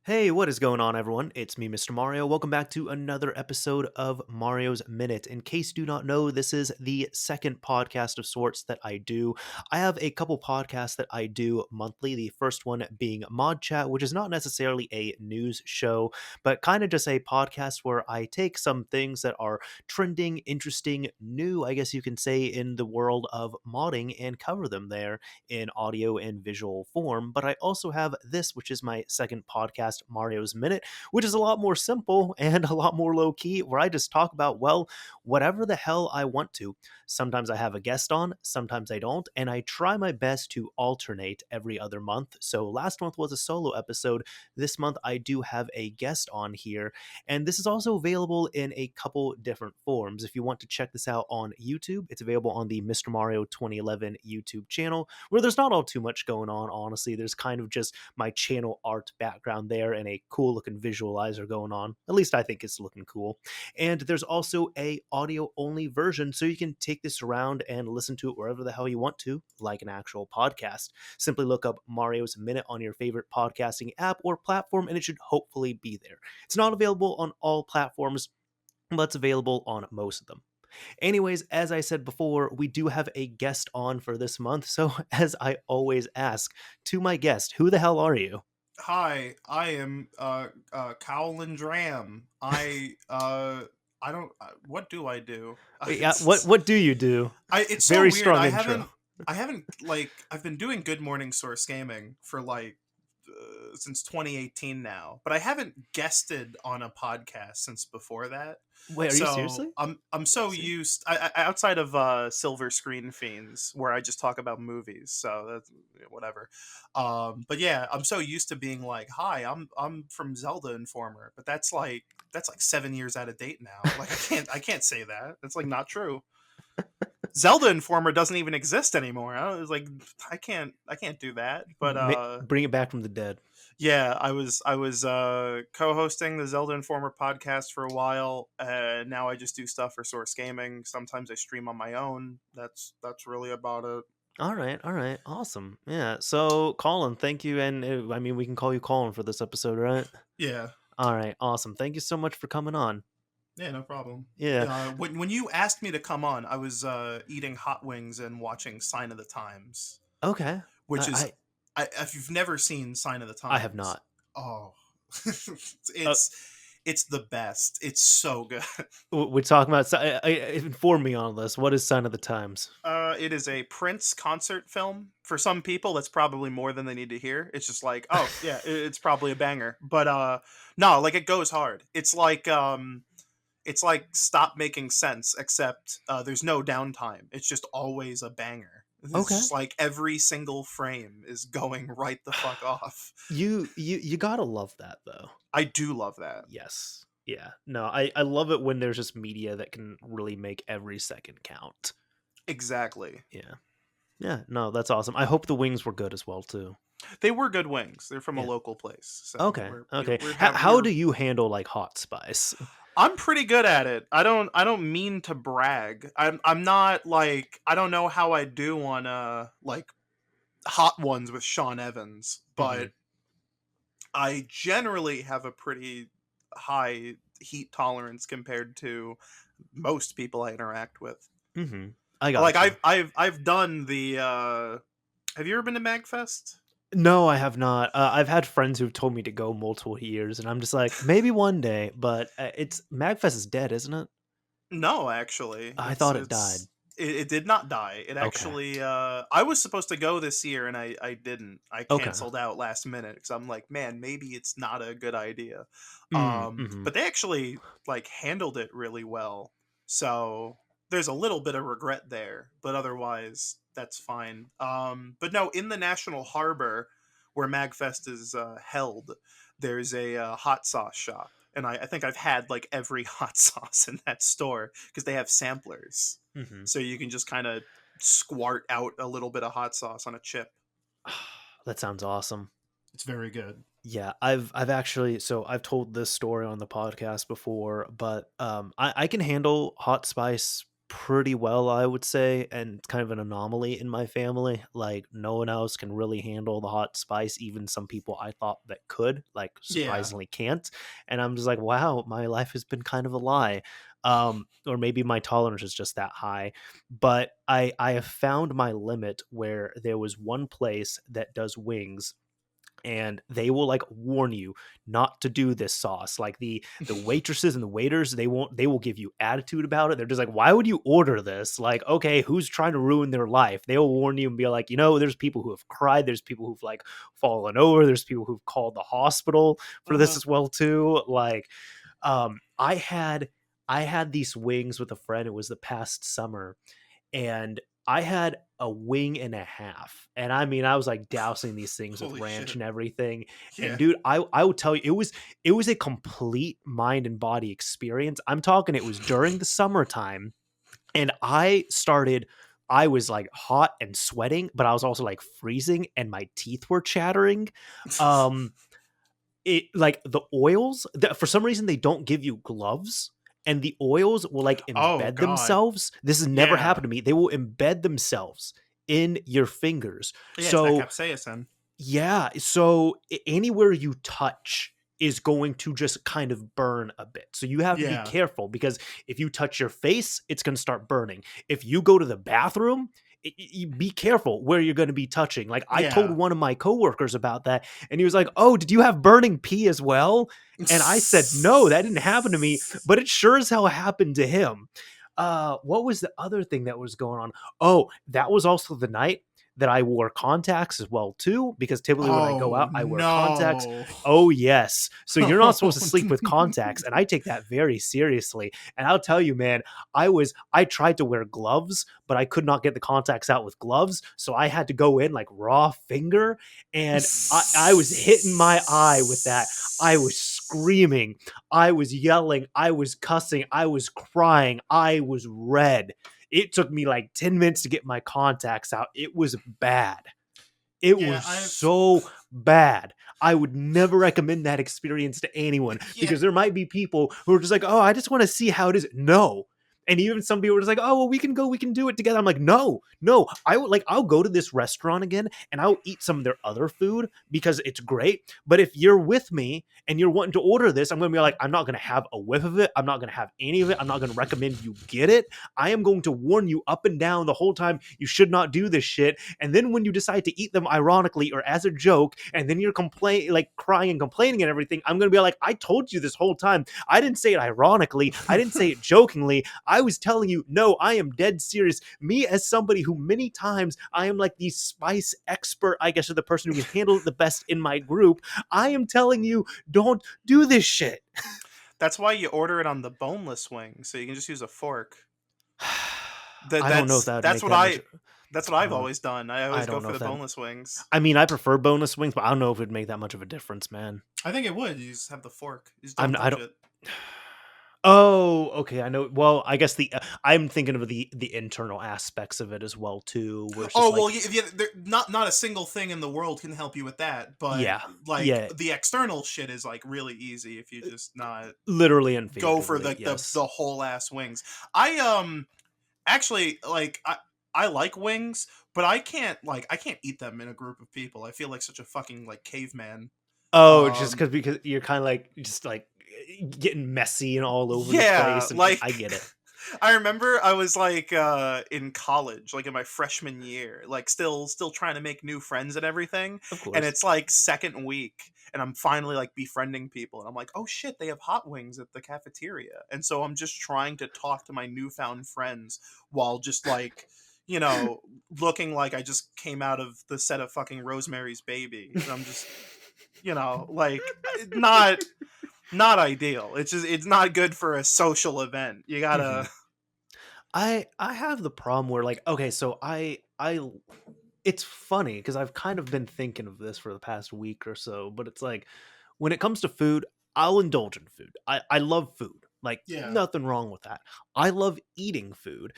Hey, what is going on, everyone? It's me, Mr. Mario. Welcome back to another episode of Mario's Minute. In case you do not know, this is the second podcast of sorts that I do. I have a couple podcasts that I do monthly. The first one being Mod Chat, which is not necessarily a news show, but kind of just a podcast where I take some things that are trending, interesting, new, I guess you can say, in the world of modding and cover them there in audio and visual form. But I also have this, which is my second podcast, Mario's Minute, which is a lot more simple and a lot more low key, where I just talk about, well, whatever the hell I want to. Sometimes I have a guest on, sometimes I don't, and I try my best to alternate every other month. So last month was a solo episode. This month I do have a guest on here, and this is also available in a couple different forms. If you want to check this out on YouTube, it's available on the Mr. Mario 2011 YouTube channel, where there's not all too much going on, honestly. There's kind of just my channel art background there and a cool looking visualizer going on. At least I think it's looking cool. And there's also a audio only version, so you can take this around and listen to it wherever the hell you want to, like an actual podcast. Simply look up Mario's Minute on your favorite podcasting app or platform, and it should hopefully be there. It's not available on all platforms, but it's available on most of them. Anyways, as I said before, we do have a guest on for this month. So, as I always ask to my guest, who the hell are you? Hi, I am KawlunDram. I don't what do I do? Yeah, what do you do? It's so Very weird. strong intro. I haven't I've been doing Good Morning Source Gaming for since 2018 now, but I haven't guested on a podcast since before that. Wait, are you So seriously? I'm so See? used outside of Silver Screen Fiends where I just talk about movies. So that's whatever. But yeah, I'm so used to being like, "Hi, I'm from Zelda Informer," but that's like 7 years out of date now. Like I can't say that. That's like not true. Zelda Informer doesn't even exist anymore. I was like, I can't do that. But Bring it back from the dead. yeah, I was co-hosting the Zelda Informer podcast for a while. Now I just do stuff for Source Gaming. Sometimes I stream on my own. That's really about it. All right, awesome. Yeah, so Colin, thank you. And I mean, we can call you Colin for this episode, right? Yeah, All right, awesome. Thank you so much for coming on. yeah, no problem. Yeah, When you asked me to come on, I was eating hot wings and watching Sign of the Times, okay. which is I, if you've never seen Sign of the I have Times, not. oh, Uh, it's the best. It's so good. we're talking about. Inform me on this. What is Sign of the Times? It is a Prince concert film. For some people, that's probably more than they need to hear. It's just like, oh yeah, it's probably a banger. But no, like it goes hard. It's like Stop Making Sense, except there's no downtime. It's just always a banger. It's Okay. just like every single frame is going right the fuck off. You gotta love that though. I do love that. Yes. Yeah. No, I love it when there's just media that can really make every second count. Exactly. Yeah. Yeah. No, that's awesome. I hope the wings were good as well too. They were good wings. They're from a Yeah. local place, so Okay. we're we, Okay. we're How, have we how were do you handle like hot spice? I'm pretty good at it. I don't mean to brag. I'm not like I don't know how I do on like Hot Ones with Sean Evans, Hmm. but I generally have a pretty high heat tolerance compared to most people I interact with. Hmm. I Like got you. I've done the have you ever been to Magfest? No, I have not. I've had friends who've told me to go multiple years, and I'm just like, maybe one day. But it's Magfest is dead, isn't it? No, actually, I it's thought it died. it's it did not die. It Okay. actually, I was supposed to go this year and I didn't. I Okay. canceled out last minute because I'm like, man, maybe it's not a good idea. Mm-hmm. But they actually like handled it really well. So there's a little bit of regret there, but otherwise that's fine. But no, in the National Harbor where Magfest is held, there's a hot sauce shop, and I think I've had like every hot sauce in that store because they have samplers, Mm-hmm. so you can just kind of squart out a little bit of hot sauce on a chip. That sounds awesome. It's very good. Yeah, I've actually, so I've told this story on the podcast before, but I can handle hot spice pretty well, I would say, and it's kind of an anomaly in my family. Like, no one else can really handle the hot spice. Even some people I thought that could, like, Yeah. surprisingly can't. And I'm just like, wow, my life has been kind of a lie. Or maybe my tolerance is just that high. But I have found my limit where there was one place that does wings, and they will like warn you not to do this sauce. Like the waitresses and the waiters, they will give you attitude about it. They're just like, why would you order this? Like, okay, who's trying to ruin their life? They will warn you and be like, there's people who have cried, there's people who've like fallen over, there's people who've called the hospital for this Uh-huh. as well too. Like, I had these wings with a friend. It was the past summer, and I had a wing and a half. And I mean, I was like dousing these things with Holy ranch shit. and everything. And Yeah. dude, I will tell you, it was a complete mind and body experience. I'm talking, it was during the summertime, and I was like hot and sweating, but I was also like freezing and my teeth were chattering. Um it like the oils for some reason they don't give you gloves, and the oils will like Oh embed god. themselves. This has never Yeah. happened to me. They will embed themselves in your fingers. Yeah, it's that So capsaicin. yeah, so anywhere you touch is going to just kind of burn a bit. So you have to be Yeah. careful, because if you touch your face, it's going to start burning. If you go to the bathroom, be careful where you're going to be touching. Like, I told Yeah. one of my coworkers about that, and he was like, "Oh, did you have burning pee as well?" And I said, "No, that didn't happen to me, but it sure as hell happened to him." What was the other thing that was going on? Oh, that was also the night that I wore contacts as well too, because typically when I go Oh out, I wear contacts. no. Oh yes. So you're not supposed to Oh, sleep with contacts, and I take that very seriously. And I'll tell you, man, I tried to wear gloves, but I could not get the contacts out with gloves, so I had to go in like raw finger, and I was hitting my eye with that. I was screaming, I was yelling, I was cussing, I was crying, I was red. It took me like 10 minutes to get my contacts out. It was bad. It yeah, was I've so bad. I would never recommend that experience to anyone, yeah. because there might be people who are just like, oh, I just want to see how it is. No. And even some people are just like, oh, well, we can go, we can do it together. I'm like, no, no. I'll go to this restaurant again and I'll eat some of their other food because it's great. But if you're with me and you're wanting to order this, I'm going to be like, I'm not going to have a whiff of it. I'm not going to have any of it. I'm not going to recommend you get it. I am going to warn you up and down the whole time, you should not do this shit. And then when you decide to eat them ironically or as a joke, and then you're like crying and complaining and everything, I'm going to be like, I told you this whole time. I didn't say it ironically. I didn't say it jokingly. I was telling you, no, I am dead serious. Me, as somebody who many times I am like the spice expert, I guess, or the person who can handle it the best in my group, I am telling you, don't do this shit. That's why you order it on the boneless wing, so you can just use a fork. That I don't know if that would that's make what that much. that's what I I've don't know. always done. I I always go don't know for if the that. boneless wings. I mean, I prefer bonus wings, but I don't know if it'd make that much of a difference, man. I think it would. You just have the fork. You just don't I touch don't. it. Oh, okay. I know. Well, I guess I'm thinking of the internal aspects of it as well too, where it's just Oh well, like, yeah, not a single thing in the world can help you with that. But yeah, like yeah, the external shit is like really easy if you just not literally and go for figuratively, yes. the whole ass wings. I actually like I like wings, but I can't eat them in a group of people. I feel like such a fucking like caveman. Oh, just Um because you're kind of like just like getting messy and all over the yeah, place, and like I get it. I remember I was like in college, like in my freshman year, like still trying to make new friends and everything. Of And course. it's like second week and I'm finally like befriending people and I'm like, "Oh shit, they have hot wings at the cafeteria." And so I'm just trying to talk to my newfound friends while just like, you know, looking like I just came out of the set of fucking Rosemary's Baby. And I'm just, like not ideal. It's just it's not good for a social event. You Mhm. gotta I have the problem where, like, okay, so it's funny because I've kind of been thinking of this for the past week or so, but it's like, when it comes to food, I'll indulge in food. I love food. Like, yeah. nothing wrong with that. I love eating food.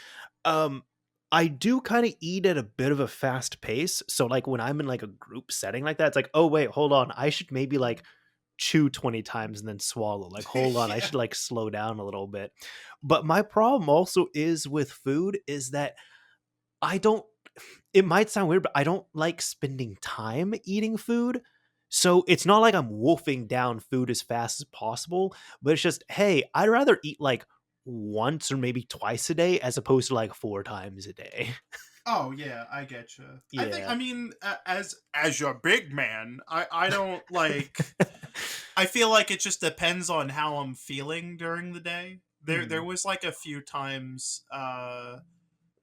Um I do kind of eat at a bit of a fast pace. So like when I'm in like a group setting like that, it's like, oh wait, hold on. I should maybe like chew 20 times and then swallow. Like, hold on, I Yeah. should like slow down a little bit. But my problem also is with food is that I don't, it might sound weird, but I don't like spending time eating food. So it's not like I'm wolfing down food as fast as possible, but it's just, hey, I'd rather eat like once or maybe twice a day as opposed to like 4 times a day. Oh yeah, I get you. I think, Yeah. I mean, as your big man, I don't like. I feel like it just depends on how I'm feeling during the day. There Mhm. was like a few times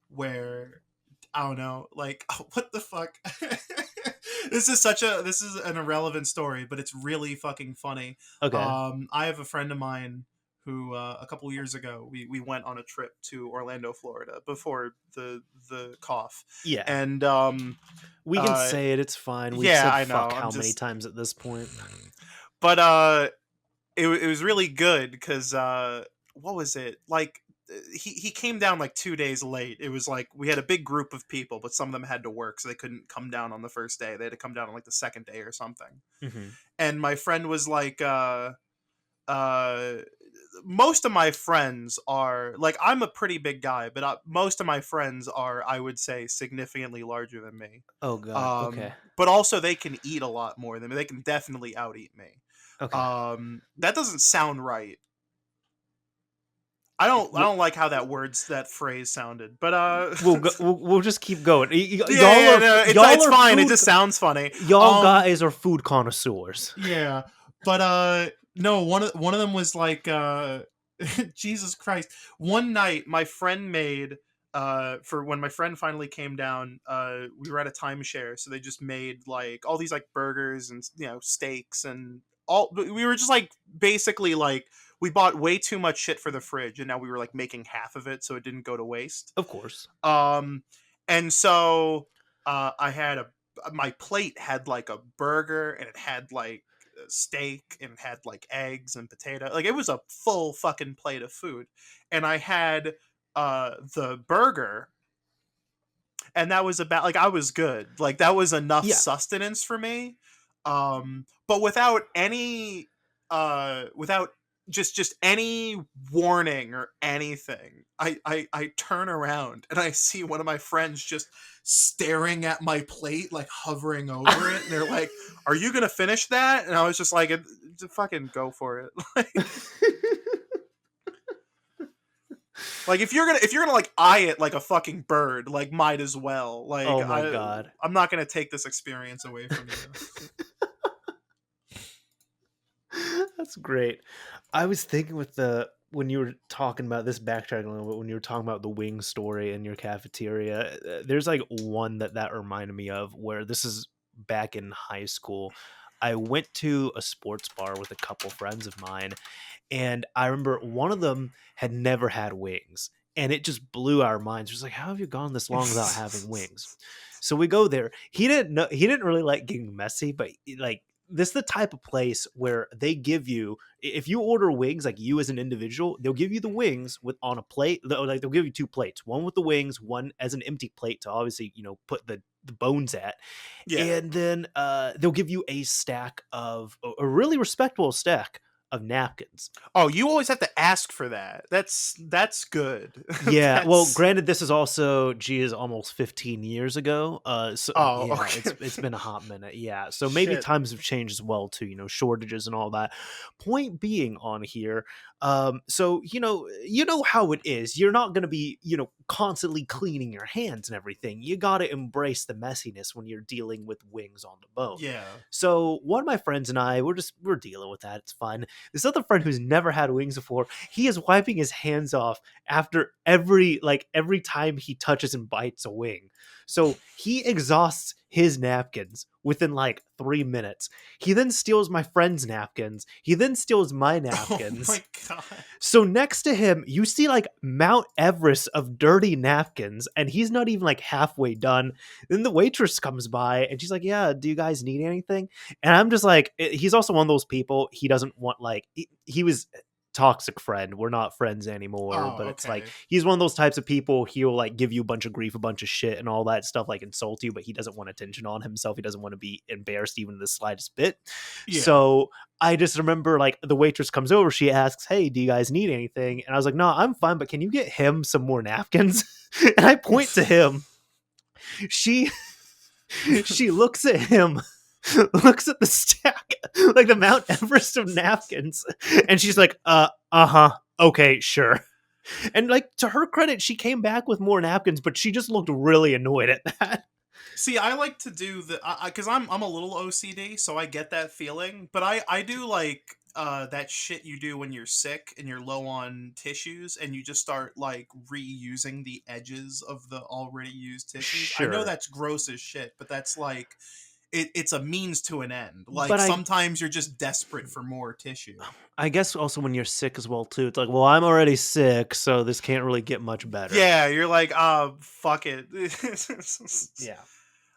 where I don't know, like what the fuck. This is an irrelevant story, but it's really fucking funny. Okay. I have a friend of mine who a couple years ago we went on a trip to Orlando, Florida before the cough, Yeah. and We can uh say it. It's fine. We've yeah, said I know. fuck I'm how many just, times at this point? but it was really good because what was it like? He came down like 2 days late. It was like we had a big group of people, but some of them had to work, so they couldn't come down on the first day. They had to come down on like the second day or something. Hmm. And my friend was like, uh, most of my friends are like, I'm a pretty big guy, but most of my friends are, I would say, significantly larger than me. Oh God. Okay. But also they can eat a lot more than me. They can definitely out eat me. Okay. That doesn't sound right. I We'll don't like how that phrase sounded, but we'll, go, we'll just keep going. yeah, no, Y'all it's are fine. It food. just sounds funny. Y'all guys are food connoisseurs. Yeah, but no, one of them was like Jesus Christ. One night my friend made for when my friend finally came down, we were at a timeshare, so they just made like all these like burgers and steaks and all. We were just like basically like we bought way too much shit for the fridge, and now we were like making half of it so it didn't go to waste. Of course. Um, and so I had a my plate had like a burger, and it had like a steak, and it had like eggs and potato. Like it was a full fucking plate of food, and I had the burger, and that was about, like, I was good. Like that was enough Yeah. sustenance for me. But without any without just any warning or anything, I turn around and I see one of my friends just staring at my plate, like hovering over it, and they're like, "Are you gonna finish that?" And I was just like, "Fucking go for it!" Like if you're gonna like eye it like a fucking bird, like might as well. Like Oh my God. I'm not gonna take this experience away from you. That's great. I was thinking with the when you were talking about this, backtracking a little bit, when you were talking about the wing story in your cafeteria, there's like one that reminded me of where this is back in high school. I went to a sports bar with a couple friends of mine, and I remember one of them had never had wings, and it just blew our minds. It was like, how have you gone this long without having wings? So we go there. He didn't know, he didn't really like getting messy, but like this is the type of place where they give you, if you order wings, like you as an individual, they'll give you the wings with on a plate. Like they'll give you two plates, one with the wings, one as an empty plate to obviously put the bones at, Yeah. and then they'll give you a stack of a really respectable stack of napkins. Oh, you always have to ask for that. That's good. Yeah, well, That's granted, this is also, geez, almost 15 years ago. So oh, yeah, okay. it's been a hot minute. Yeah, so maybe Shit. times have changed as well too. Shortages and all that. Point being on here, so you know how it is. You're not gonna be constantly cleaning your hands and everything. You gotta embrace the messiness when you're dealing with wings on the bone. Yeah. So one of my friends and I, we're dealing with that. It's fine. This other friend who's never had wings before, he is wiping his hands off after every time he touches and bites a wing. So he exhausts his napkins within like 3 minutes. He then steals my friend's napkins. He then steals my Oh napkins. my god. So next to him, you see like Mount Everest of dirty napkins, and he's not even like halfway done. Then the waitress comes by and she's like, "Yeah, do you guys need anything?" And I'm just like, he's also one of those people. He doesn't want like he was. toxic friend. We're not friends anymore, Oh, but it's like okay. he's one of those types of people. He'll like give you a bunch of grief, a bunch of shit, and all that stuff, like insult you, but he doesn't want attention on himself. He doesn't want to be embarrassed even the slightest bit. Yeah. So I just remember like the waitress comes over, she asks, "Hey, do you guys need anything?" And I was like, "No, I'm fine, but can you get him some more napkins?" And I point to him. She she looks at him, looks at the stack, like the Mount Everest of napkins, and she's like, huh, okay, sure." And like to her credit, she came back with more napkins, but she just looked really annoyed at that. See, I like to do the because I'm a little OCD, so I get that feeling. But I do like that shit you do when you're sick and you're low on tissues, and you just start like reusing the edges of the already used tissues. I know Sure. that's gross as shit, but that's like it's a means to an end. Like But sometimes you're just desperate for more tissue. I guess also when you're sick as well too, it's like, well, I'm already sick, so this can't really get much better. Yeah, you're like, fuck it. Yeah, exactly.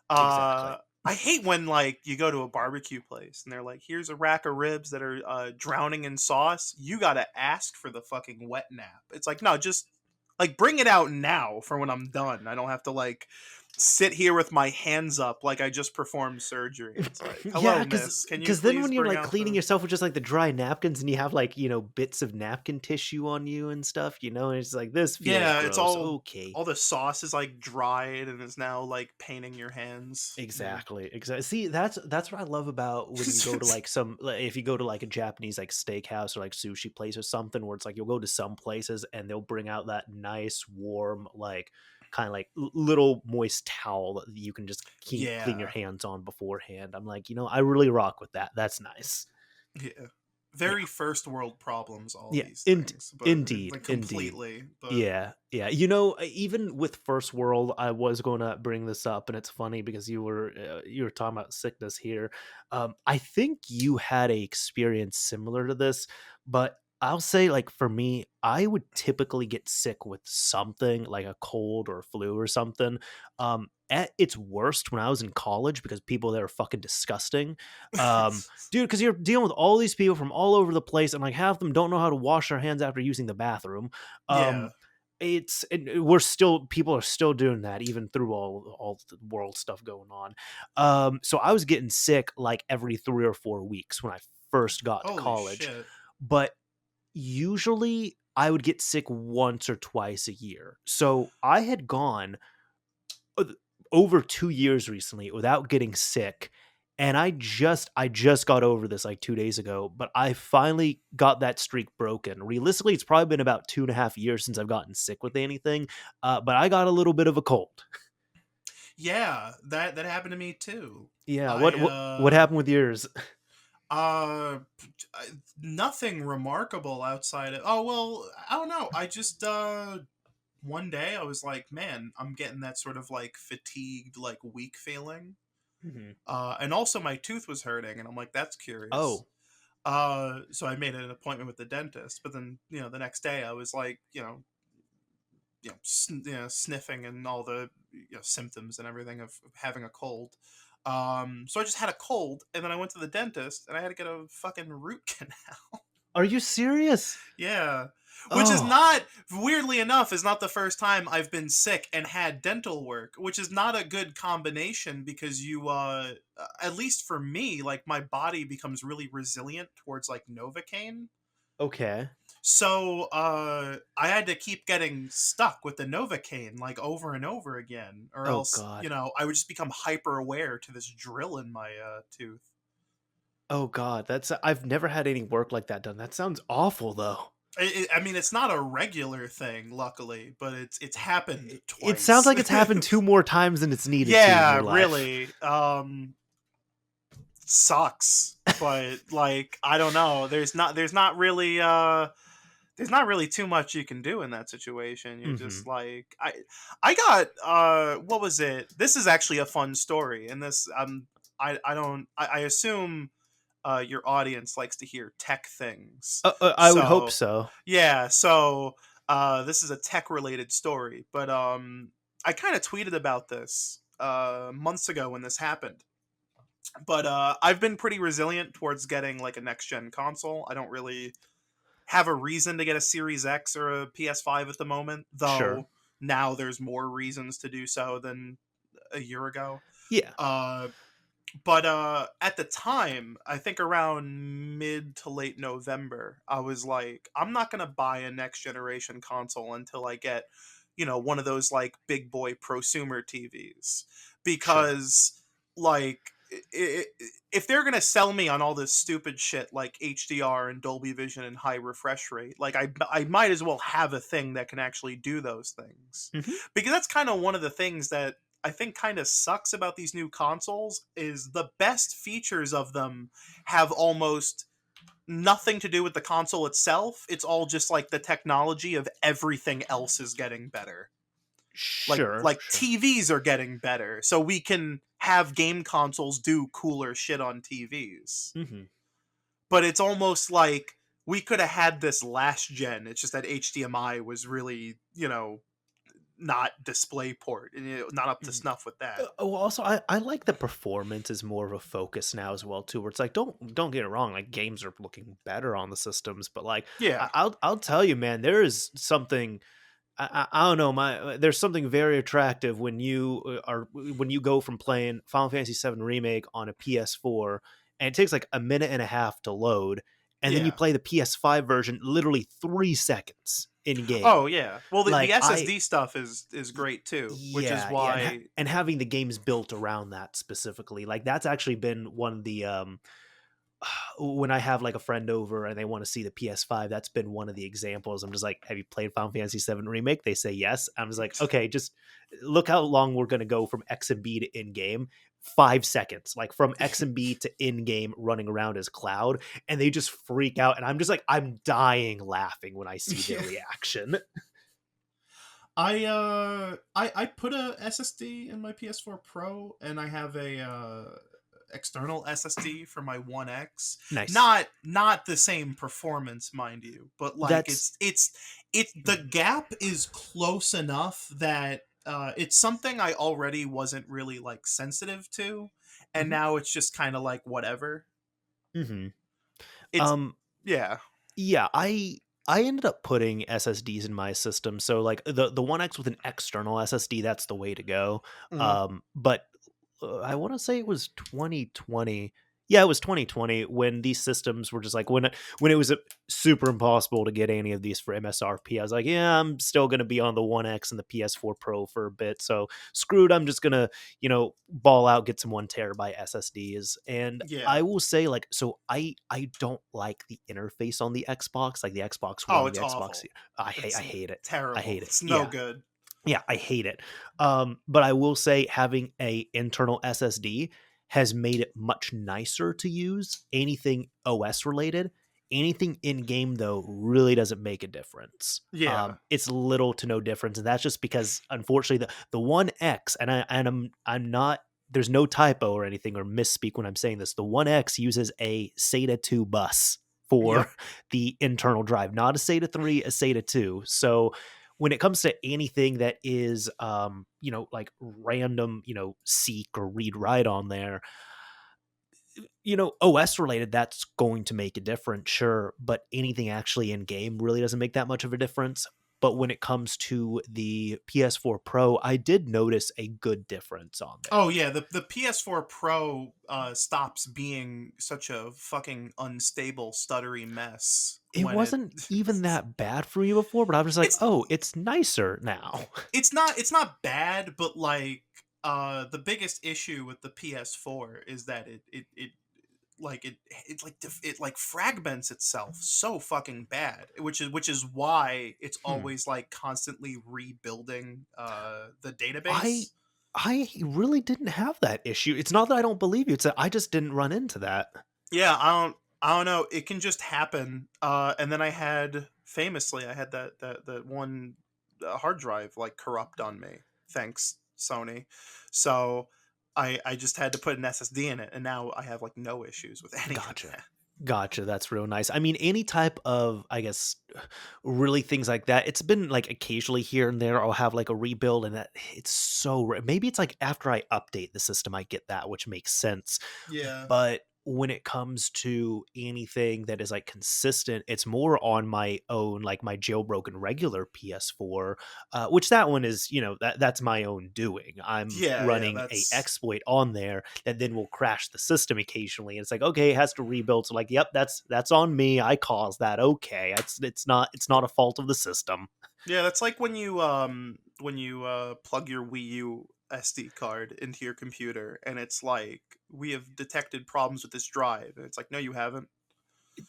uh I hate when like you go to a barbecue place and they're like, here's a rack of ribs that are drowning in sauce. You gotta ask for the fucking wet nap. It's like, no, just like bring it out now for when I'm done. I don't have to like sit here with my hands up like I just performed surgery. It's like, Yeah, hello, miss. Can you because then please when you're bring like out cleaning the yourself with just like the dry napkins and you have like, bits of napkin tissue on you and stuff, and it's like, this feels yeah, it's gross. Okay. all the sauce is like dried and is now like painting your hands. Yeah. Exactly. Exactly. See, that's what I love about when you go to like if you go to like a Japanese like steakhouse or like sushi place or something, where it's like you'll go to some places and they'll bring out that nice warm like kind of like little moist towel that you can just clean your Yeah. hands on beforehand. I'm like, I really rock with that. That's nice. Yeah. Yeah. Very first world problems, all Yeah. these things, but Indeed. like Indeed. completely. But Yeah, yeah. Even with First World, I was going to bring this up, and it's funny because you were talking about sickness here. I think you had a experience similar to this, but I'll say, like for me, I would typically get sick with something like a cold or a flu or something. At its worst when I was in college because people there are fucking disgusting. Dude, because you're dealing with all these people from all over the place, and like half of them don't know how to wash their hands after using the bathroom. yeah. um we're still people are still doing that even through all the world stuff going on. So I was getting sick like every 3 or 4 weeks when I first got to Holy college, shit. but usually I would get sick once or twice a year. So I had gone uh, over 2 years recently without getting sick, and I just got over this like 2 days ago, but I finally got that streak broken. Realistically, it's probably been about 2.5 years since I've gotten sick with anything, but I got a little bit of a cold. Yeah, that happened to me too. Yeah, what I what what happened with yours? uh nothing remarkable outside of, oh well, I don't know. I just one day I was like, man, I'm getting that sort of like fatigued, like weak feeling. Mhm. And also my tooth was hurting and I'm like, that's curious. Oh, So I made an appointment with the dentist, but then the next day I was like, sniffing and all the symptoms and everything of having a cold. So I just had a cold, and then I went to the dentist, and I had to get a fucking root canal. are you serious? Yeah, which is Oh, not, weirdly enough, is not the first time I've been sick and had dental work, which is not a good combination because at least for me, like my body becomes really resilient towards like Novocaine. okay. So I had to keep getting stuck with the Novocaine like over and over again, or Oh else god. I would just become hyper aware to this drill in my tooth. Oh god, that's I've never had any work like that done. That sounds awful though. I mean, it's not a regular thing, luckily, but it's happened It sounds twice. like it's happened two more times than it's needed to in Yeah, your life. really. Sucks, but like I don't know. There's not really too much you can do in that situation. You're just Mhm. like, I got what was it? This is actually a fun story, and this I don't I assume your audience likes to hear tech things. I would hope So so. yeah, so this is a tech related story, but I kind of tweeted about this months ago when this happened. But I've been pretty resilient towards getting like a next gen console. I don't really have a reason to get a Series X or a PS5 at the moment, Sure. though now there's more reasons to do so than a year ago. Yeah. Uh, but at the time, I think around mid to late November, I was like, I'm not gonna buy a next generation console until I get, one of those like big boy prosumer TVs, Sure. because like if they're gonna sell me on all this stupid shit like HDR and Dolby Vision and high refresh rate, like I might as well have a thing that can actually do those things, Hmm. because that's kind of one of the things that I think kind of sucks about these new consoles is the best features of them have almost nothing to do with the console itself. It's all just like the technology of everything else is getting better. Like Sure. like Sure. TVs are getting better, so we can have game consoles do cooler shit on TVs. Hmm. But it's almost like we could have had this last gen. It's just that HDMI was really, not DisplayPort, and not up to snuff with that. Well, also, I like the performance is more of a focus now as well too. Where it's like, don't get it wrong, like games are looking better on the systems, but like Yeah. I'll tell you, man, there is something. I don't know, there's something very attractive when when you go from playing Final Fantasy VII Remake on a PS4 and it takes like a minute and a half to load, and then you Yeah. play the PS5 version literally 3 seconds in game. Oh yeah. Well, the Like I SSD stuff is Y- great too, which is yeah, yeah, why. and having the games built around that specifically, like that's actually been one of the when I have like a friend over and they want to see the PS5, that's been one of the examples. I'm just like, have you played Final Fantasy VII Remake? They say yes. I'm just like, okay, just look how long we're gonna go from X and B to in game. 5 seconds, like from X and B to in game, running around as Cloud, and they just freak out, and I'm just like, I'm dying laughing when I see their Yeah. reaction. I put a SSD in my PS4 Pro, and I have a external SSD for my One X. Nice. Not the same performance, mind you, but like That's it's the gap is close enough that it's something I already wasn't really like sensitive to, and mhm. now it's just kind of like whatever. Mhm. It's Um, yeah. yeah, I ended up putting SSDs in my system. So like the One X with an external SSD, that's the way to go. Mhm. But I want to say it was 2020. Yeah, it was 2020 when these systems were just like when it was super impossible to get any of these for MSRP. I was like, yeah, I'm still going to be on the One X and the PS4 Pro for a bit. So screwed. I'm just gonna ball out, get some 1 terabyte SSDs. And Yeah. I will say, like, so I don't like the interface on the Xbox, like the Xbox Oh, One, it's the Xbox. awful. I It's hate it. I terrible. hate it. It's no Yeah, good. yeah, I hate it. But I will say having a internal SSD has made it much nicer to use. Anything OS related, anything in game though really doesn't make a difference. Yeah. It's little to no difference, and that's just because unfortunately the One X, I'm not. There's no typo or anything or misspeak when I'm saying this. The One X uses a SATA 2 bus Yep. for the internal drive, not a SATA 3, a SATA 2. So when it comes to anything that is like random seek or read write on there, OS related, that's going to make a difference, sure, but anything actually in game really doesn't make that much of a difference. But when it comes to the PS4 Pro, I did notice a good difference on Oh there. yeah, the PS4 Pro stops being such a fucking unstable, stuttery mess It when it. wasn't even that bad for me before, but I was like, it's oh, it's nicer now. it's not bad, but like the biggest issue with the PS4 is that it like fragments itself so fucking bad, which is why it's Hmm. always like constantly rebuilding the I database. I really didn't have that issue. It's not that I don't believe you, it's that I just didn't run into that. Yeah, I don't know. It can just happen. And then I had that one hard drive like corrupt on me. Thanks, Sony. So I just had to put an SSD in it, and now I have like no issues with any of Gotcha. that. Gotcha, that's real nice. I mean, any type of, I guess, really things like that, it's been, like, occasionally here and there, I'll have, like, a rebuild, and that it's so rare. Maybe it's, like, after I update the system, I get that, which makes sense. Yeah. But when it comes to anything that is like consistent, it's more on my own, like my jailbroken regular PS4, which that one is, that's my own doing. I'm Yeah, running a that's exploit on there that then will crash the system occasionally. And it's like, okay, it has to rebuild. So like, yep, that's on me. I caused that. Okay, it's not a fault of the system. yeah, that's like when you plug your Wii U SD card into your computer and it's like we have detected problems with this drive and it's like no you haven't.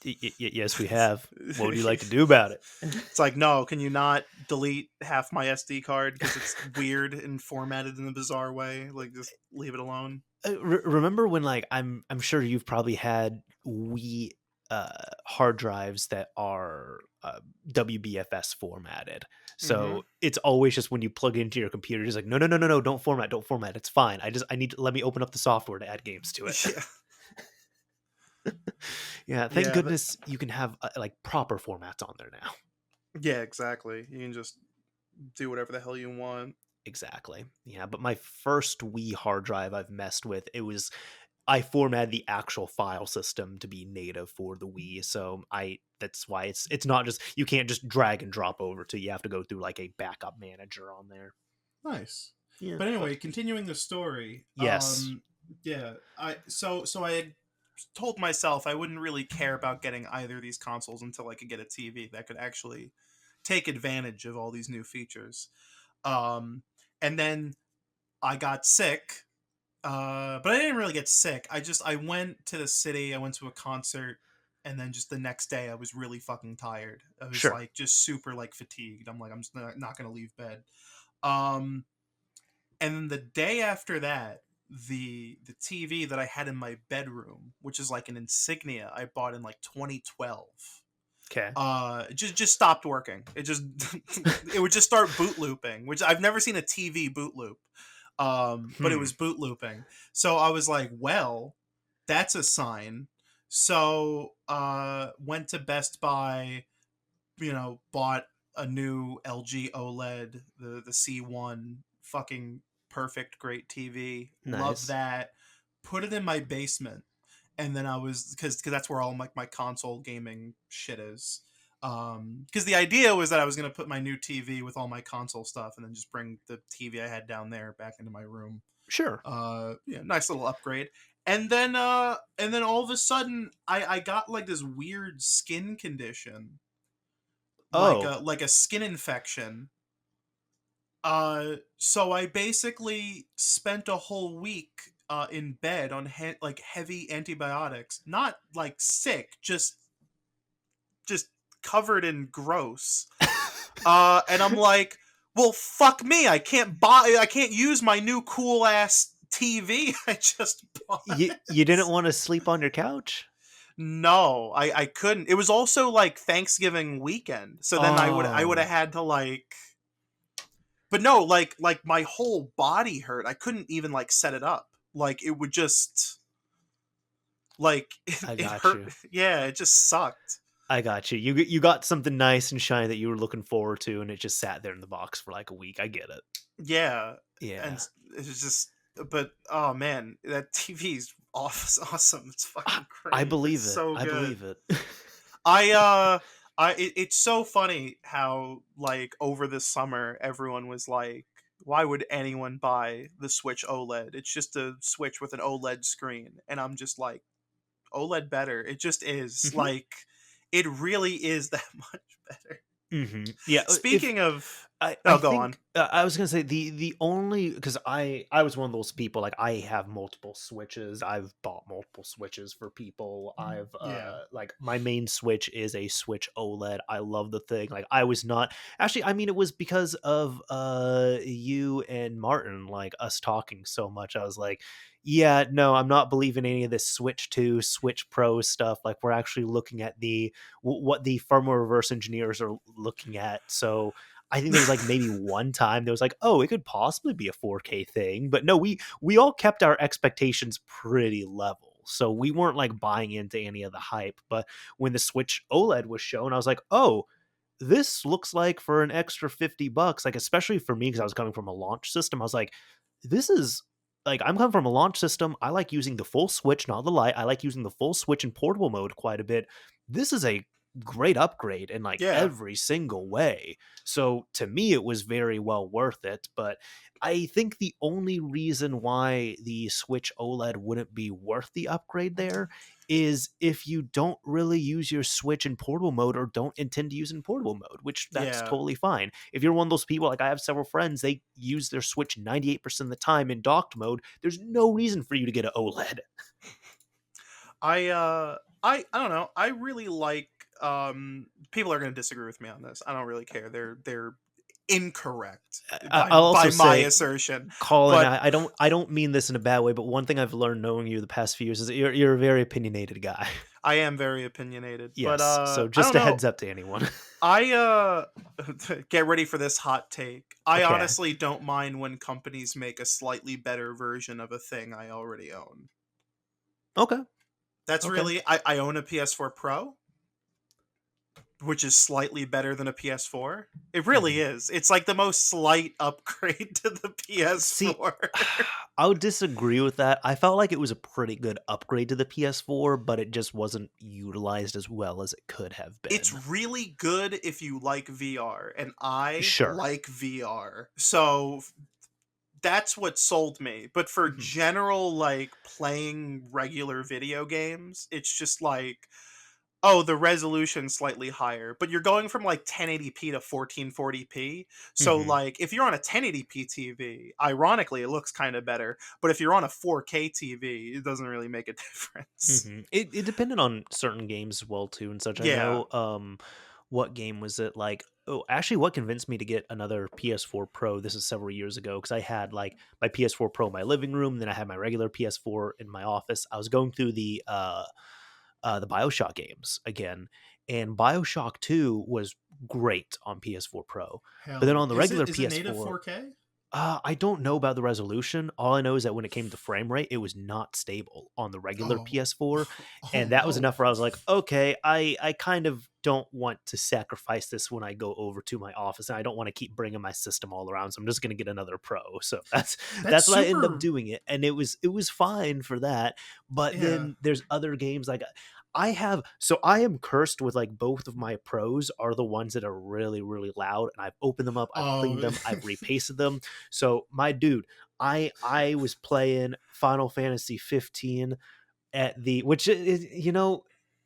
Yes, we have. What would you like to do about it? It's like, no, can you not delete half my SD card because it's weird and formatted in a bizarre way? Like, just leave it alone. Remember when, like, I'm sure you've probably had Wii hard drives that are WBFS formatted. Mm-hmm. So it's always just when you plug it into your computer, just like, no, no, no, no, no, don't format. It's fine. I need to let me open up the software to add games to it. Yeah, Yeah, thank yeah, goodness you can have like proper formats on there now. yeah, exactly. You can just do whatever the hell you want. Exactly. Yeah, but my first Wii hard drive I've messed with, I formatted the actual file system to be native for the Wii, so I that's why it's not just, you can't just drag and drop over to, you have to go through like a backup manager on there. Nice. Yeah, But but anyway, continuing the story. yes, Yeah, so I had told myself I wouldn't really care about getting either of these consoles until I could get a TV that could actually take advantage of all these new features. Um, and then I got sick, but I didn't really get sick. I went to the city. I went to a concert, and then just the next day I was really fucking tired. I was sure, like just super like fatigued. I'm like I'm just not gonna leave bed. Um, and then the day after that, the TV that I had in my bedroom, which is like an insignia I bought in like 2012, okay. just stopped working. It just it would just start boot looping, which I've never seen a TV boot loop. But it Hmm, was boot looping. So I was like, well, that's a sign. So went to Best Buy, bought a new LG OLED, the C1, fucking perfect, great TV. Love nice, that. Put it in my basement, and then I was because that's where all my console gaming shit is. Because the idea was that I was gonna put my new TV with all my console stuff, and then just bring the TV I had down there back into my room. sure. Yeah, nice little upgrade. And then all of a sudden, I got like this weird skin condition, Oh, like a skin infection. So I basically spent a whole week in bed on like heavy antibiotics, not like sick, just covered in gross. And I'm like, well, fuck me, I can't use my new cool ass TV I just bought. you didn't want to sleep on your couch? No, I couldn't. It was also like Thanksgiving weekend, so then I would have Oh, had to like. But no, like my whole body hurt. I couldn't even like set it up. Like it would just like I it got hurt. you. Yeah, it just sucked. I got you. You got something nice and shiny that you were looking forward to, and it just sat there in the box for like a week. I get it. Yeah, and Yeah, it was just. But oh man, that TV's awesome. It's I, fucking I great. It's believe it. so I good. believe it. I it's so funny how like over the summer everyone was like, why would anyone buy the Switch OLED? It's just a Switch with an OLED screen, and I'm just like, OLED better. It just is Hmm. like, it really is that much better. Hmm. Yeah. If Speaking of, I oh, go on. think I was gonna say the only, because I was one of those people, like I have multiple switches. I've bought multiple switches for people. I've Yeah. like my main switch is a Switch OLED. I love the thing. Like I was not actually. I mean, it was because of you and Martin, like us talking so much. I was like, yeah, no, I'm not believing any of this Switch 2, Switch Pro stuff. Like we're actually looking at what the firmware reverse engineers are looking at. So I think there was like maybe one time there was like, oh, it could possibly be a 4K thing, but no, we all kept our expectations pretty level. So we weren't like buying into any of the hype. But when the Switch OLED was shown, I was like, oh, this looks like for an extra $50, like especially for me because I was coming from a launch system, I was like, this is like, I'm coming from a launch system. I like using the full switch, not the light. I like using the full switch in portable mode quite a bit. This is a great upgrade in like Yeah, every single way. So to me, it was very well worth it. But I think the only reason why the Switch OLED wouldn't be worth the upgrade there is if you don't really use your Switch in portable mode or don't intend to use it in portable mode, which that's yeah, totally fine. If you're one of those people, like I have several friends, they use their Switch 98% of the time in docked mode. There's no reason for you to get an OLED. I don't know. I really like people are going to disagree with me on this. I don't really care. They're incorrect I'll by also my say, assertion. Colin, But I don't mean this in a bad way, but one thing I've learned knowing you the past few years is that you're a very opinionated guy. I am very opinionated. But Yes. So I just don't a know. heads up to anyone. I get ready for this hot take. I Okay. honestly don't mind when companies make a slightly better version of a thing I already own. Okay. That's Okay. really I own a PS4 Pro, which is slightly better than a PS4. It really Mhm. is. It's like the most slight upgrade to the See, PS4. I would disagree with that. I felt like it was a pretty good upgrade to the PS4, but it just wasn't utilized as well as it could have It's been. really good if you like VR, and I Sure. like VR. So that's what sold me. But for Mhm. general like playing regular video games, it's just like, oh, the resolution's slightly higher, but you're going from like 1080p to 1440p. So Mhm. like if you're on a 1080p TV, ironically it looks kind of better, but if you're on a 4K TV, it doesn't really make a difference. Mhm. It depended on certain games as well too and such. I Yeah. know what game was it like? Oh, actually what convinced me to get another PS4 Pro, this is several years ago cuz I had like my PS4 Pro in my living room, then I had my regular PS4 in my office. I was going through the BioShock games again, and BioShock 2 was great on PS4 Pro. But Hell then yeah. on the regular Is it native PS4, 4K? I don't know about the resolution. All I know is that when it came to frame rate, it was not stable on the regular Oh. PS4, Oh and that was no. enough where I was like, okay, I kind of don't want to sacrifice this when I go over to my office, and I don't want to keep bringing my system all around. So I'm just gonna get another Pro. So that's That's that's what I ended up super. doing it, and it was fine for that. But Yeah. then there's other games like I am cursed with like both of my pros are the ones that are really really loud, and I've opened them up, I've cleaned Oh. them, I've repasted them. So my dude, I was playing Final Fantasy 15 at the which is,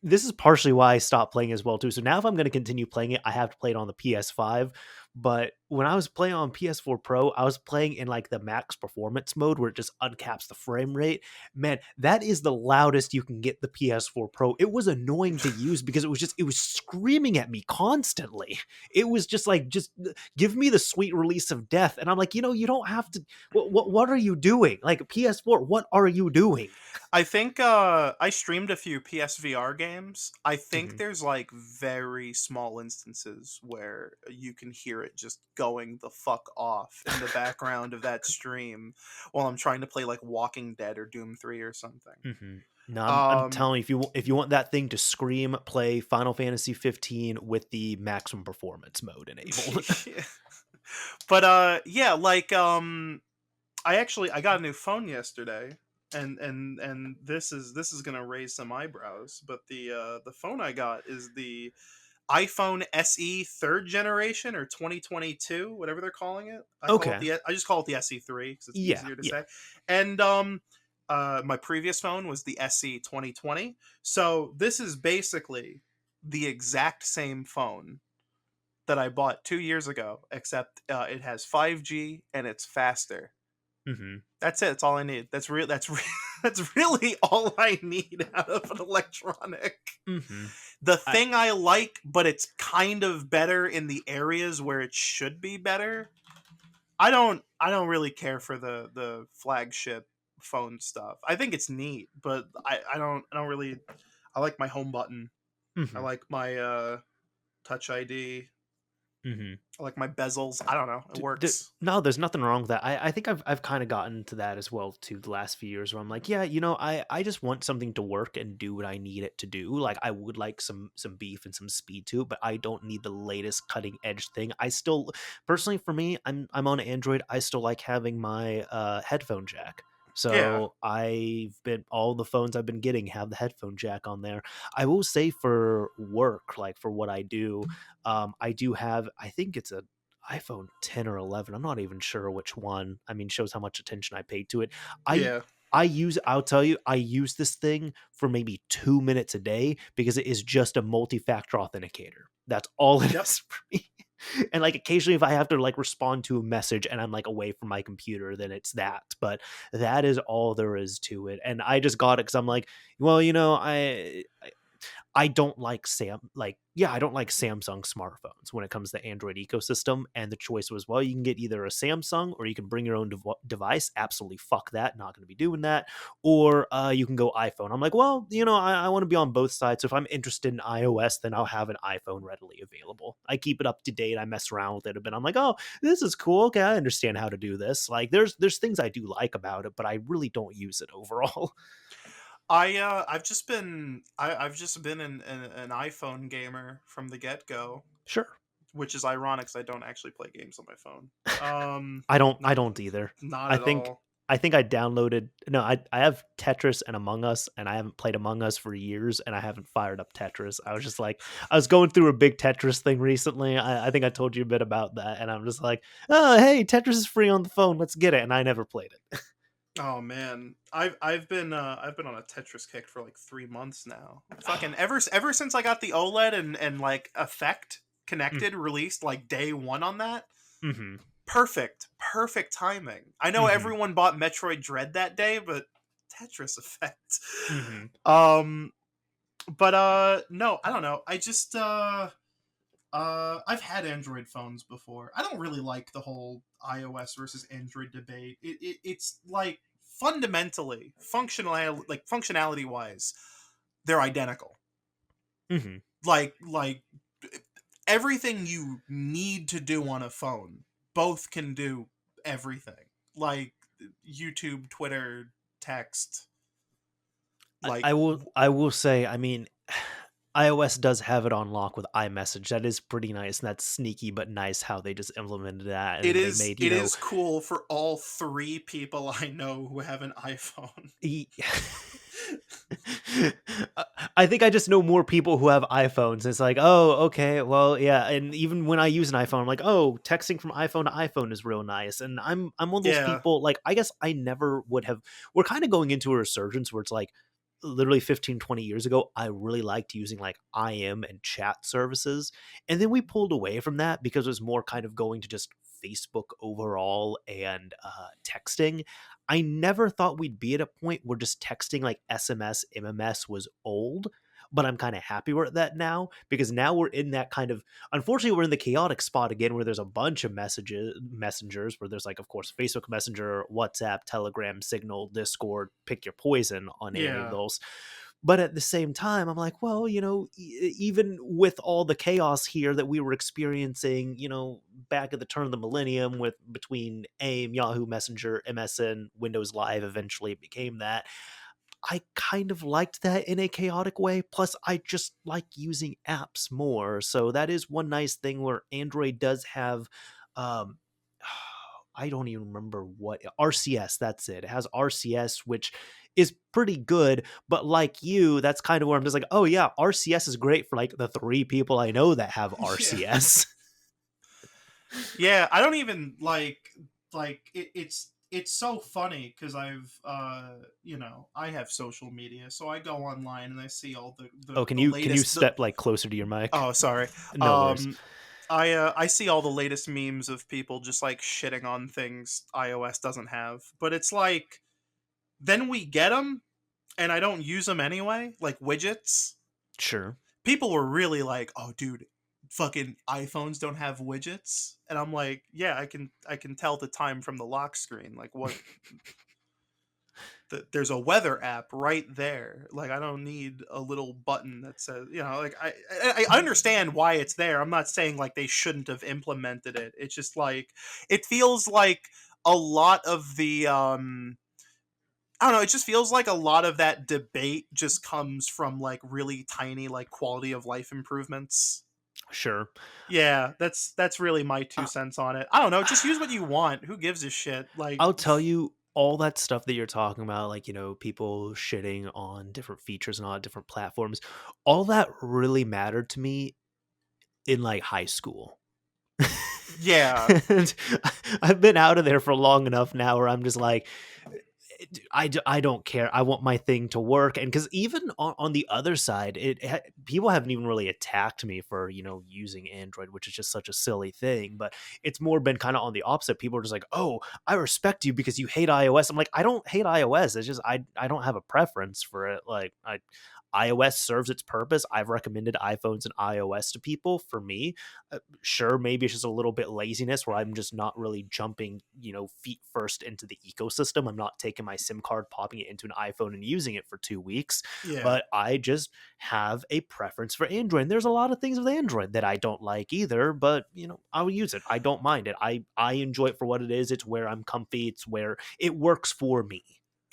this is partially why I stopped playing as well too. So now if I'm going to continue playing it, I have to play it on the PS5. But when I was playing on PS4 Pro, I was playing in like the max performance mode where it just uncaps the frame rate. Man, that is the loudest you can get the PS4 Pro. It was annoying to use because it was screaming at me constantly. It was just like just give me the sweet release of death. And I'm like, you don't have to what are you doing? Like PS4, what are you doing? I think I streamed a few PSVR games. I think Mhm. there's like very small instances where you can hear it just going the fuck off in the background of that stream while I'm trying to play like Walking Dead or Doom 3 or something. Mhm. No, I'm Um telling you, if you want that thing to scream, play Final Fantasy 15 with the maximum performance mode enabled. but yeah, like I got a new phone yesterday, and this is gonna raise some eyebrows. But the phone I got is the iPhone SE third generation or 2022, whatever they're calling it. Okay. I just call it the SE3 because it's Yeah, easier to yeah. say. And my previous phone was the SE 2020. So this is basically the exact same phone that I bought 2 years ago, except it has 5G and it's faster. Mhm. That's it. That's all I need. That's really all I need out of an electronic. Mhm. The I thing I like, but it's kind of better in the areas where it should be better. I don't really care for the flagship phone stuff. I think it's neat, but I don't really I like my home button. I Mhm. like my touch ID. Mhm. I like my bezels. I don't know. It works. No, there's nothing wrong with that. I think I've kind of gotten to that as well too the last few years where I'm like, yeah, I just want something to work and do what I need it to do. Like I would like some beef and some speed to it, but I don't need the latest cutting edge thing. I still personally for me, I'm on Android. I still like having my headphone jack. Yeah. So I've been all the phones I've been getting have the headphone jack on there. I will say for work, like for what I do, I do have, I think it's a iPhone 10 or 11. I'm not even sure which one. I mean, shows how much attention I paid to it. I Yeah. I'll tell you, I use this thing for maybe 2 minutes a day because it is just a multi-factor authenticator. That's all it Yep. is for me. And like occasionally if I have to like respond to a message and I'm like away from my computer, then it's that. But that is all there is to it. And I just got it because I'm like, well, I don't like I don't like Samsung smartphones when it comes to Android ecosystem. And the choice was, well, you can get either a Samsung or you can bring your own device. Absolutely fuck that. Not going to be doing that. Or you can go iPhone. I'm like, well, I want to be on both sides. So if I'm interested in iOS, then I'll have an iPhone readily available. I keep it up to date. I mess around with it a bit. I'm like, oh, this is cool. Okay, I understand how to do this. Like, there's things I do like about it, but I really don't use it overall. I've just been an iPhone gamer from the get go, Sure. which is ironic because I don't actually play games on my phone. I Not don't either. not I at think all. I think I downloaded no, I have Tetris and Among Us, and I haven't played Among Us for years, and I haven't fired up Tetris. I was just like, I was going through a big Tetris thing recently. I think I told you a bit about that, and I'm just like, oh hey, Tetris is free on the phone. Let's get it. And I never played it. Oh man, I've been on a Tetris kick for like 3 months now. Fucking ever since I got the OLED and like Effect connected released like day one on that. Mm-hmm. Perfect timing. I know Mm-hmm. everyone bought Metroid Dread that day, but Tetris Effect. Mm-hmm. Um, but no, I don't know. I just I've had Android phones before. I don't really like the whole iOS versus Android debate. It's like fundamentally functionality wise, they're identical. Mm-hmm. Like everything you need to do on a phone, both can do everything. Like YouTube, Twitter, text. Like I will say, I mean, iOS does have it on lock with iMessage. That is pretty nice, and that's sneaky but nice how they just implemented that, and it then they is made it is cool for all three people I know who have an iPhone. Ye I think I just know more people who have iPhones. It's like, "Oh, okay, well, yeah," and even when I use an iPhone, I'm like, "Oh, texting from iPhone to iPhone is real nice," and I'm one of those Yeah. people, like, I guess I never would have we're kinda going into a resurgence where it's like, literally 15, 20 years ago, I really liked using, like, IM and chat services, and then we pulled away from that because it was more kind of going to just Facebook overall and, texting. I never thought we'd be at a point where just texting like SMS, MMS was old, but I'm kind of happy we're at that now because now we're in that kind of unfortunately we're in the chaotic spot again where there's a bunch of messengers where there's like of course Facebook Messenger, WhatsApp, Telegram, Signal, Discord, pick your poison on any of Yeah. those. But at the same time, I'm like, well, even with all the chaos here that we were experiencing, back at the turn of the millennium with between AIM, Yahoo Messenger, MSN, Windows Live, eventually it became that. I kind of liked that in a chaotic way. Plus, I just like using apps more. So that is one nice thing where Android does have um I don't even remember what RCS, that's it. It has RCS, which is pretty good, but like you, that's kind of where I'm just like, oh yeah, RCS is great for like the three people I know that have Yeah. RCS. Yeah, I don't even it's so funny because I have social media, so I go online and I see all Oh, the can you latest the step like closer to your mic? oh sorry. No worries. um I see all the latest memes of people just like shitting on things iOS doesn't have, but it's like then we get them and I don't use them anyway, like widgets. Sure. People were really like, "Oh, dude, fucking iPhones don't have widgets," and I'm like, "Yeah, I can tell the time from the lock screen. Like, what? There's a weather app right there. Like, I don't need a little button that says, like I understand why it's there. I'm not saying like they shouldn't have implemented it. It's just like it feels like a lot of the I don't know, it just feels like a lot of that debate just comes from like really tiny like quality of life improvements. Sure. Yeah, that's really my two Uh, cents on it. I don't know, just use what you want. Who gives a shit? Like I'll tell you. all that stuff that you're talking about, like, people shitting on different features and all different platforms, all that really mattered to me in like high school. Yeah. And I've been out of there for long enough now where I'm just like, I don't care. I want my thing to work. And because even on the other side, people haven't even really attacked me for, using Android, which is just such a silly thing. But it's more been kind of on the opposite. People are just like, oh, I respect you because you hate iOS. I'm like, I don't hate iOS. It's just, I don't have a preference for it. Like, iOS serves its purpose. I've recommended iPhones and iOS to people. For me, sure, maybe it's just a little bit laziness where I'm just not really jumping, feet first into the ecosystem. I'm not taking my SIM card, popping it into an iPhone and using it for 2 weeks, Yeah. but I just have a preference for Android. And there's a lot of things with Android that I don't like either, but I'll use it. I don't mind it. I enjoy it for what it is. It's where I'm comfy. It's where it works for me.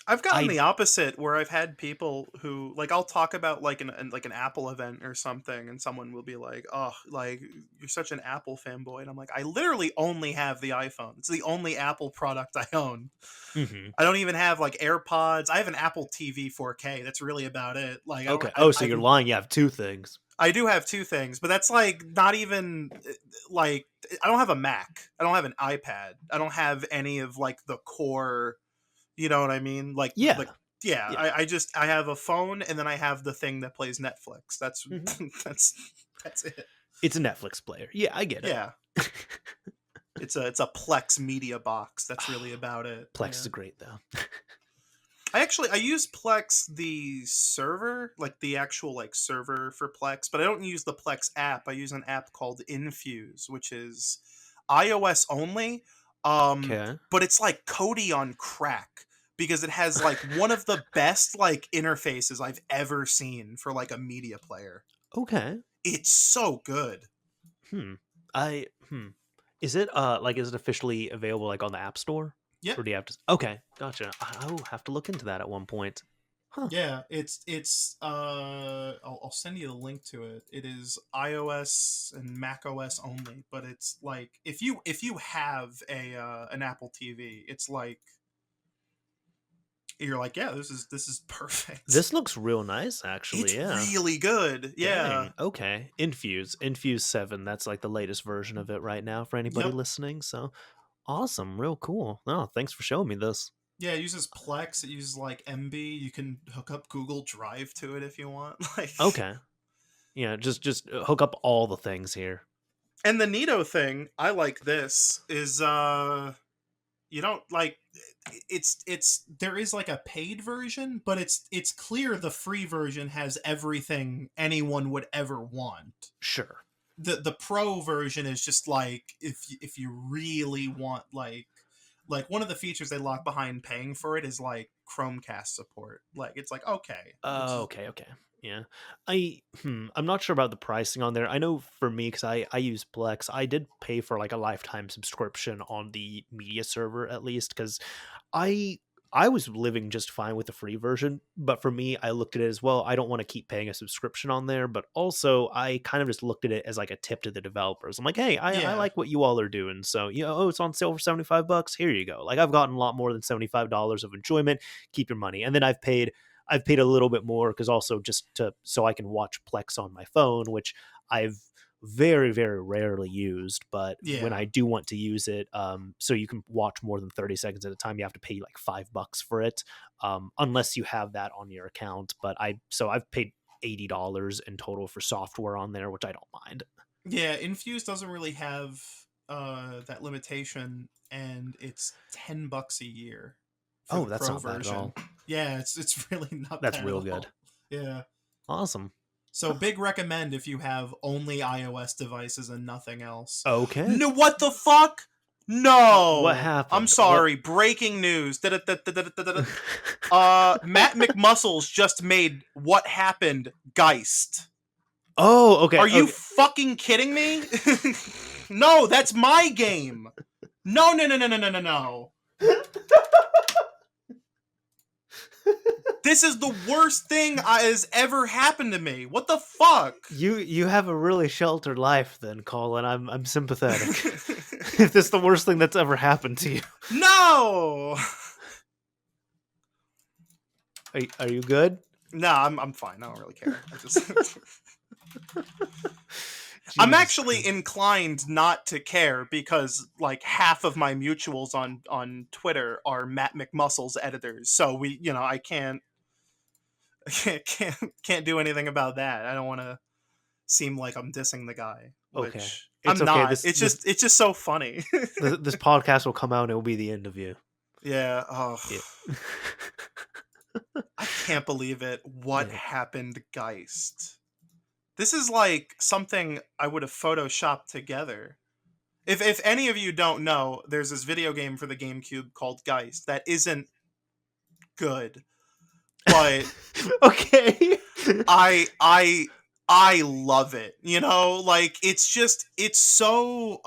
I've gotten I the opposite where I've had people who like I'll talk about like an Apple event or something, and someone will be like, "Oh, like you're such an Apple fanboy," and I'm like, "I literally only have the iPhone. It's the only Apple product I own. mhm. I don't even have like AirPods. I have an Apple TV 4K. That's really about it. Like I don't. Okay. Oh, so I've you're lying. You have two things. I do have two things, but that's like not even like I don't have a Mac. I don't have an iPad. I don't have any of like the core. You know what I mean? Yeah. Like yeah. Yeah. I have a phone and then I have the thing that plays Netflix. That's Mhm. that's that's it. It's a Netflix player. Yeah, I get Yeah. it. It's a Plex media box. That's really about it. Plex Yeah. is great though. I use Plex the server, like the actual like server for Plex, but I don't use the Plex app. I use an app called Infuse, which is iOS only. Okay. But it's like Cody on crack because it has like one of the best like interfaces I've ever seen for like a media player. Okay. It's so good. Hmm. I Is it is it officially available like on the App Store? Yep. Or do you have to Okay, gotcha. I will have to look into that at one point. Huh. Yeah, it's I'll send you the link to it. It is iOS and Mac OS only, but it's like if you have a an Apple TV, it's like you're like, yeah, this is perfect. This looks real nice It's actually, yeah. really good. Yeah. Dang. Okay. Infuse 7. That's like the latest version of it right now for anybody Yep. listening. So awesome. Real cool. No, thanks for showing me this. Yeah, it uses Plex, it uses like MB. You can hook up Google Drive to it if you want. Like Okay. Yeah, just hook up all the things here. and the neato thing, I like this, is you don't like it's there is like a paid version, but it's clear the free version has everything anyone would ever want. Sure. The pro version is just like if you really want like one of the features they lock behind paying for it is like Chromecast support. Like it's like okay, which is Okay, okay. Yeah. I'm not sure about the pricing on there. I know for me, because I use Plex, I did pay for like a lifetime subscription on the media server at least, because I I was living just fine with the free version, but for me, I looked at it as well. I don't want to keep paying a subscription on there, but also I kind of just looked at it as like a tip to the developers. I'm like, hey, I yeah. like what you all are doing, so oh, it's on sale for $75. Here you go. Like I've gotten a lot more than $75 of enjoyment. Keep your money, and then I've paid a little bit more because also just to so I can watch Plex on my phone, which I've very very rarely used, but when Yeah. I do want to use it, so you can watch more than 30 seconds at a time, you have to pay like $5 for it, unless you have that on your account. But I've paid $80 in total for software on there, which I don't mind. Yeah, Infuse doesn't really have that limitation, and it's $10 a year for Oh, the that's pro not bad at version. all. Yeah, it's really not That's bad at real good. all. Yeah. Awesome. So big recommend if you have only iOS devices and nothing else. Okay. No, what the fuck? What No. I'm happened? What? sorry. Breaking news. Da-da-da-da-da-da-da. Matt McMuscles just made What Happened Geist. Oh, okay. Are you Okay. fucking kidding me? No, that's my game. No, no, no, no, no, no, no, no. This is the worst thing has ever happened to me. What the fuck? You have a really sheltered life then, Colin. I'm sympathetic. If this is the worst thing that's ever happened to you. No. Are you good? No, I'm fine. I don't really care. I just I'm Jesus actually Christ. inclined not to care because like half of my mutuals on Twitter are Matt McMuscle's editors. So I can't do anything about that. I don't want to seem like I'm dissing the guy, Okay. which It's I'm okay. not. This It's this just it's just so funny. this podcast will come out and it will be the end of you. Yeah. Oh, Yeah. I can't believe it. What Yeah. happened, Geist? This is like something I would have photoshopped together. If any of you don't know, there's this video game for the GameCube called Geist that isn't good, but Okay. I I love it. Like it's so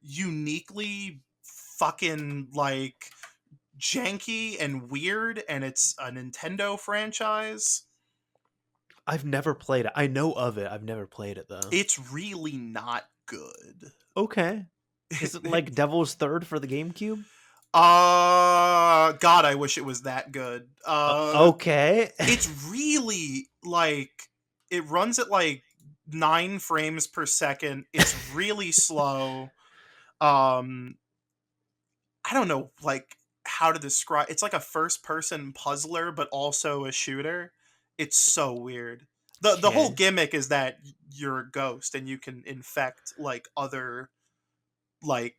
uniquely fucking like janky and weird, and it's a Nintendo franchise. I've never played it. I know of it. I've never played it though. It's really not good. Okay. Is it like Devil's Third for the GameCube? God, I wish it was that good. Okay. It's really like it runs at like 9 frames per second. It's really slow. Um I don't know like how to describe. It's like a first person puzzler but also a shooter. It's so weird. The whole Okay. gimmick is that you're a ghost and you can infect like other like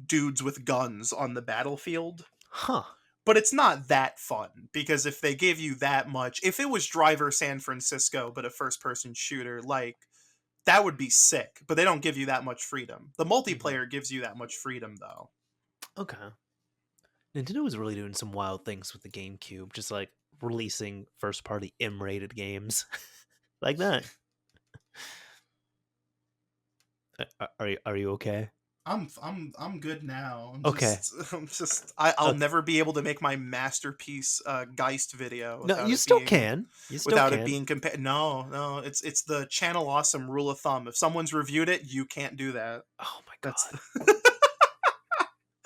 dudes with guns on the battlefield. Huh. But it's not that fun because if they gave you that much, if it was Driver San Francisco but a first person shooter, like that would be sick, but they don't give you that much freedom. The Mhm. multiplayer gives you that much freedom though. Okay. Nintendo was really doing some wild things with the GameCube, just like releasing first party M-rated games like that. Are you okay? I'm good now. Okay. I'll Okay. never be able to make my masterpiece Geist video No, you still can. You still without it can. being compared. No, it's the channel awesome rule of thumb. If someone's reviewed it, you can't do that. Oh my That's god.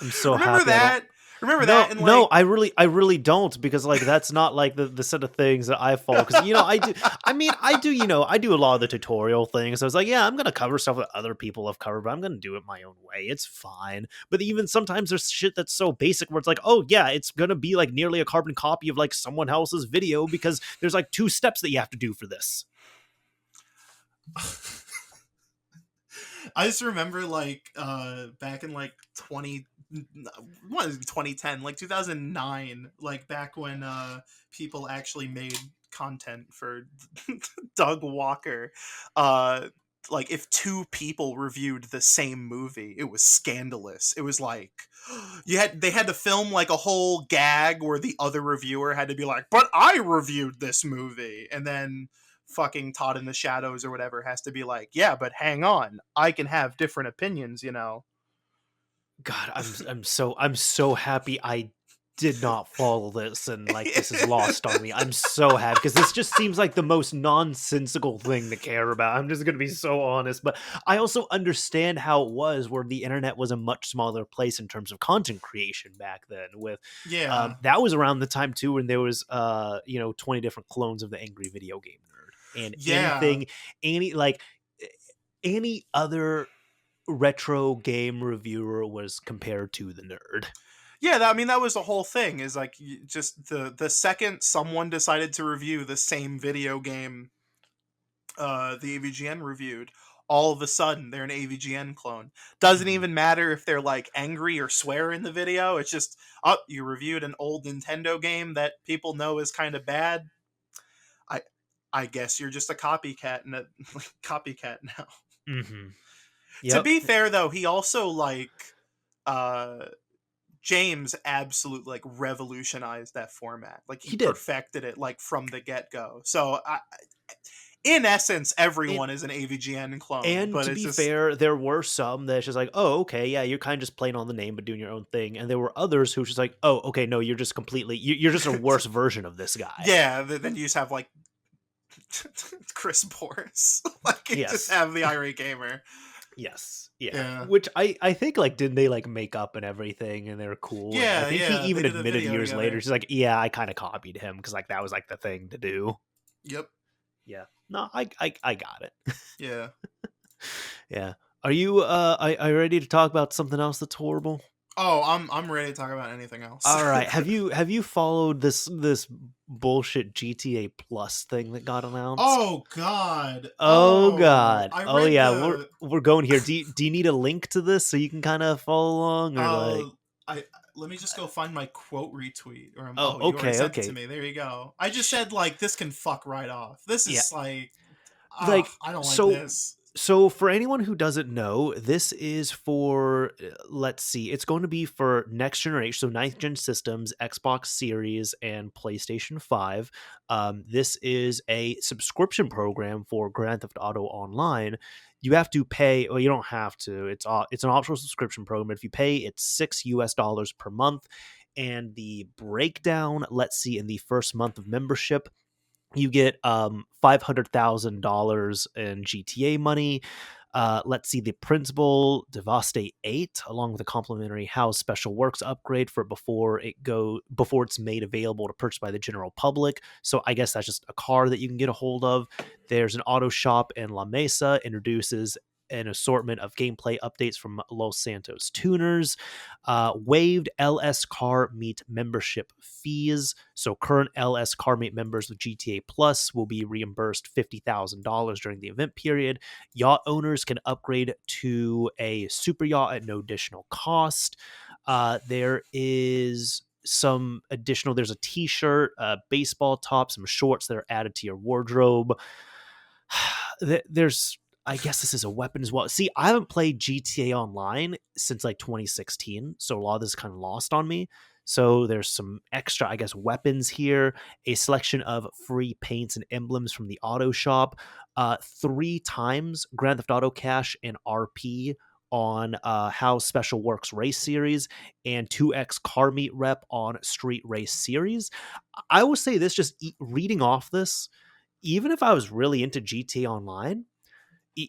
I'm so remember happy I don't. that. Remember No, that and no, like I really don't because like that's not like the set of things that I follow. Because I do. I mean, I do. I do a lot of the tutorial things. So it's like, yeah, I'm gonna cover stuff that other people have covered, but I'm gonna do it my own way. It's fine. But even sometimes there's shit that's so basic where it's like, oh yeah, it's gonna be like nearly a carbon copy of like someone else's video because there's like 2 steps that you have to do for this. I just remember like back in like 2010, like 2009, like back when people actually made content for Doug Walker. uh like if 2 people reviewed the same movie, it was scandalous. It was like they had to film like a whole gag where the other reviewer had to be like, but I reviewed this movie, and then fucking Todd in the Shadows or whatever has to be like, yeah, but hang on, I can have different opinions. God, I'm so happy I did not follow this and like this is lost on me. I'm so happy because this just seems like the most nonsensical thing to care about. I'm just gonna be so honest, but I also understand how it was where the internet was a much smaller place in terms of content creation back then. With Yeah. that was around the time too when there was 20 different clones of the angry video game nerd and Yeah. any other retro game reviewer was compared to the nerd. Yeah, I mean that was the whole thing. Is like just the second someone decided to review the same video game, the AVGN reviewed, all of a sudden they're an AVGN clone. Doesn't Mhm. even matter if they're like angry or swear in the video. It's just, oh, you reviewed an old Nintendo game that people know is kind of bad. I I guess you're just a copycat and a copycat now. Mhm. To Yep. be fair though, he also like uh James absolutely like revolutionized that format. Like he He did. perfected it like from the get go. So in essence, And everyone is an AVGN clone, and but to it's be just fair, there were some that's just like, "Oh, okay, yeah, you're kind of just playing on the name but doing your own thing." And there were others who was just like, "Oh, okay, no, you're just completely you're just a worse version of this guy." yeah. Then you just have like Chris Boris, like you just Yes. have the irate gamer. Yes. Yeah. Yeah. Which I think, like, didn't they, like, make up and everything, and they're cool, and I Yeah, think he yeah. They even did a admitted video years later, together. he's like, "Yeah, I kinda copied him because like, that was, like, the thing to do." Yep. Yeah. No, I got it. Yeah. Yeah. Are you ready to talk about something else that's horrible? Oh, I'm ready to talk about anything else. Alright, have you followed this bullshit GTA Plus thing that got announced? Oh God. Oh Oh, god. I Oh read yeah, the we're going here. Do you need a link to this so you can kinda follow along or, like. uh I let me just go find my quote retweet or Oh, oh, you already okay, sent it to okay. me. There you go. I just said like this can fuck right off. This Yeah. is like Like, I don't like so this. for anyone who doesn't know, this is for let's see, it's going to be for next generation, so ninth gen systems, Xbox Series and PlayStation 5. This is a subscription program for Grand Theft Auto Online. You have to pay, well, you don't have to. It's an optional subscription program, but if you pay, it's $6 per month. And the breakdown, let's see, in the first month of membership, you get $500,000 in GTA money. Let's see, the principal Devastate 8, along with a complimentary house special works upgrade for before it's made available to purchase by the general public. So I guess that's just a car that you can get a hold of. There's an auto shop in La Mesa, introduces an assortment of gameplay updates from Los Santos tuners. Waived LS Car Meet membership fees. So current LS Car Meet members of GTA Plus will be reimbursed $50,000 during the event period. Yacht owners can upgrade to a super yacht at no additional cost. There is some additional, there's a t-shirt, baseball top, some shorts that are added to your wardrobe. There's, I guess this is a weapon as well. See, I haven't played GTA Online since like 2016, so a lot of this is kind of lost on me. So there's some extra, I guess, weapons here, a selection of free paints and emblems from the auto shop, 3 times Grand Theft Auto Cash and RP on How Special Works Race Series, and 2x Car Meet Rep on Street Race Series. I will say this, just reading off this, even if I was really into GTA Online,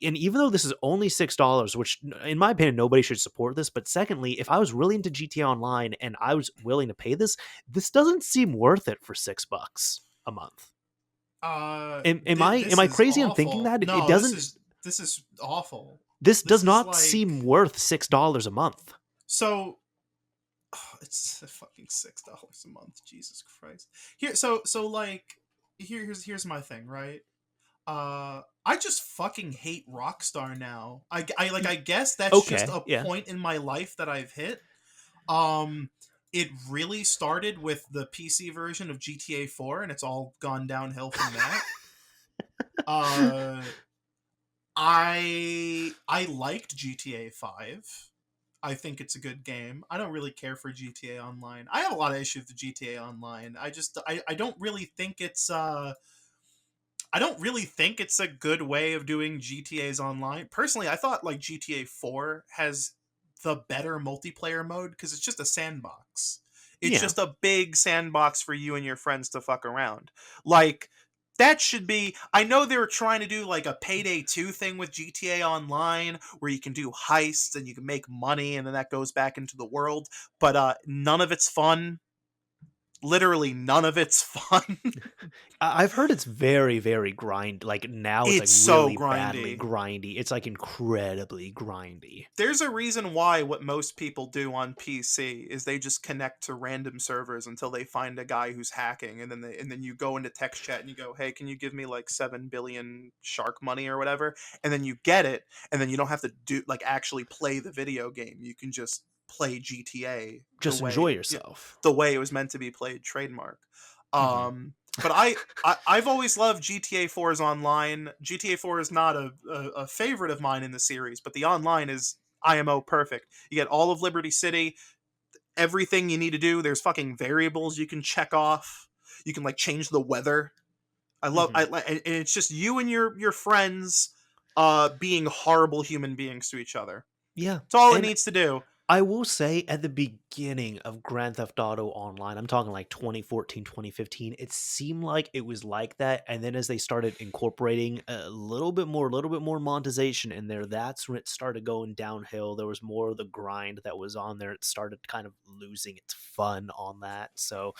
and even though this is only $6, which in my opinion nobody should support this, but secondly, if I was really into GTA Online and I was willing to pay this, this doesn't seem worth it for $6 a month. Am This I is crazy on thinking awful. that it No, doesn't? this is awful. This This does is not like seem worth $6 a month. so it's fucking $6 a month. Jesus Christ. Here so like here's my thing, right? I just fucking hate Rockstar now. I guess that's just Okay, a yeah. point in my life that I've hit. Um it really started with the PC version of GTA 4 and it's all gone downhill from that. Uh I liked GTA 5. I think it's a good game. I don't really care for GTA Online. I have a lot of issues with GTA Online. I don't really think it's I don't really think it's a good way of doing GTA's online. Personally, I thought like GTA 4 has the better multiplayer mode because it's just a sandbox. It's Yeah. just a big sandbox for you and your friends to fuck around. Like that should be. I know they were trying to do like a Payday 2 thing with GTA Online where you can do heists and you can make money and then that goes back into the world, but none of it's fun. Literally none of it's fun. I've heard it's very, very grind. Like now, it's like It's so really badly grindy. grindy. It's like incredibly grindy. There's a reason why what most people do on PC is they just connect to random servers until they find a guy who's hacking, and then you go into text chat and you go, "Hey, can you give me like 7 billion shark money or whatever?" And then you get it, and then you don't have to do like actually play the video game. You can just play GTA Just enjoy yourself. the way it was meant to be played, trademark. Mhm. But I've always loved GTA 4's online. GTA 4 is not a favorite of mine in the series, but the online is IMO perfect. You get all of Liberty City, everything you need to do. There's fucking variables you can check off. You can like change the weather. Mhm. And it's just you and your friends being horrible human beings to each other. Yeah, It's all it and needs to do. I will say at the beginning of Grand Theft Auto Online, I'm talking like 2014, 2015, it seemed like it was like that. And then as they started incorporating a little bit more monetization in there, that's when it started going downhill. There was more of the grind that was on there. It started kind of losing its fun on that. So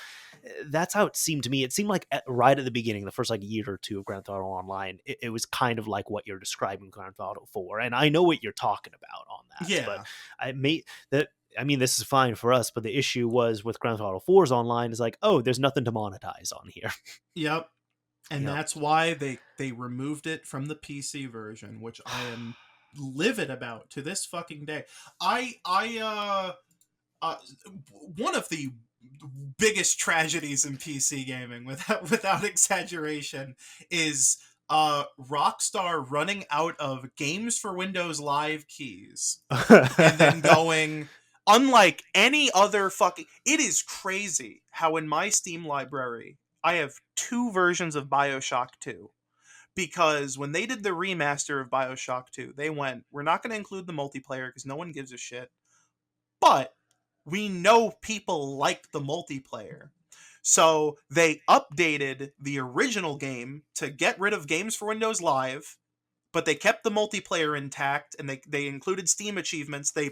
that's how it seemed to me. It seemed like right at the beginning, the first like year or two of Grand Theft Auto Online, it was kind of like what you're describing Grand Theft Auto 4. And I know what you're talking about on that, but Yeah. I may that I mean, this is fine for us, but the issue was with Grand Theft Auto 4's online is like, oh, there's nothing to monetize on here. Yep. And Yep. that's why they removed it from the PC version, which I am livid about to this fucking day. I one of the biggest tragedies in PC gaming, without exaggeration, is Rockstar running out of games for Windows Live keys and then going, unlike any other fucking, it is crazy how in my Steam library I have two versions of BioShock 2, because when they did the remaster of BioShock 2, they went, we're not going to include the multiplayer because no one gives a shit, but we know people like the multiplayer. So they updated the original game to get rid of games for Windows Live, but they kept the multiplayer intact, and they included Steam achievements. They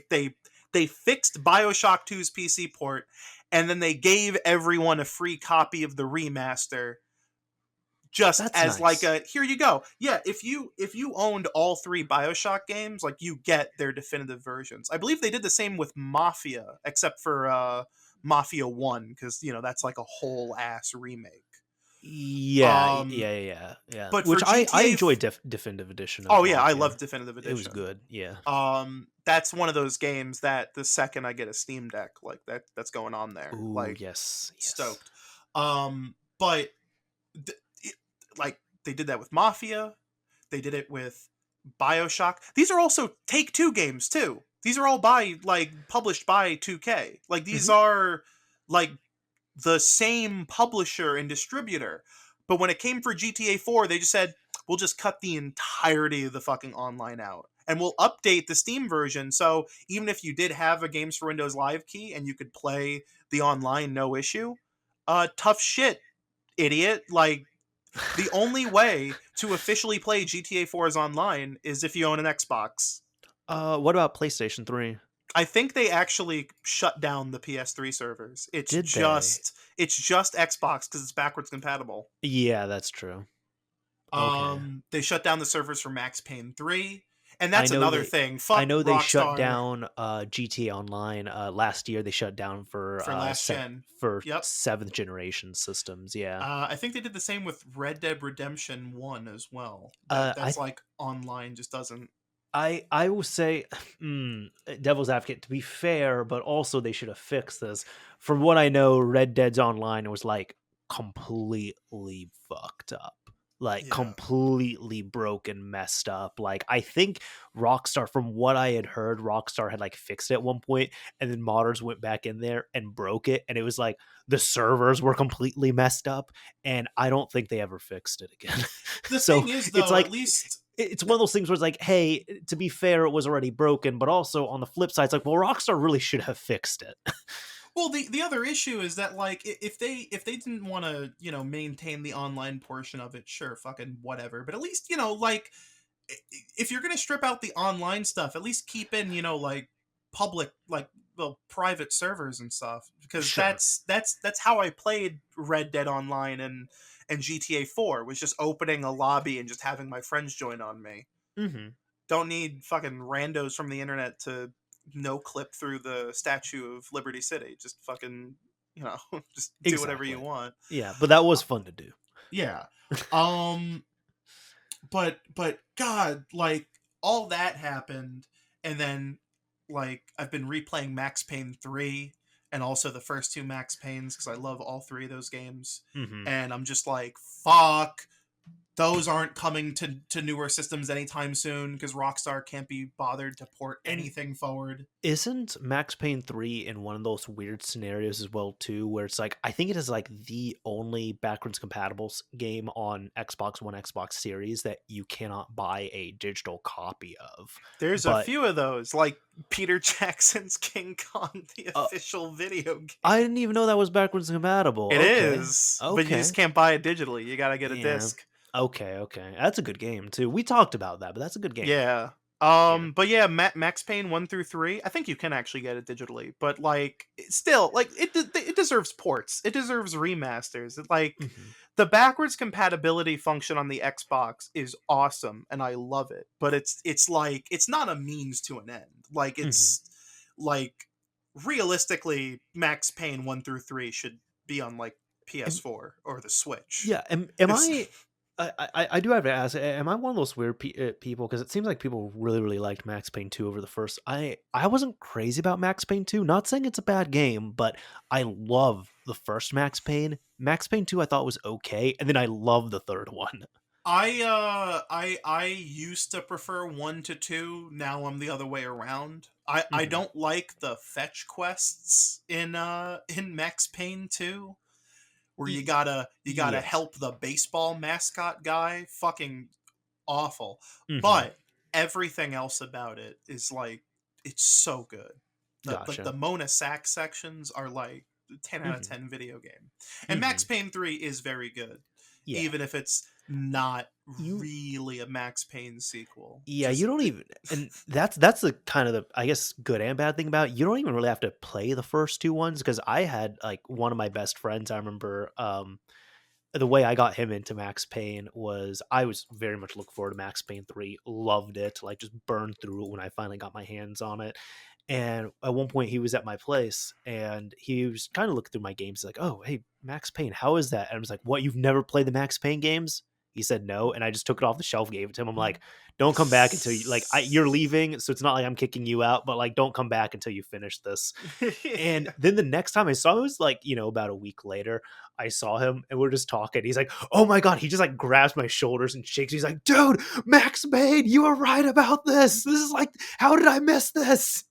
fixed BioShock 2's PC port, and then they gave everyone a free copy of the remaster, just That's as like nice. a, here you go. Yeah, if you owned all three BioShock games, like, you get their definitive versions. I believe they did the same with Mafia, except for Mafia 1, because that's like a whole ass remake. Yeah, Um yeah. but for Which I GTA enjoyed Definitive Edition of Oh yeah, I Mafia. love Definitive It was Edition. good. Yeah. That's one of those games that the second I get a Steam Deck, like, that's going on there. Ooh, Like, yes, yes. stoked. But it, like, they did that with Mafia. They did it with BioShock. These are also Take Two games too. These are all published by 2K. Like, these Hmm. are like the same publisher and distributor. But when it came for GTA 4, they just said, we'll just cut the entirety of the fucking online out. And we'll update the Steam version. So even if you did have a Games for Windows Live key and you could play the online no issue, tough shit, idiot. Like, the only way to officially play GTA 4's online is if you own an Xbox. What about PlayStation 3? I think they actually shut down the PS3 servers. It's Did they? just it's just Xbox because it's backwards compatible. Yeah, that's true. Okay. They shut down the servers for Max Payne 3, and I that's know another they thing. I Fuck know they shut Rockstar down GTA Online last year. They shut down for last gen. for Yep. 7th generation systems. Yeah. I think they did the same with Red Dead Redemption 1 as well. Uh I That's like online just doesn't. I will say, devil's advocate, to be fair, but also they should have fixed this. From what I know, Red Dead's Online was like completely fucked up. Like Yeah. completely broken, messed up. Like I think Rockstar, from what I had heard, Rockstar had like fixed it at one point, and then modders went back in there and broke it, and it was like the servers were completely messed up, and I don't think they ever fixed it again. The So thing is, it's though, at like least. it's one of those things where it's like, hey, to be fair, it was already broken, but also on the flip side, it's like, well, Rockstar really should have fixed it. Well, the other issue is that, like, if they didn't want to maintain the online portion of it, sure, fucking whatever. But at least, like, if you're gonna strip out the online stuff, at least keep in like public, like, well, private servers and stuff, because Sure. that's how I played Red Dead Online and GTA 4, was just opening a lobby and just having my friends join on me. Hmm. Don't need fucking randos from the internet to no clip through the Statue of Liberty City. Just fucking, just do whatever you Exactly. want. Yeah, but that was fun to do. Yeah. Um but god, like, all that happened, and then, like, I've been replaying Max Payne 3 and also the first two Max Paynes, cuz I love all three of those games, Hmm. and I'm just like, fuck those aren't coming to newer systems anytime soon because Rockstar can't be bothered to port And anything forward. isn't Max Payne 3 in one of those weird scenarios as well too, where it's like I think it is like the only backwards compatible game on Xbox One, Xbox Series that you cannot buy a digital copy of. There's a But few of those, like Peter Jackson's King Kong, the uh, official video I game. didn't even know that was backwards compatible. It Okay. is, but you just Okay. can't buy it digitally. You gotta get a Yeah. disc. Okay, okay. That's a good game too. We talked about that, but that's a good game. Yeah. Yeah. But yeah, Max Payne 1 through 3, I think you can actually get it digitally, but like still, like it deserves ports. It deserves remasters. Like Mhm. the backwards compatibility function on the Xbox is awesome and I love it, but it's like it's not a means to an end. Like Mhm. it's like realistically Max Payne 1 through 3 should be on like PS4 or the Switch. Yeah, am It's I do have to ask, am I one of those weird people? Because it seems like people really, really liked Max Payne 2 over the first. I wasn't crazy about Max Payne 2. Not saying it's a bad game, but I love the first Max Payne. Max Payne 2 I thought was okay, and then I love the third one. I used to prefer 1 to 2. Now I'm the other way around. I Mhm. don't like the fetch quests in Max Payne 2 where you gotta Yes. help the baseball mascot guy. Fucking awful. Mhm. But everything else about it is like it's so good. The Gotcha. Mona Sack sections are like 10 out of Mhm. 10 video game. And Max Mhm. Payne 3 is very good, Yeah. even if it's not You really a Max Payne sequel. Yeah, you Just don't even, and that's the kind of the, I guess, good and bad thing about it. You don't even really have to play the first two ones, because I had like one of my best friends, I remember, the way I got him into Max Payne was I was very much looking forward to Max Payne 3, loved it, like just burned through it when I finally got my hands on it. And at one point he was at my place and he was kind of looking through my games like, "Oh, hey, Max Payne, how is that?" And I was like, "What, you've never played the Max Payne games?" He said no, and I just took it off the shelf, gave it to him. I'm like, "Don't come back until you like you're leaving, so it's not like I'm kicking you out, but like don't come back until you finish this." And then the next time I saw him, it was like, about a week later, I saw him and we're just talking. He's like, "Oh my God." He just like grabs my shoulders and shakes. He's like, "Dude, Max Payne, you were right about this. This is like, how did I miss this?"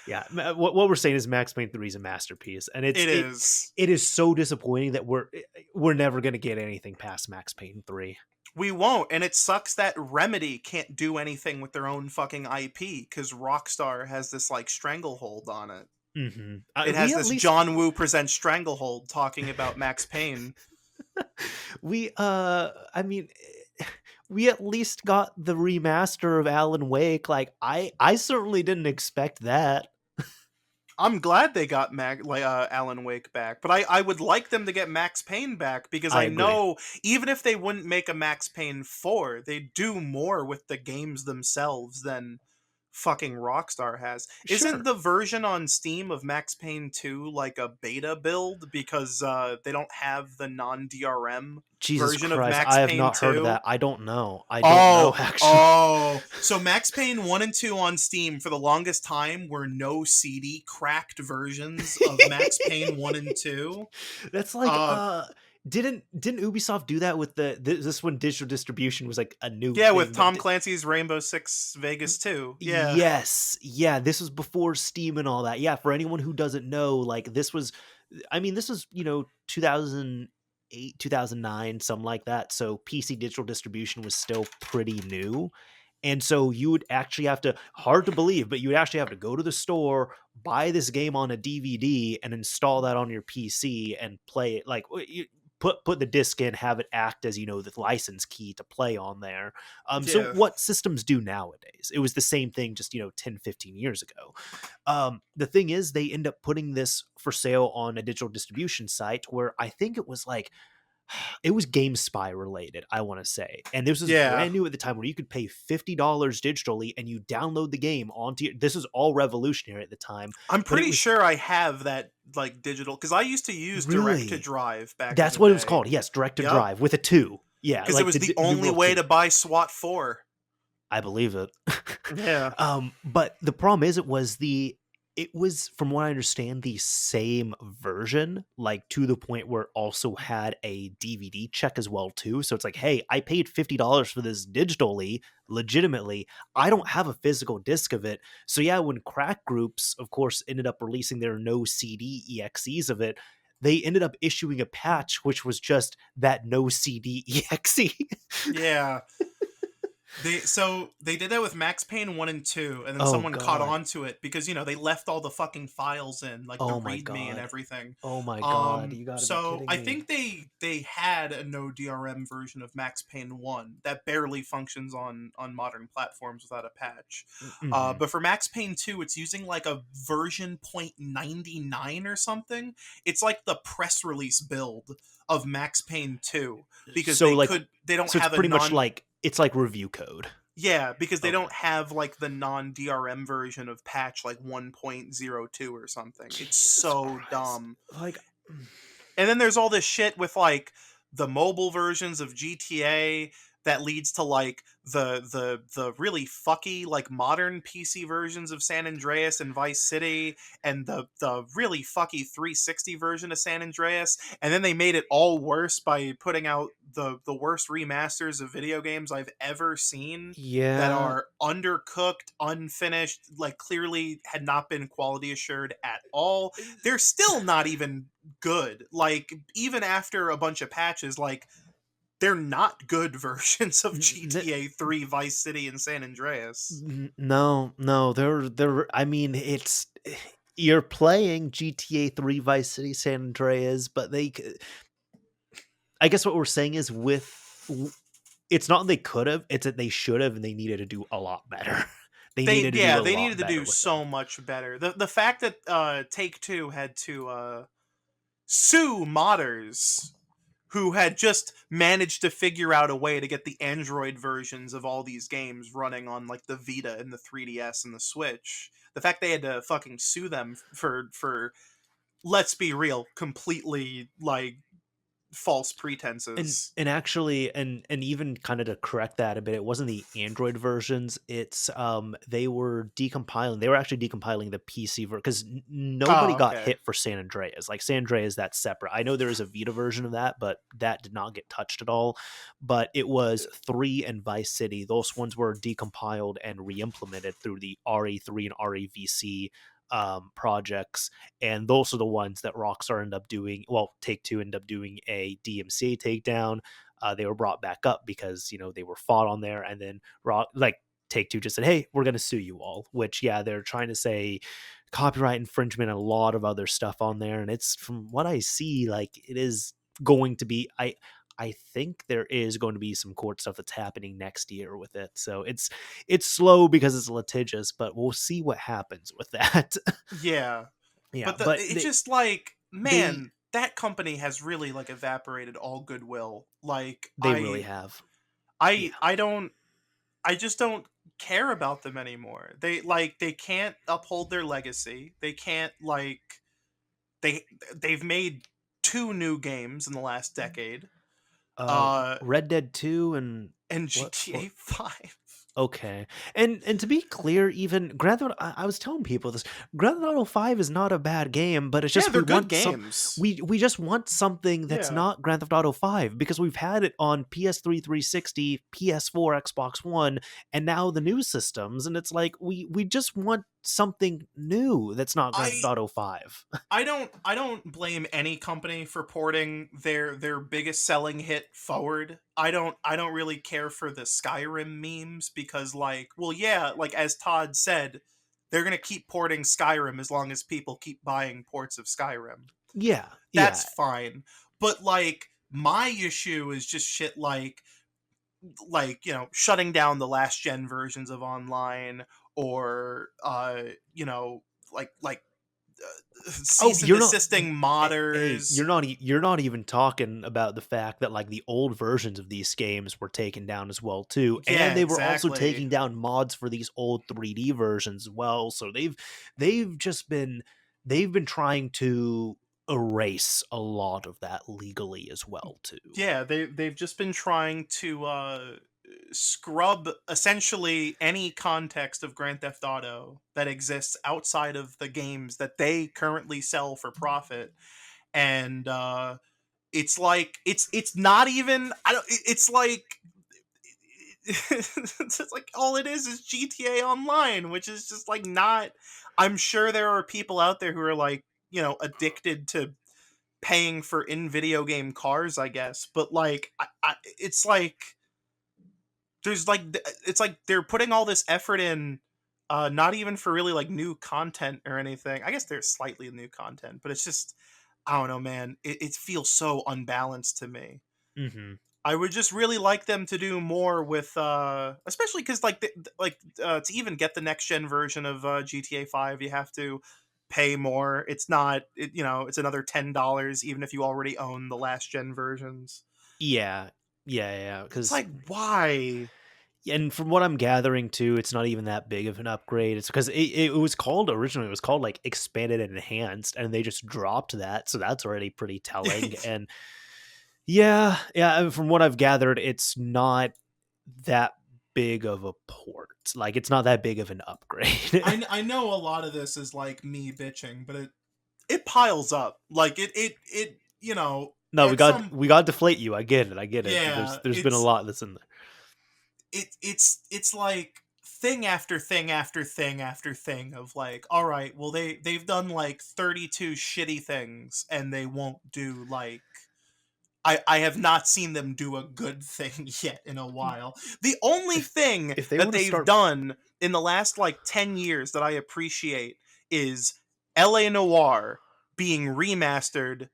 Yeah. What we're saying is Max Payne 3 is a masterpiece. And it is. it is so disappointing that we're never going to get anything past Max Payne 3. We won't, and it sucks that Remedy can't do anything with their own fucking IP because Rockstar has this like stranglehold on it. It We has at this least John Woo presents Stranglehold talking about Max Payne. we I mean, we at least got the remaster of Alan Wake. Like I certainly didn't expect that. I'm glad they got Alan Wake back, but I would like them to get Max Payne back because I I agree. know even if they wouldn't make a Max Payne 4, they do more with the games themselves than fucking Rockstar has. Isn't Sure. the version on Steam of Max Payne 2 like a beta build because they don't have the non-DRM Jesus version of Christ, Max I have Payne not heard of 2? that. I don't know. I don't know Oh, actually. oh. So Max Payne 1 and 2 on Steam for the longest time were no CD cracked versions of Max Payne 1 and 2. That's like Uh didn't Ubisoft do that with this one? Digital distribution was like a new yeah, with thing that Tom Clancy's Rainbow Six Vegas 2. Yeah. yes, yeah, this was before Steam and all that. Yeah, for anyone who doesn't know, like this was, I mean, this was 2008, 2009, something like that. So PC digital distribution was still pretty new. And so you would actually have to, hard to believe, but you would actually have to go to the store, buy this game on a DVD, and install that on your PC and play it. Like put the disc in, have it act as the license key to play on there. So Yeah. what systems do nowadays? It was the same thing just 10, 15 years ago. The thing is, they end up putting this for sale on a digital distribution site where I think it was like it was GameSpy related, I want to say. And this was Yeah. brand new at the time where you could pay $50 digitally and you download the game onto this is all revolutionary at the time, I'm but it pretty was sure I have that like digital cuz I used to use Direct to really, Drive back in that's the what it was day. called. Yes, direct to Yep. drive with a 2. Yeah, Cuz it like was the the only numeral way 2. to buy SWAT 4. I believe it. Yeah. But the problem is, it was, from what I understand, the same version, like, to the point where it also had a DVD check as well too, so it's like, "Hey, I paid $50 for this digitally, legitimately, I don't have a physical disc of it." So, yeah, when crack groups, of course, ended up releasing their no CD EXEs of it, they ended up issuing a patch which was just that no CD EXE. Yeah. They did that with Max Payne 1 and 2, and then Oh someone caught god. on to it because, they left all the fucking files in, like the Oh my README and god. everything. Oh my god, you gotta be So kidding I me. think they had a no DRM version of Max Payne 1 that barely functions on modern platforms without a patch. Mhm. But for Max Payne 2, it's using like a version .99 or something. It's like the press release build of Max Payne 2 because So, like they don't so it's have a pretty much non like it's like review code. yeah, because they Okay. don't have like the non-DRM version of patch like 1.02 or something. It's Jesus so Christ. dumb. Like And then there's all this shit with like the mobile versions of GTA that leads to like the really fucky like modern PC versions of San Andreas and Vice City and the really fucky 360 version of San Andreas, and then they made it all worse by putting out the worst remasters of video games I've ever seen that yeah. are undercooked, unfinished, like clearly had not been quality assured at all. They're still not even good. Like even after a bunch of patches, like they're not good versions of N GTA 3, Vice City, and San Andreas. no, no, they're I mean, it's you're playing GTA 3 Vice City San Andreas, but I guess what we're saying is it's not they could have, it's that they should have, and they needed to do a lot better. They needed to do a They lot needed to better do with them. so much better. The fact that Take Two had to sue modders who had just managed to figure out a way to get the Android versions of all these games running on like the Vita and the 3DS and the Switch. The fact they had to fucking sue them for let's be real, completely like false pretenses. And actually, and even kind of to correct that a bit, it wasn't the Android versions. It's they were decompiling. They were actually decompiling the PC version because nobody Oh, got okay. hit for San Andreas. Like San Andreas, that's separate. I know there is a Vita version of that, but that did not get touched at all. But it was 3 and Vice City. Those ones were decompiled and re-implemented through the RE3 and REVC projects, and those are the ones that Rockstar ended up doing. Well, Take Two ended up doing a DMCA takedown. They were brought back up because they were fought on there, and then Take Two just said, "Hey, we're going to sue you all." Which, yeah, they're trying to say copyright infringement and a lot of other stuff on there, and it's from what I see, like it is going to be. I think there is going to be some court stuff that's happening next year with it. So it's slow because it's litigious, but we'll see what happens with that. Yeah. Yeah, But but it's just like, they man, that company has really like evaporated all goodwill. Like they really have. Yeah. I don't I just don't care about them anymore. They can't uphold their legacy. They can't like they they've made two new games in the last decade. Uh Red Dead 2 and and what GTA 5. okay. And to be clear, even Grand Theft I was telling people this, Grand Theft Auto 5 is not a bad game, but it's Yeah, just they're we good want some games. we just want something that's Yeah. not Grand Theft Auto 5 because we've had it on PS3 360, PS4, Xbox One, and now the new systems, and it's like we just want something new that's not Grand Theft I Auto 5. I don't blame any company for porting their biggest selling hit forward. I don't really care for the Skyrim memes because like, well yeah, like as Todd said, they're going to keep porting Skyrim as long as people keep buying ports of Skyrim. Yeah. That's Yeah. fine. But like my issue is just shit like, shutting down the last gen versions of online or like Oh, cease and you're not. desisting Hey, modders. you're not even talking about the fact that like the old versions of these games were taken down as well too, and Yeah, they were also exactly. taking down mods for these old 3D versions as well. So they've just been they've been trying to erase a lot of that legally as well too. Yeah, they've just been trying to scrub essentially any context of Grand Theft Auto that exists outside of the games that they currently sell for profit, and it's like it's not even I don't it's like it's like all it is GTA Online, which is just like not. I'm sure there are people out there who are like, addicted to paying for in video game cars, I guess, but like it's like there's like it's like they're putting all this effort in, not even for really like new content or anything. I guess there's slightly new content, but it's just, I don't know, man, it feels so unbalanced to me. Hmm. I would just really like them to do more with, especially because like to even get the next gen version of GTA 5, you have to pay more. It's not, it's another $10 even if you already own the last gen versions. Yeah, yeah, It's because like, why? and from what I'm gathering too, it's not even that big of an upgrade. It's because it was called originally, it was called like expanded and enhanced, and they just dropped that, so that's already pretty telling. And yeah, from what I've gathered, it's not that big of a port. Like it's not that big of an upgrade. I know a lot of this is like me bitching, but it piles up. Like it No, we at got some, we got to deflate you. I get it. I get it. yeah, There's been a lot that's in there. it's like thing after thing after thing after thing of like, all right, well they've done like 32 shitty things and they won't do like, I have not seen them do a good thing yet in a while. The only If thing if they that want to they've start, done in the last like 10 years that I appreciate is LA Noir being remastered.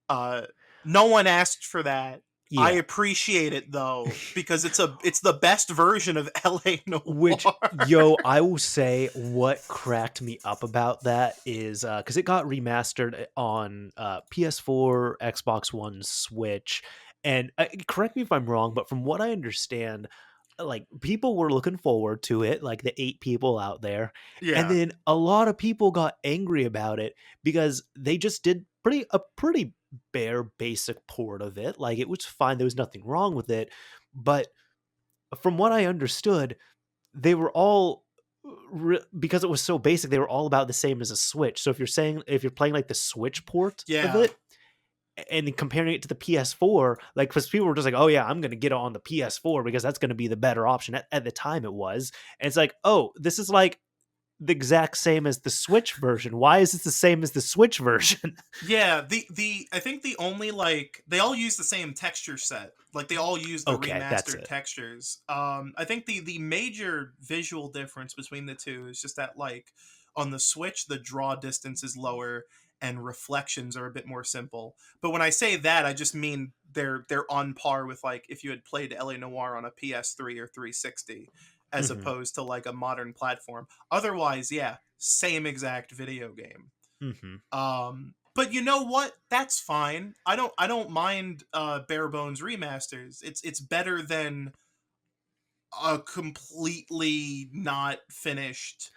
uh no one asked for that. I yeah. appreciate it though because it's the best version of LA Which, Noir. yo, I will say what cracked me up about that is because it got remastered on PS4, Xbox One, Switch, and correct me if I'm wrong, but from what I understand, like people were looking forward to it, like the 8 people out there, and Yeah. then a lot of people got angry about it because they just did pretty bare basic port of it. Like it was fine, there was nothing wrong with it, but from what I understood they were all because it was so basic, they were all about the same as a Switch. So if you're playing like the Switch port of Yeah. it and then comparing it to the PS4, like because people were just like, "Oh yeah, I'm gonna get it on the PS4 because that's gonna be the better option." At the time, it was, and it's like, "Oh, this is like the exact same as the Switch version. Why is this the same as the Switch version?" Yeah, the I think the only like they all use the same texture set. Like they all use the Okay, that's remastered it. textures. I think the major visual difference between the two is just that like on the Switch the draw distance is lower and reflections are a bit more simple. But when I say that, I just mean they're on par with like if you had played LA Noir on a PS3 or 360 as Hmm. opposed to like a modern platform. Otherwise, yeah, same exact video game. Hmm. But you know what? That's fine. I don't mind bare bones remasters. It's better than a completely not finished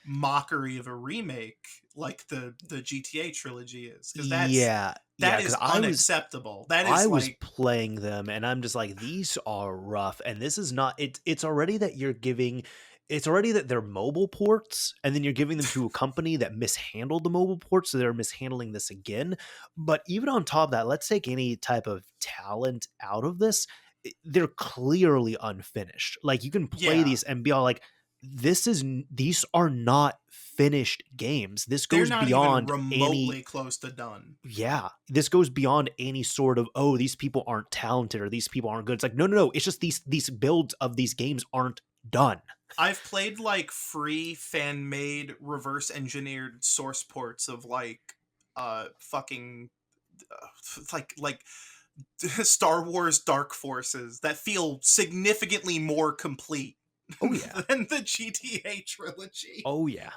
mockery of a remake like the GTA trilogy is, because Yeah, yeah. that Because is I was unacceptable. That I is was like, playing them and I'm just like, these are rough. And this is not it's already that you're giving it's already that they're mobile ports, and then you're giving them to a company that mishandled the mobile ports, so they're mishandling this again. But even on top of that, let's take any type of talent out of this. They're clearly unfinished. Like you can play yeah, these and be all like, these are not finished games. This they're goes not even beyond any remotely close to done. yeah, this goes beyond any sort of, oh, these people aren't talented or these people aren't good. It's like, no, no, no. It's just these builds of these games aren't done. I've played like free fan made reverse engineered source ports of like fucking like Star Wars Dark Forces that feel significantly more complete Oh yeah. than the GTA trilogy. Oh yeah.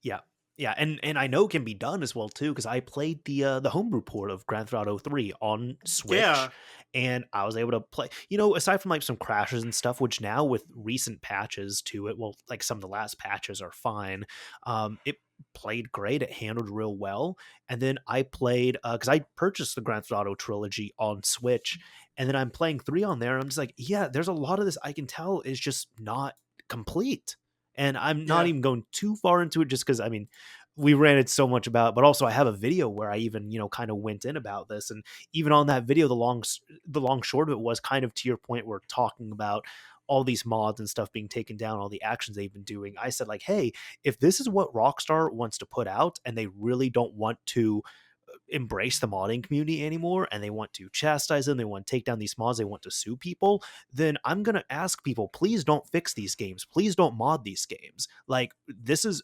Yeah. Yeah, and I know it can be done as well too because I played the homebrew port of Grand Theft Auto 3 on Switch, Yeah, and I was able to play. Aside from like some crashes and stuff, which now with recent patches to it, well, like some of the last patches are fine. It played great. It handled real well, and then I played because I purchased the Grand Theft Auto trilogy on Switch, And then I'm playing 3 on there, and I'm just like, yeah, there's a lot of this I can tell is just not complete. And I'm not Yeah. even going too far into it just because, I mean, we ranted so much about it, but also I have a video where I even, kind of went in about this. And even on that video, the long short of it was kind of to your point, we're talking about all these mods and stuff being taken down, all the actions they've been doing. I said, like, hey, if this is what Rockstar wants to put out and they really don't want to embrace the modding community anymore, and they want to chastise them, they want to take down these mods, they want to sue people, then I'm going to ask people, please don't fix these games, please don't mod these games. Like, this is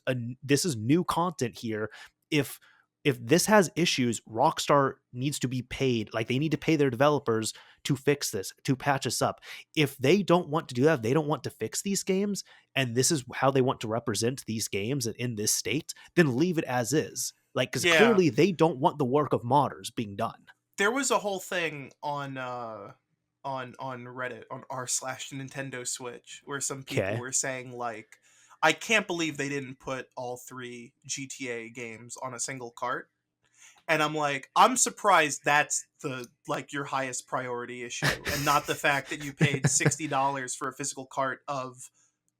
new content here. If this has issues, Rockstar needs to be paid. Like, they need to pay their developers to fix this, to patch us up. If they don't want to do that, they don't want to fix these games, and this is how they want to represent these games in this state, then leave it as is. Like, because Yeah. clearly they don't want the work of modders being done. There was a whole thing on Reddit on r/Nintendo Switch where some people Okay. were saying like, I can't believe they didn't put all 3 GTA games on a single cart. And I'm like, I'm surprised that's the like your highest priority issue, and not the fact that you paid $60 for a physical cart of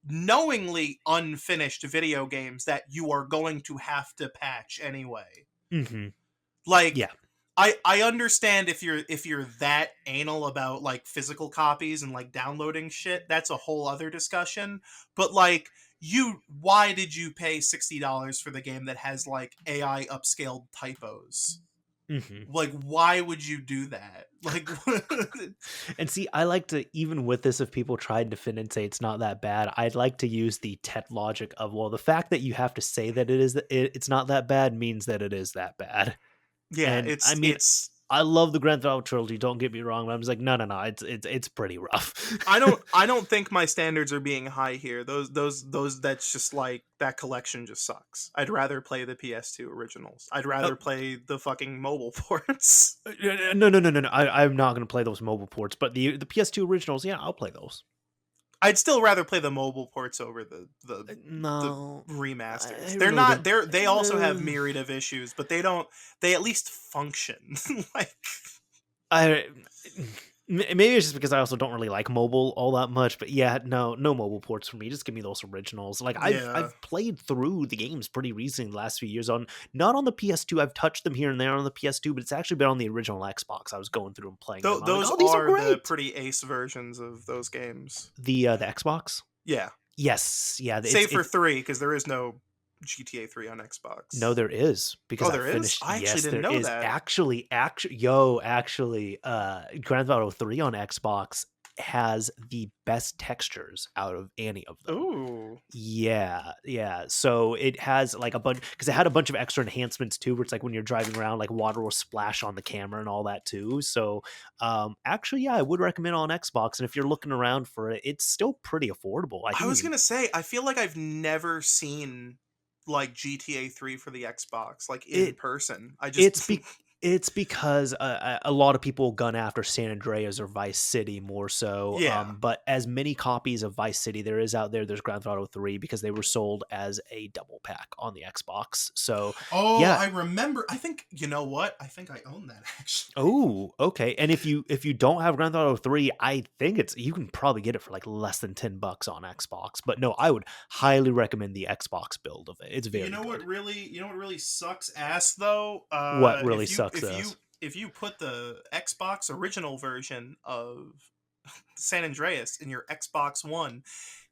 knowingly unfinished video games that you are going to have to patch anyway. Mm-hmm. Like, Yeah. I understand if you're that anal about like physical copies and like downloading shit, that's a whole other discussion. But like, why did you pay $60 for the game that has like AI upscaled typos? Mm-hmm. Like, why would you do that? Like, And see, I like to, even with this, if people try to defend and say it's not that bad, I'd like to use the TED logic of, well, the fact that you have to say that it's not that bad means that it is that bad. yeah, And I it's mean, it's I love the Grand Theft Auto trilogy. Don't get me wrong, but I'm just like, no, it's pretty rough. I don't think my standards are being high here. Those that's just like that collection just sucks. I'd rather play the PS2 originals. I'd Oh, rather play the fucking mobile ports. no. I'm not going to play those mobile ports, but the PS2 originals, yeah, I'll play those. I'd still rather play the mobile ports over the No, remasters. I They're really not don't. they also have myriad of issues, but they at least function. Like, I maybe it's just because I also don't really like mobile all that much, but yeah, no mobile ports for me. Just give me those originals. Like, yeah. I've played through the games pretty recently the last few years, on not on the PS2. I've touched them here and there on the PS2, but it's actually been on the original Xbox. I was going through and playing them. I'm like, Those oh, these are are the great. pretty ace versions of those games. The Xbox. Yeah. Yes, yeah, Save for it's 3 because there is no GTA 3 on no, Xbox. there is, because Oh, I there is? finished. I actually Yes, didn't there know is that. actually, Grand Theft Auto 3 on Xbox has the best textures out of any of them. Ooh. Yeah. So it has like a bunch, because it had a bunch of extra enhancements too, where it's like when you're driving around, like water will splash on the camera and all that too. So actually, yeah, I would recommend on Xbox. And if you're looking around for it, it's still pretty affordable. I I think you was can. gonna say, I feel like I've never seen like GTA 3 for the Xbox, like in It person. I It's just be it's because a lot of people gun after San Andreas or Vice City more so, yeah. but as many copies of Vice City there is out there, there's Grand Theft Auto 3, because they were sold as a double pack on the Xbox. So, Oh, yeah. I remember. I think you know what? I think I own that actually. Oh, okay. And if you don't have Grand Theft Auto 3, I think you can probably get it for like less than $10 on Xbox. But no, I would highly recommend the Xbox build of it. It's very good. You know what really sucks ass though? What really sucks is If you put the Xbox original version of San Andreas in your Xbox One,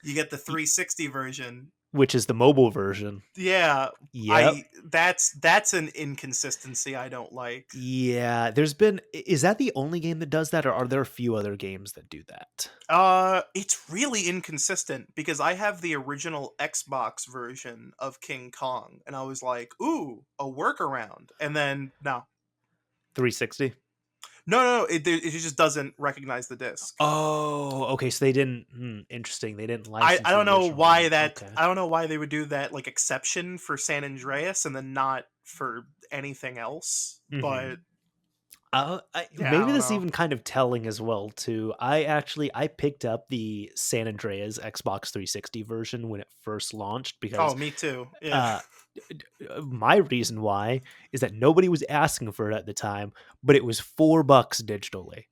you get the 360 version. which is the mobile version. Yeah, Yep. that's an inconsistency I don't like. Yeah, is that the only game that does that, or are there a few other games that do that? It's really inconsistent because I have the original Xbox version of King Kong, and I was like, "Ooh, a workaround," and then no, 360? no, it just doesn't recognize the disc. Oh, okay, so they didn't interesting. They didn't license I the don't know original why one. that Okay. I don't know why they would do that like exception for San Andreas and then not for anything else. Mhm. But yeah, I Maybe don't this is know. even kind of telling as well too. I picked up the San Andreas Xbox 360 version when it first launched, Oh, because me too. Yeah. uh my reason why is that nobody was asking for it at the time, but it was $4 digitally.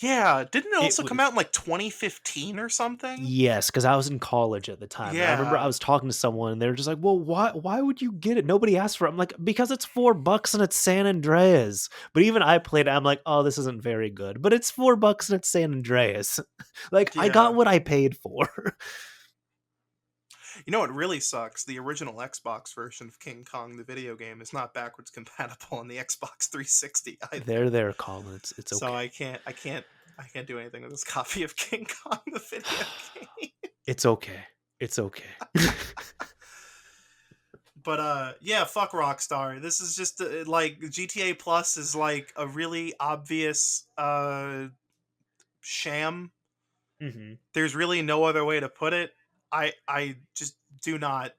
Yeah, didn't it It also come was out in like 2015 or something? Yes, because I was in college at the time, and I remember I Yeah. was talking to someone, and they were just like, "Well, why would you get it? Nobody asked for it." I'm like, "Because it's $4 and it's San Andreas." But even I played it, I'm like, "Oh, this isn't very good." But it's $4 and it's San Andreas. Like, I got Yeah. what I paid for. You know what really sucks? The original Xbox version of King Kong, the video game, is not backwards compatible on the Xbox 360 either. There, Colin, it's So okay. I can't do anything with this copy of King Kong, the video game. It's okay. It's okay. But yeah, fuck Rockstar. This is just like GTA Plus is like a really obvious sham. Mhm. There's really no other way to put it. I just do not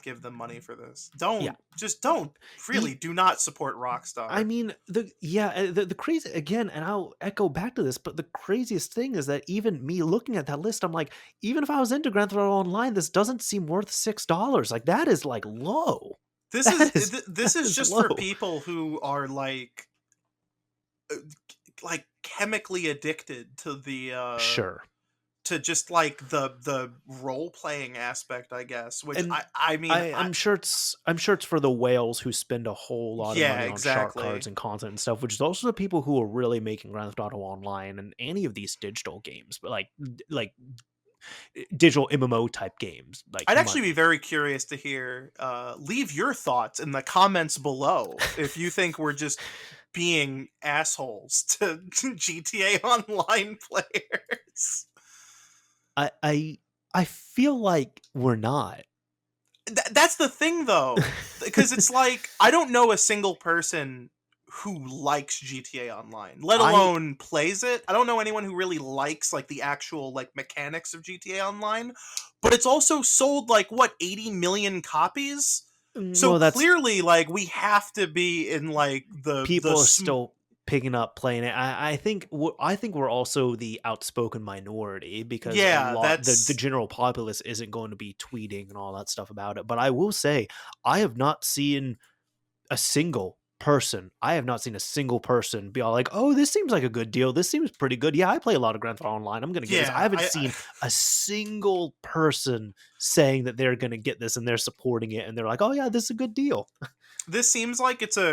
give them money for this. Yeah. Don't really do not support I Rockstar. mean, the crazy again, and I'll echo back to this, but the craziest thing is that even me looking at that list, I'm like, even if I was into Grand Theft Auto Online, this doesn't seem worth $6. Like that is like low. This That is is this that is is just for low. people who are uh, like chemically addicted to the Sure. to just like the role playing aspect, I guess. Which And I mean, I'm sure it's for the whales who spend a whole lot of yeah, money on shark cards exactly. and content and stuff, which is also the people who are really making Grand Theft Auto Online and any of these digital games, but like digital MMO type games, like I'd actually be money. very curious to hear. Leave your thoughts in the comments below if you think we're just being assholes to GTA Online players. I I I feel like we're not. That's the thing, though, because it's like I don't know a single person who likes GTA Online, let I alone plays it. I don't know anyone who really likes like the actual like mechanics of GTA Online, but it's also sold like what 80 million copies. So well, that's clearly, like we have to be in like people are still picking up playing it. I think we're also the outspoken minority because a yeah, lot the that's general populace isn't going to be tweeting and all that stuff about it. But I will say I have not seen a single person. I have not seen a single person be all like, "Oh, this seems like a good deal. This seems pretty good. Yeah, I play a lot of Grand Theft Auto Online. I'm gonna get this." I yeah. haven't seen a single person saying that they're gonna get this and they're supporting it and they're like, "Oh yeah, this is a good deal." This seems like this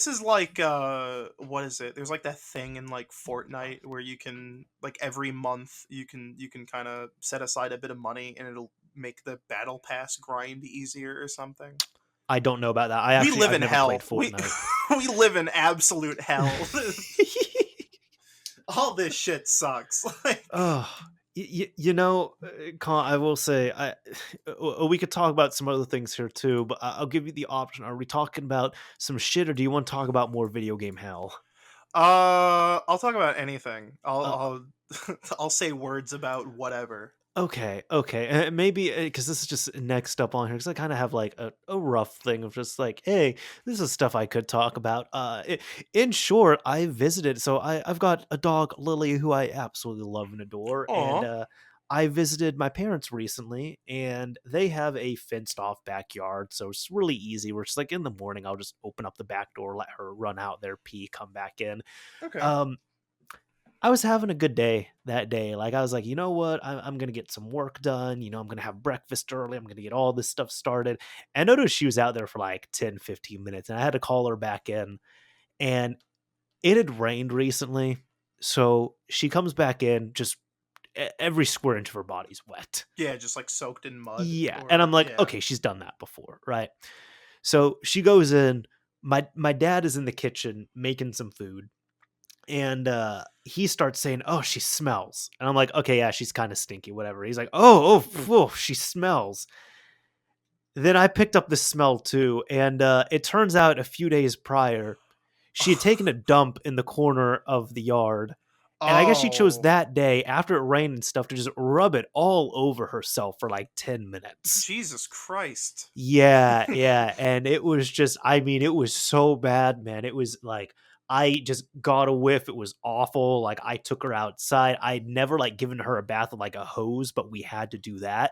is like what is it? There's like that thing in like Fortnite where you can like every month you can kind of set aside a bit of money and it'll make the battle pass grind easier or something. I don't know about that. We live I've in never played hell. We Fortnite. we live in absolute hell. All this shit sucks. Like Oh, you know, Colin, I will say, we could talk about some other things here too, but I'll give you the option. Are we talking about some shit, or do you want to talk about more video game hell? I'll talk about anything. Uh, I'll say words about whatever. okay, okay, maybe because this is just next up on here because I kind of have like a rough thing of just like, hey, this is stuff I could talk about. In short, I visited, so I've got a dog, Lily, who I absolutely love and adore, and Aw. I visited my parents recently, and they have a fenced off backyard, so it's really easy. We're just like in the morning, I'll just open up the back door, let her run out there, pee, come back in. Okay. Um, I was having a good day that day. Like, I was like, you know what? I'm going to get some work done. You know, I'm going to have breakfast early. I'm going to get all this stuff started. And I noticed she was out there for like 10, 15 minutes. And I had to call her back in. And it had rained recently. So she comes back in, just every square inch of her body's wet. Yeah, just like soaked in mud Yeah. And I'm or like, yeah. okay, she's done that before. Right. So she goes in. My dad is in the kitchen making some food, and he starts saying, "Oh, she smells," and I'm like, "Okay, yeah, she's kind of stinky, whatever." He's like, "Oh, oh, phew, she smells." Then I picked up the smell too, and it turns out a few days prior, she had taken a dump in the corner of the yard, and I guess she chose Oh, that day after it rained and stuff to just rub it all over herself for like 10 minutes. Jesus Christ. Yeah, yeah, and it was just I mean, it was so bad, man. It was like I just got a whiff. It was awful. Like I took her outside. I'd never like given her a bath with like a hose, but we had to do that.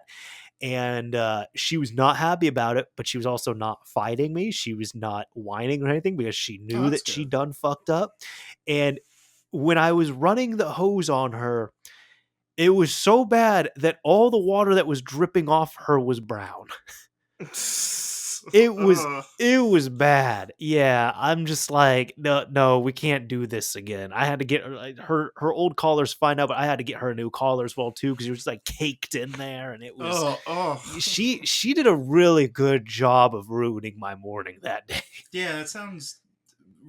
And she was not happy about it, but she was also not fighting me. She was not whining or anything because she Oh, knew that's that she good. done fucked up. And when I was running the hose on her, it was so bad that all the water that was dripping off her was brown. It was Ugh. it was bad. Yeah, I'm just like, "No, no, we can't do this again." I had to get her like, her old collars fine now, but I had to get her a new collar as well too because it was, like, caked in there, and it was Oh, oh. she did a really good job of ruining my morning that day. Yeah, that sounds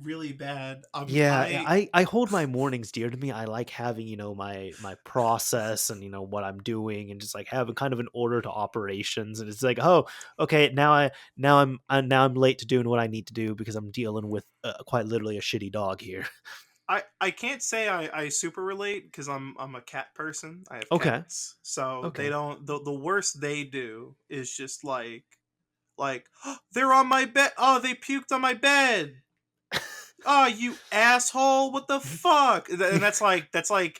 really bad. Yeah, yeah, I I hold my mornings dear to me. I like having, my process and, what I'm doing and just, like, having kind of an order to operations, and it's like, "Oh, okay, now I'm late to doing what I need to do because I'm dealing with, quite literally a shitty dog here." I can't say I super relate because I'm a cat person. I have Okay, cats, so they okay. don't. The worst they do is just like they're on my bed. Oh, they puked on my bed. Oh, you asshole! What the fuck? And that's like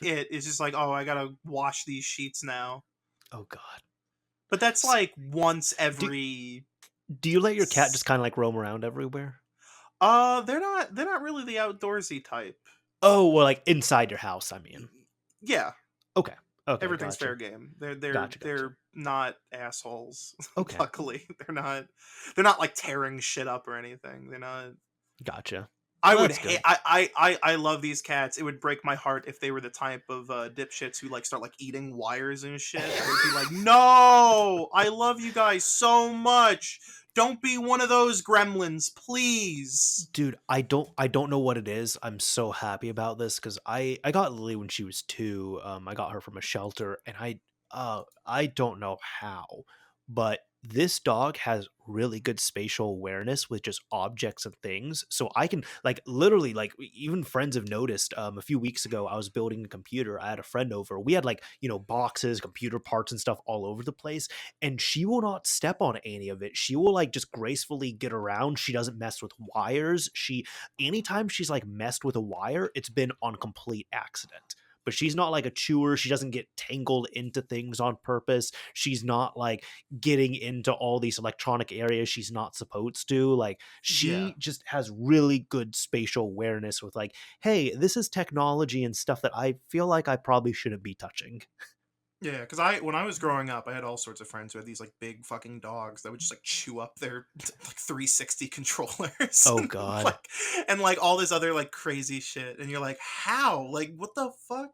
it. It's just like, oh, I gotta wash these sheets now. Oh god. But that's S like once do every. do you let your cat just kinda, like, roam around everywhere? They're not really the outdoorsy type. Oh, well, like, inside your house, I mean. Yeah, Okay. Okay, everything's fair gotcha. game. They're Gotcha, gotcha. they're not assholes. Okay, Luckily, they're not like tearing shit up or anything. They're not. gotcha. I Well, would that's hate. good. I love these cats. It would break my heart if they were the type of dipshits who like start like eating wires and shit. I would be like, no, I love you guys so much. Don't be one of those gremlins, please. Dude, I don't know what it is. I'm so happy about this because I got Lily when she was 2. I got her from a shelter, and I don't know how, but this dog has really good spatial awareness with just objects and things. So I can like literally like even friends have noticed. A few weeks ago, I was building a computer. I had a friend over. We had like boxes, computer parts, and stuff all over the place, and she will not step on any of it. She will like just gracefully get around. She doesn't mess with wires. She anytime she's like messed with a wire, it's been on complete accident. But she's not like a chewer. She doesn't get tangled into things on purpose. She's not like getting into all these electronic areas she's not supposed to. Like Yeah. she just has really good spatial awareness with like, hey, this is technology and stuff that I feel like I probably shouldn't be touching. Yeah, because I when I was growing up, I had all sorts of friends who had these like big fucking dogs that would just like chew up their like 360 controllers Oh and god. like all this other like crazy shit, and you're like, how? Like, what the fuck?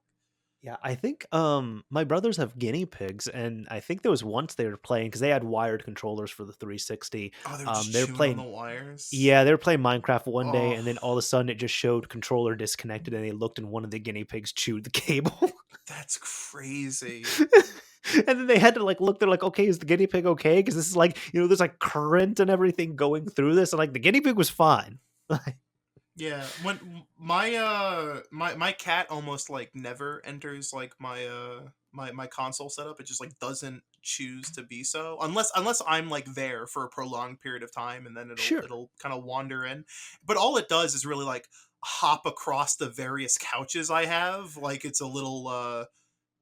Yeah, I think my brothers have guinea pigs, and I think there was once they were playing because they had wired controllers for the 360. Oh, they were just They were chewing on the playing wires. Yeah, they were playing Minecraft one day, Oh, and then all of a sudden it just showed controller disconnected, and they looked, and one of the guinea pigs chewed the cable. that's crazy. And then they had to like look. They're like, "Okay, is the guinea pig okay?" Because this is like, there's like current and everything going through this, and like the guinea pig was fine. Like, Yeah, when my cat almost like never enters like my console setup. It just like doesn't choose to be so unless I'm like there for a prolonged period of time, and then it'll sure, it'll kind of wander in. But all it does is really like hop across the various couches I have like it's a little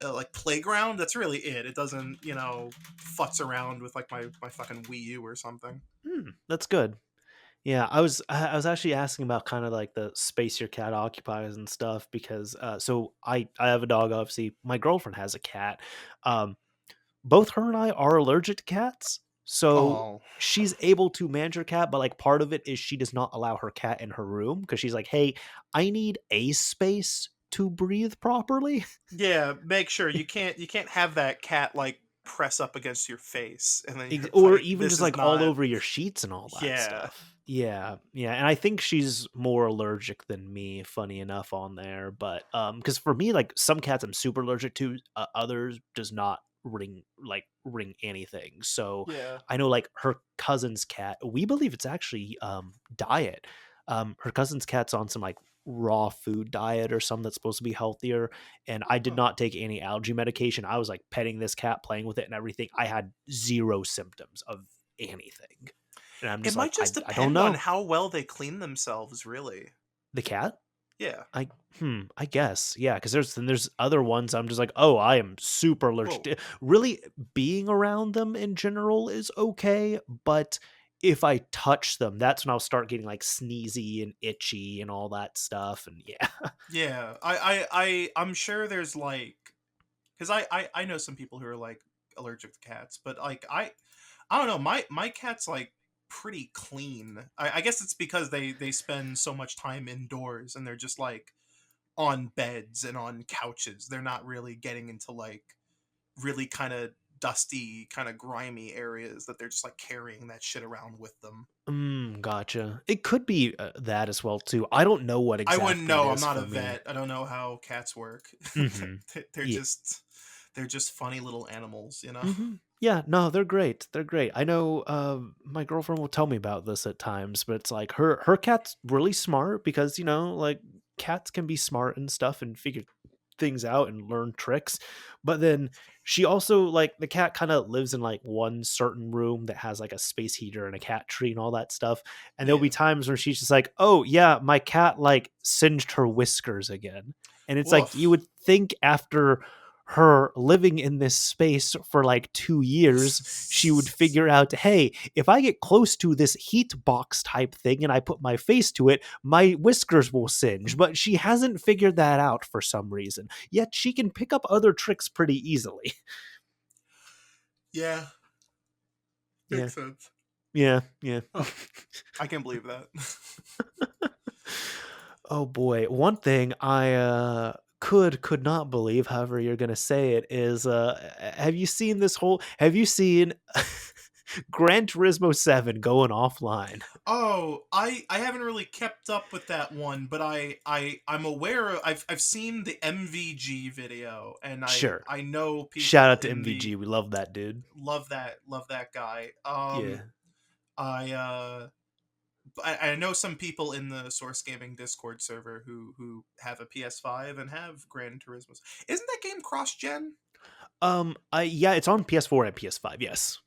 like playground. That's really it. It doesn't futz around with like my fucking Wii U or something. that's good. Yeah, I was actually asking about kind of like the space your cat occupies and stuff because so I have a dog. Obviously, my girlfriend has a cat. Um, both her and I are allergic to cats, so Oh. she's able to manage her cat, but like part of it is she does not allow her cat in her room because she's like, hey, I need a space to breathe properly. Yeah, make sure you can't have that cat like press up against your face and then you're Or like even this just is like all not over your sheets and all that yeah. stuff. Yeah, yeah, and I think she's more allergic than me, funny enough, on there. But because for me, like some cats I'm super allergic to, others does not ring anything. So Yeah. I know like her cousin's cat, we believe it's actually diet. Her cousin's cat's on some like raw food diet or something that's supposed to be healthier, and I did Huh. not take any allergy medication. I was like petting this cat, playing with it and everything. I had zero symptoms of anything. And I'm It just might like, just I don't depend on know. how well they clean themselves, really. The cat? Yeah. I guess. Yeah, because there's other ones I'm just like, oh, I am super allergic Whoa. to. Really being around them in general is okay, but if I touch them, that's when I'll start getting like sneezy and itchy and all that stuff. And yeah. Yeah, I'm sure there's like, because I know some people who are like allergic to cats, but like I don't know, my cat's like pretty clean. I guess it's because they spend so much time indoors and they're just like on beds and on couches. They're not really getting into like really kind of dusty, kind of grimy areas that they're just like carrying that shit around with them. Gotcha. It could be that as well too. I don't know what I wouldn't exactly it know. I'm is not a for me. vet. I don't know how cats work. Hmm. they're Yeah. just they're just funny little animals, you know. Yeah, no, they're great. They're great. I know my girlfriend will tell me about this at times, but it's like her cat's really smart because, like cats can be smart and stuff and figure things out and learn tricks. But then she also like the cat kind of lives in like one certain room that has like a space heater and a cat tree and all that stuff. And there'll be Yeah. times where she's just like, "Oh, yeah, my cat like singed her whiskers again." And it's like you Woof. would think after her living in this space for like 2 years, she would figure out, hey, if I get close to this heat box type thing and I put my face to it, my whiskers will singe. But she hasn't figured that out for some reason. Yet she can pick up other tricks pretty easily. Yeah, Yeah. makes sense. Yeah. Yeah. Huh. I can't believe that. Oh boy. One thing I could not believe, however you're gonna say it, is have you seen Gran Turismo 7 going offline? Oh, I haven't really kept up with that one, but I'm aware of, I've seen the MVG video, and Sure. I know Shout people out to in the MVG. We love that dude. love that guy. Yeah. I I know some people in the Source Gaming Discord server who have a PS5 and have Gran Turismo. Isn't that game cross gen? Yeah, it's on PS4 and PS5. Yes.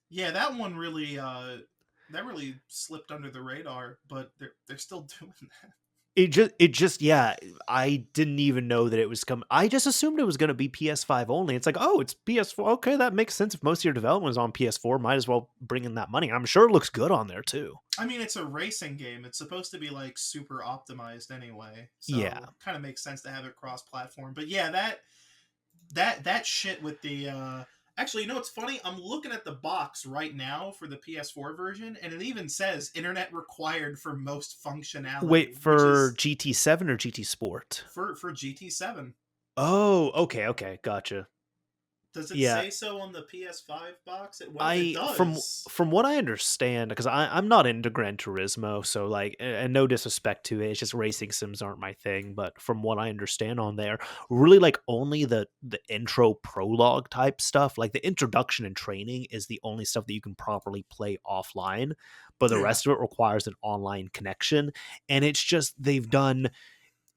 Yeah, that one really that really slipped under the radar, but they're still doing that. It just yeah, I didn't even know that it was coming. I just assumed it was going to be PS5 only. It's like, oh, it's PS4. Okay, that makes sense. If most of your development is on PS4, might as well bring in that money. I'm sure it looks good on there too. I mean, it's a racing game. It's supposed to be like super optimized anyway, Yeah. so kind of makes sense to have it cross-platform. But yeah, that shit with the actually, you know what's funny? I'm looking at the box right now for the PS4 version, and it even says internet required for most Wait, functionality, which for is GT7 or GT Sport? for GT7. Oh, okay, gotcha. Does it Yeah, say so on the PS5 box? It I does. from what I understand, because I'm not into Gran Turismo, so like, and no disrespect to it, it's just racing sims aren't my thing. But from what I understand on there, really like only the intro prologue type stuff, like the introduction and training, is the only stuff that you can properly play offline. But the Yeah. rest of it requires an online connection, and it's just they've done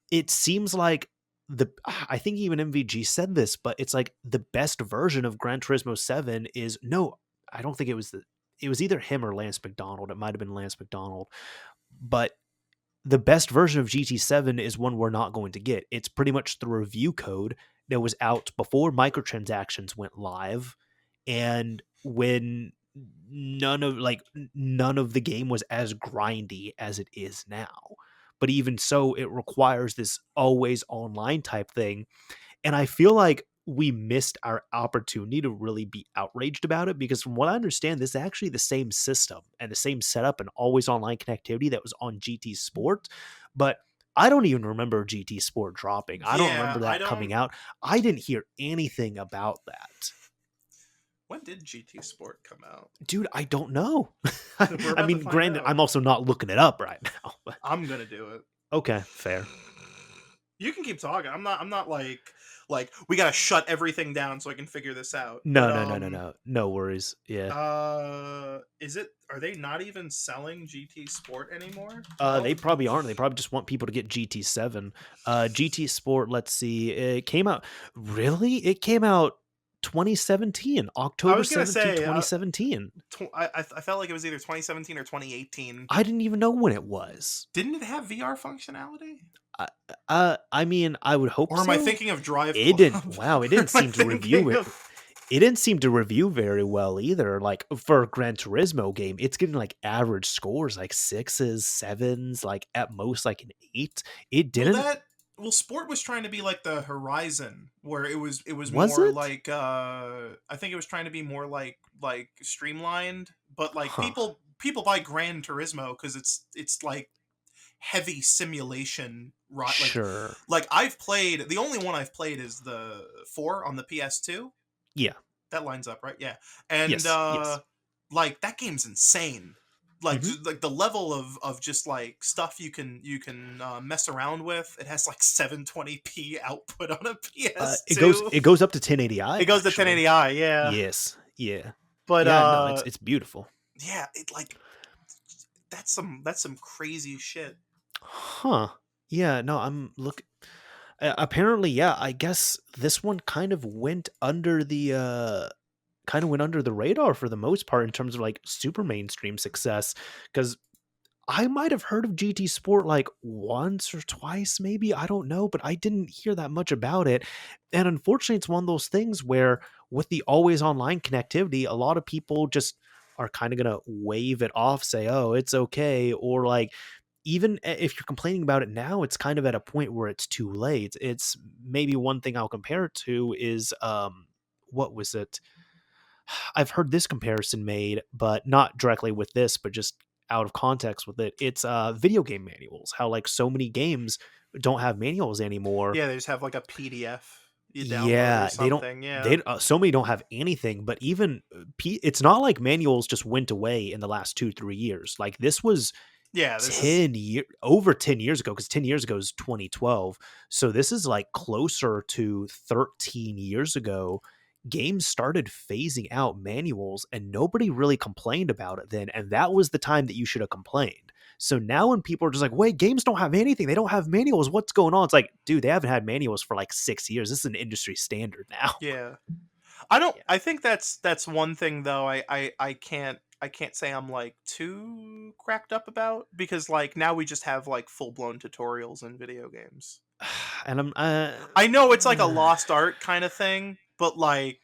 it seems like I think even MVG said this, but it's like the best version of Gran Turismo 7 is no, I don't think it was either him or Lance McDonald. It might have been Lance McDonald. But the best version of GT7 is one we're not going to get. It's pretty much the review code that was out before microtransactions went live and when none of the game was as grindy as it is now. But even so, it requires this always online type thing. And I feel like we missed our opportunity to really be outraged about it because from what I understand, this is actually the same system and the same setup and always online connectivity that was on GT Sport. But I don't even remember GT Sport dropping. I don't Yeah, remember I that coming don't. out. I didn't hear anything about that. When did GT Sport come out? Dude, I don't know. We're I about to mean, find granted, out. I'm also not looking it up right now. But I'm gonna do it. okay, fair. You can keep talking. I'm not like we gotta shut everything down so I can figure this out. But No. No worries. Yeah. is it? Are they not even selling GT Sport anymore? They Well, probably aren't. They probably just want people to get GT7. GT Sport, let's see. It came out really? It came out 2017, I October was gonna 17th, say 2017. I felt like it was either 2017 or 2018. I didn't even know when it was. Didn't it have VR functionality? I, I mean, I would hope Or am I so. thinking of Drive It Club? didn't. Wow, it Or didn't am I seem to review thinking it. of? it didn't seem to review very well either. Like for a Gran Turismo game, it's getting like average scores, like sixes, sevens, like at most like an eight. It Well, didn't, sport was trying to be like the Horizon, where it was was more it? like I think it was trying to be more like streamlined, but like Huh. people buy Gran Turismo because it's like heavy simulation, right? Sure. Like I've played, the only one I've played is the 4 on the PS2. Yeah. That lines up, right? Yeah. And Yes. Yes. like that game's insane. Like Hmm. like the level of just like stuff you can mess around with. It has like 720p output on a It goes PS2. it goes up to 1080i It goes to actually. 1080i, yeah. Yes. Yeah. But Yeah. No, it's beautiful. yeah, it like that's some crazy shit. Huh. Yeah. No, I'm look. Apparently, yeah. I guess this one kind of went under the radar for the most part in terms of like super mainstream success because I might have heard of GT Sport like once or twice, maybe. I don't know, but I didn't hear that much about it. And unfortunately, it's one of those things where with the always online connectivity, a lot of people just are kind of going to wave it off, say, oh, it's okay. Or like, even if you're complaining about it now, it's kind of at a point where it's too late. It's maybe one thing I'll compare it to is, what was it? I've heard this comparison made, but not directly with this, but just out of context with it. It's video game manuals. How like so many games don't have manuals anymore. Yeah, they just have like a PDF you download or Yeah, they don't. something. Yeah. They so many don't have anything. But even it's not like manuals just went away in the last 2 3 years. Like this was Yeah, this is 10 year over 10 years ago, because 10 years ago is 2012, so this is like closer to 13 years ago. Games started phasing out manuals and nobody really complained about it then, and that was the time that you should have complained. So now when people are just like, wait, games don't have anything, they don't have manuals, what's going on? It's like, dude, they haven't had manuals for like 6 years. This is an industry standard now. yeah. I don't. Yeah. I think that's one thing though. I can't say I'm like too cracked up about, because like now we just have like full blown tutorials in video games. And I'm I know it's like a lost art kind of thing, but like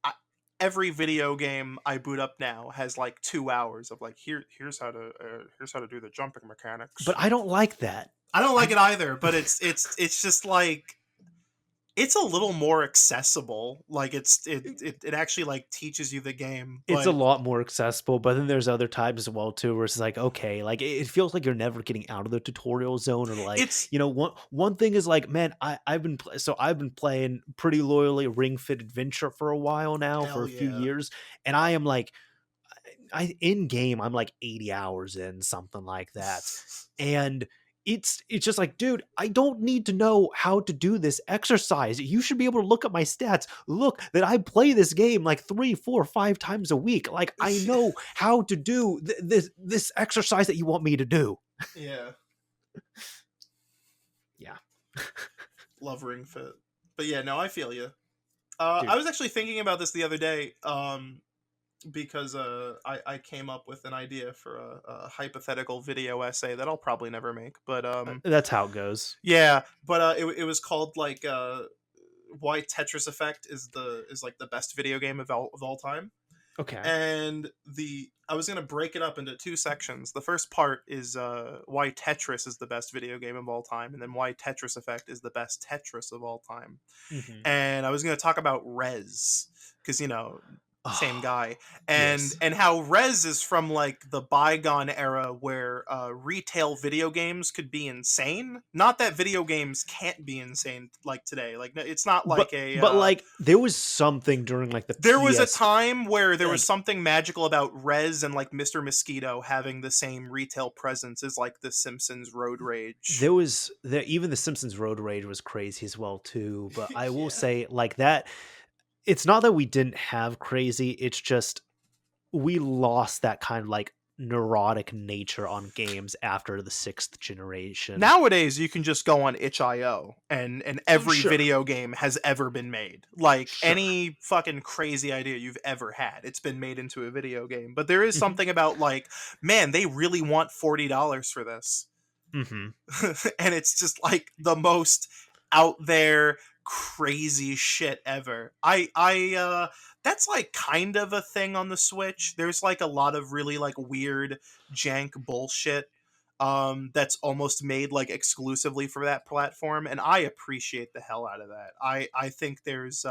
I, every video game I boot up now has like 2 hours of like here's how to do the jumping but mechanics. I don't like that. I don't I like it either, but it's just like it's a little more accessible. Like it actually like teaches you the game, It's a but lot more accessible, but then there's other times as well too where it's like, okay, like it feels like you're never getting out of the tutorial zone, or like, it's one thing is like, man, I've been playing pretty loyally Ring Fit Adventure for a while now, for hell a few yeah. years, and I am like, I in game I'm like 80 hours in, something like that. And it's just like, dude, I don't need to know how to do this exercise. You should be able to look at my stats. Look that I play this game like 3 4 5 times a week. Like I know how to do this exercise that you want me to do. Yeah, Yeah. love Ring Fit. But yeah, no, I feel you. I Dude. was actually thinking about this the other day, because I came up with an idea for a hypothetical video essay that I'll probably never make. But That's how it goes. yeah, but it was called like why Tetris Effect is like the best video game of all time. Okay. And the I was gonna break it up into two sections. The first part is why Tetris is the best video game of all time, and then why Tetris Effect is the best Tetris of all time. Hmm. And I was gonna talk about Rez, because same Oh, guy, and yes. and how Rez is from like the bygone era where retail video games could be insane. Not that video games can't be insane like today. Like it's not But like a like there was something during like the there was a PS, time where there was like something magical about Rez and like Mr. Mosquito having the same retail presence as like The Simpsons Road Rage. there was there even the Simpsons Road Rage was crazy as well too. But I will Yeah. say like that, it's not that we didn't have crazy, it's just we lost that kind of like neurotic nature on games after the sixth generation. Nowadays you can just go on itch.io and every Sure. video game has ever been made. Like Sure. any fucking crazy idea you've ever had, it's been made into a video game. But there is Hmm. something about like, man, they really want $40 for this. Hmm. And it's just like the most out there crazy shit ever. I that's like kind of a thing on the Switch. There's like a lot of really like weird jank bullshit that's almost made like exclusively for that platform, and I appreciate the hell out of that. I think there's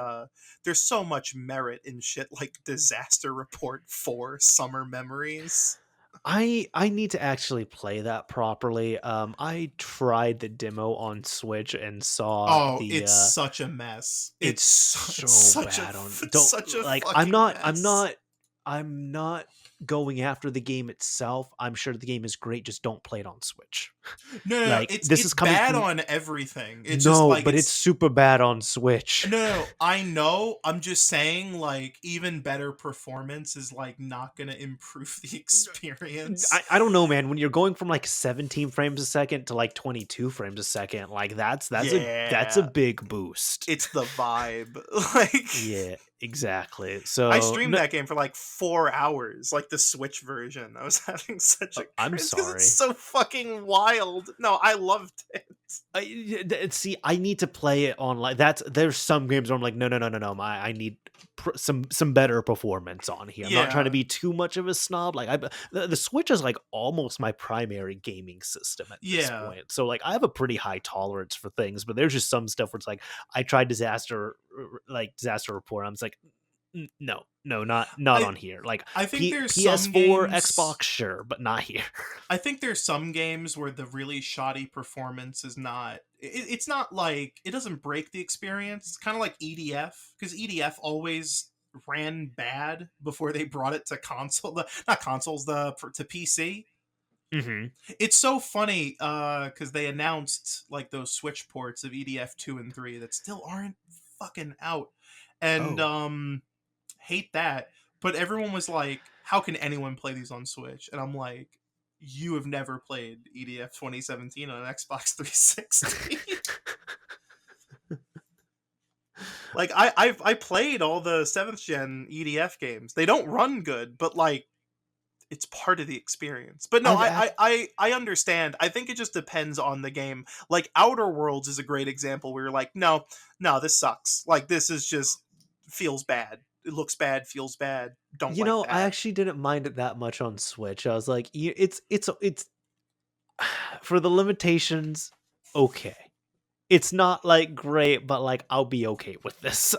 so much merit in shit like Disaster Report 4 Summer Memories. I need to actually play that properly. I tried the demo on Switch and saw Oh, the it's such a mess. it's It's so such a bad on it's don't such a like fucking mess. I'm not going after the game itself. I'm sure the game is great, just don't play it on Switch. No, Like this it's is coming bad from on everything. It's just no, like but it's it's super bad on Switch. no, I know. I'm just saying, like, even better performance is like not gonna improve the experience. I don't know, man. When you're going from like 17 frames a second to like 22 frames a second, like that's a Yeah, big boost. it's the vibe. Like, Yeah, exactly. I So streamed that game for like 4 hours, like the Switch version. I was having such a I'm crazy because it's sorry. so fucking wild. No, I loved it. See, I need to play it on like that's there's some games where I'm like, no, no, no, no, no. I need some better performance on here. I'm not trying to Yeah, be too much of a snob. Like the Switch is like almost my primary gaming system at this yeah. point. So like I have a pretty high tolerance for things, but there's just some stuff where it's like I tried disaster report. I'm just like, no, no, not I on here. Like I think there's some PS4, games. Xbox, sure, but not here. I think there's some games where the really shoddy performance is not. It's not like it doesn't break the experience. It's kind of like EDF because EDF always ran bad before they brought it to console. Not consoles, the to PC. Hmm. It's so funny because they announced like those Switch ports of EDF 2 and 3 that still aren't fucking out, and Oh. hate that. But everyone was like, "How can anyone play these on Switch?" And I'm like, "You have never played EDF 2017 on an Xbox 360." Like I played all the 7th gen EDF games. They don't run good, but like it's part of the experience. But no, I've act I understand. I think it just depends on the game. Like Outer Worlds is a great example where you're like, no, no, this sucks. Like this is just feels bad. It looks bad, feels bad. Don't You like know, I that. actually didn't mind it that much on Switch. I was like, it's for the limitations, okay. It's not like great, but like I'll be okay with this.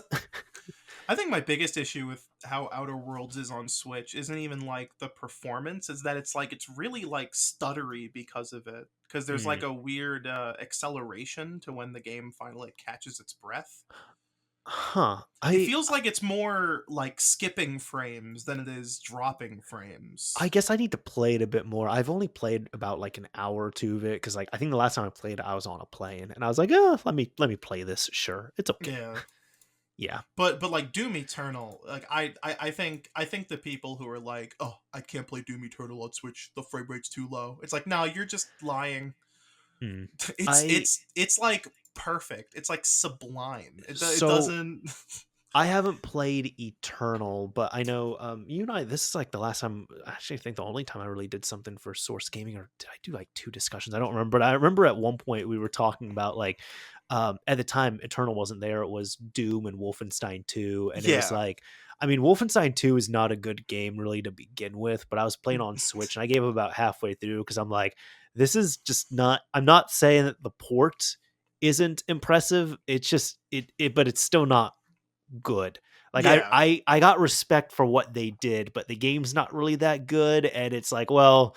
I think my biggest issue with how Outer Worlds is on Switch isn't even like the performance, is that it's like it's really like stuttery because of it. Because there's like Hmm. a weird acceleration to when the game finally catches its breath. Huh. It feels like it's more like skipping frames than it is dropping I frames. guess I need to play it a bit more. I've only played about like an hour or two of it because like I think the last time I played it, I was on a plane and I was like, oh, let me play this. Sure, it's okay. Yeah. Yeah. But like Doom Eternal, like I think the people who are like, oh, I can't play Doom Eternal on Switch, the frame rate's too low. It's like, no, you're just lying. Hmm. It's I it's it's like perfect. It's like sublime. It so doesn't. I haven't played Eternal, but I know you and I. This is like the last time. Actually, I think the only time I really did something for Source Gaming, or did I do like two discussions? I don't remember. But I remember at one point we were talking about like at the time Eternal wasn't there. It was Doom and Wolfenstein 2, and it was Yeah. like. I mean, Wolfenstein 2 is not a good game really to begin with, but I was playing on Switch and I gave it about halfway through because I'm like, this is just not. I'm not saying that the port isn't impressive. It's just but it's still not good. Like Yeah. I got respect for what they did, but the game's not really that good, and it's like, well,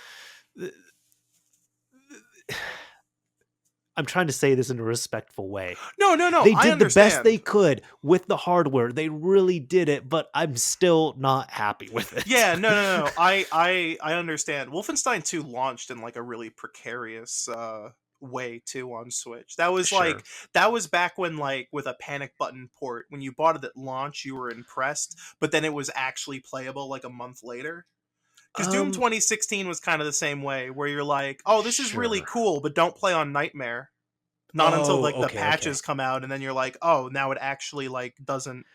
I'm trying to say this in a respectful way. No, no, no. They I did the best they understand. could with the hardware. They really did it, but I'm still not happy with it. Yeah, no, no, no. I understand. Wolfenstein 2 launched in like a really precarious way too on Switch. That was Sure. like that was back when like with a panic button port, when you bought it at launch, you were impressed, but then it was actually playable like a month later. Because Doom Um 2016 was kind of the same way, where you're like, oh, this is really sure. cool, but don't play on Nightmare. Not until Oh, like the okay, okay. patches come out, and then you're like, oh, now it actually like doesn't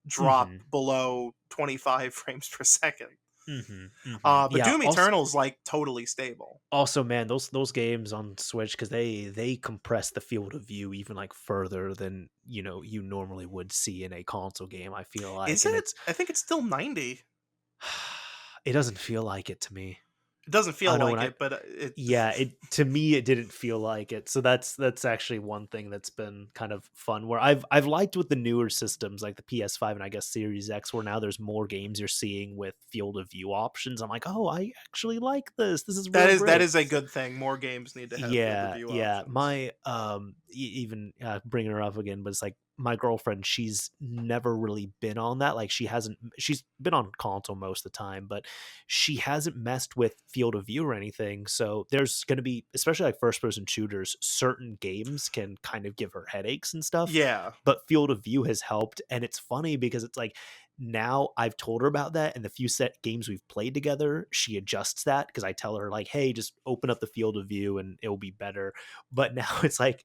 drop Mhm. below 25 frames per second. But Yeah. Doom Also, Eternal's like totally stable. man, those games on Switch, because they compress the field of view even like further than you normally would see in a console game. I feel like, Is and it? I think it's still 90. it doesn't feel like it to me. It doesn't I feel don't know when like I it, but it. Yeah, it to me it didn't feel like it. So that's actually one thing that's been kind of fun where I've liked with the newer systems like the PS5 and I guess Series X where now there's more games you're seeing with field of view options. I'm like, "Oh, I actually like this. This is That real is that great." is a good thing. More games need to have field of Yeah, view yeah. options. My even bringing her up again, but it's like my girlfriend. She's never really been on that. Like she hasn't. She's been on console most of the time, but she hasn't messed with field of view or anything. So there's going to be, especially like first person shooters, certain games can kind of give her headaches and stuff. Yeah, But field of view has helped, and it's funny because it's like now I've told her about that and the few set games we've played together, she adjusts that because I tell her like, hey, just open up the field of view and it'll be better. But now it's like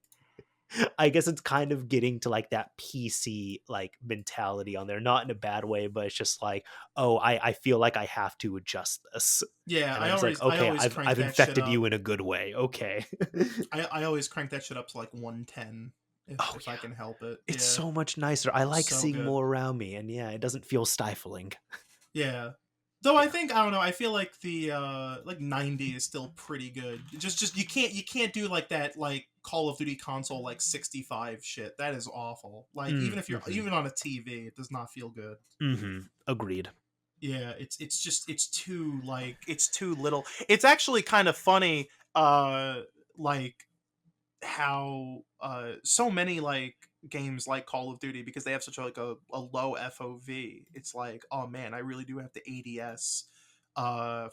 I guess it's kind of getting to like that PC like mentality on there, not in a bad way, but it's just like, oh, I feel like I have to adjust this. yeah. And I I'm just like, always I okay, always crank I've that shit infected up. you in a good way. Okay. I always crank that shit up to like 110 Oh if I yeah. can help it. It's Yeah, so much nicer. I like so seeing good. more around me, and yeah, it doesn't feel stifling. Yeah. Though I Yeah. think I don't know. I feel like the like 90 is still pretty good. Just you can't do like that like Call of Duty console like 65 shit. That is awful. Like even if you're Mm-hmm. even on a TV, it does not feel good. Agreed. Yeah, it's just it's too like it's too little. It's actually kind of funny like how so many like games like Call of Duty, because they have such a low FOV, it's like, oh man, I really do have to ADS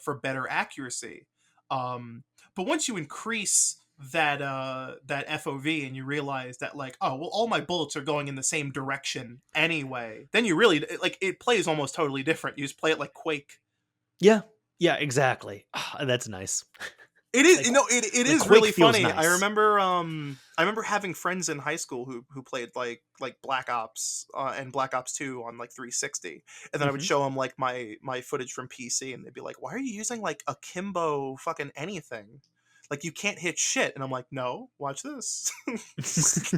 for better accuracy. Um but once you increase that FOV and you realize that like, oh well, all my bullets are going in the same direction anyway, then you really like it plays almost totally different. You just play it like Quake. Yeah. Yeah, exactly. That's nice. It is, Like it like is Quake really feels funny. nice. I remember having friends in high school who played like Black Ops and Black Ops 2 on like 360. And then I would Mhm. show them like my footage from PC and they'd be like, "Why are you using like akimbo fucking anything? Like you can't hit shit." And I'm like, "No, watch this." It's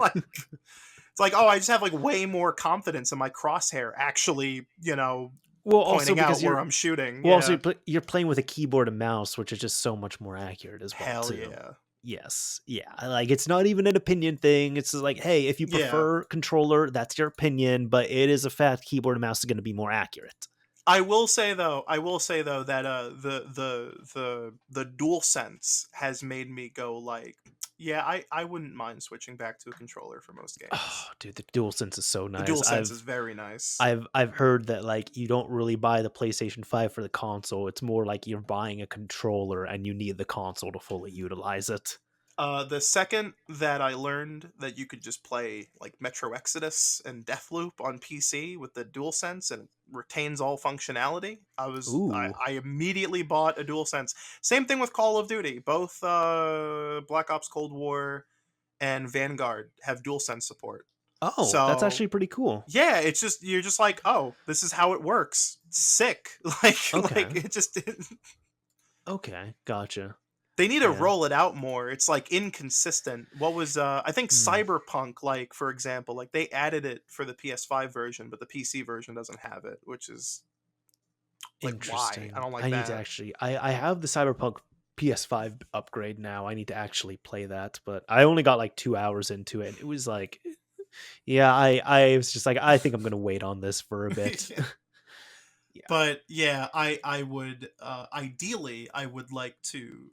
like, "Oh, I just have like way more confidence in my crosshair actually, Well, also pointing because out where you're I'm shooting." well, also Yeah. you're playing with a keyboard and mouse, which is just so much more accurate as well Hell too. yeah. Yes. Yeah. Like it's not even an opinion thing. It's just like, hey, if you Yeah. prefer controller, that's your opinion, but it is a fact keyboard and mouse is going to be more accurate. I will say though that the dual sense has made me go like, yeah, I wouldn't mind switching back to a controller for most Oh, games. dude, the DualSense is so The nice. dual sense is very nice. I've heard that like you don't really buy the PlayStation 5 for the console. It's more like you're buying a controller and you need the console to fully utilize it. The second that I learned that you could just play like Metro Exodus and Deathloop on PC with the DualSense and it retains all functionality, Ooh. I immediately bought a DualSense. Same thing with Call of Duty. Both Black Ops Cold War and Vanguard have DualSense support. Oh, that's So actually pretty cool. yeah, it's just you're just like, oh, this is how it works. Sick. Like Okay. it just Okay. Gotcha. they need to Yeah. roll it out more. It's like inconsistent. What was I think Hmm. Cyberpunk, like for example, like they added it for the PS5 version, but the PC version doesn't have it, which is like why? I Interesting. don't I like need to that. actually I have the Cyberpunk PS5 upgrade now. I need to actually play that, but I only got like 2 hours into it. It was like yeah, I was just like I think I'm going to wait on this for a bit. Yeah. But yeah, I would ideally I would like to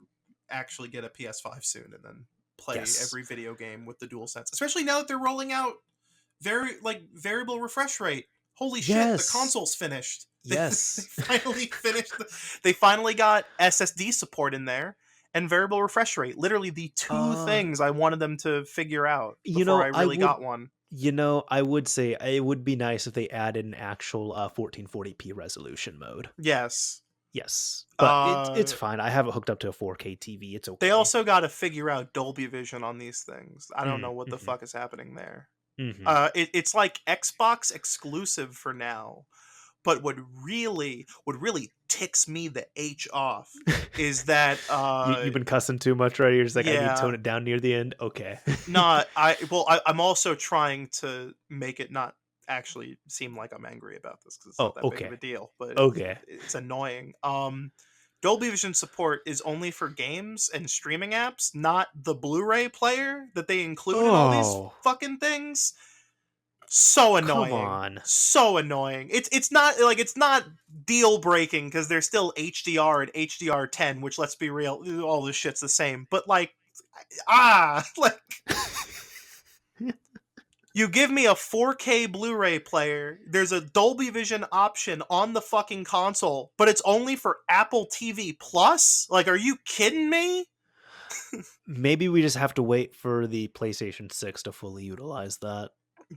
actually get a PS5 soon and then play Yes. every video game with the dual sense. Especially now that they're rolling out variable refresh rate. Holy shit, the Yes. console's finished. They Yes. finally finished they finally got SSD support in there and variable refresh rate. Literally the two uh things I wanted them to figure out you before I know, really got one. I would say it would be nice if they added an actual 1440p resolution mode. Yes. Yes. But it's Uh fine. I have it hooked up to a 4K TV. It's They okay. also got to figure out Dolby Vision on these things. I don't know what the Mhm. fuck is happening there. Mhm. It's like Xbox exclusive for now, But what really ticks me the H off is that You've been cussing too much, right? You're just like, I need to yeah, tone it down near the end. Okay. not I'm also trying to make it not actually seem like I'm angry about this because it's Oh, not that big of a okay. deal, but Okay. it's annoying. Dolby Vision support is only for games and streaming apps, not the Blu-ray player that they include in all these Oh, fucking things. So come annoying. on. So annoying. It's not deal breaking because there's still HDR and HDR10, which, let's be real, all this shit's the same. But like, like, you give me a 4K Blu-ray player, there's a Dolby Vision option on the fucking console, but it's only for Apple TV Plus? Like, are you kidding me? Maybe we just have to wait for the PlayStation 6 to fully utilize that.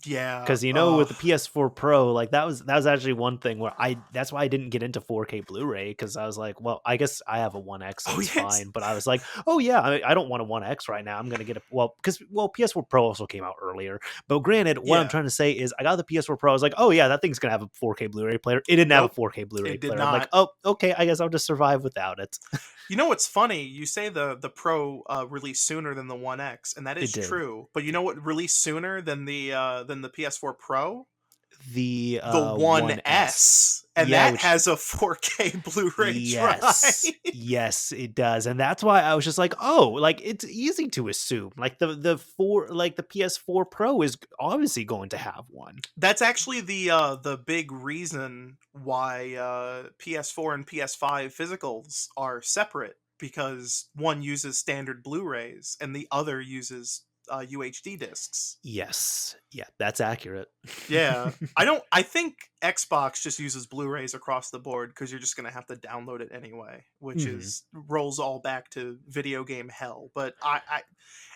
Yeah. Because with the PS4 Pro, like that was actually one thing where that's why I didn't get into 4K Blu-ray, because I was like, well, I guess I have a One X, so Oh it's yes. fine. But I was like, oh yeah, I don't want a One X right now. I'm gonna get because PS4 Pro also came out earlier. But granted, what I'm Yeah. trying to say is, I got the PS4 Pro. I was like, oh yeah, that thing's gonna have a 4K Blu-ray player. It didn't have a Nope. 4K Blu-ray It did player. I'm like, not. oh okay, I guess I'll just survive without it. You know what's funny? You say the Pro released sooner than the One X, and that It is did. true. But you know what released sooner than the PS4 Pro? The The One One S, S, and yeah, that which has a 4K Blu-ray drive. yes. Yes, it does. And that's why I was just like, "Oh, like it's easy to assume. Like the PS4 Pro is obviously going to have one." That's actually the big reason why PS4 and PS5 physicals are separate, because one uses standard Blu-rays and the other uses UHD discs. Yes. Yeah, that's accurate. Yeah. I think Xbox just uses Blu-rays across the board because you're just going to have to download it anyway, which Mhm. is rolls all back to video game hell. But I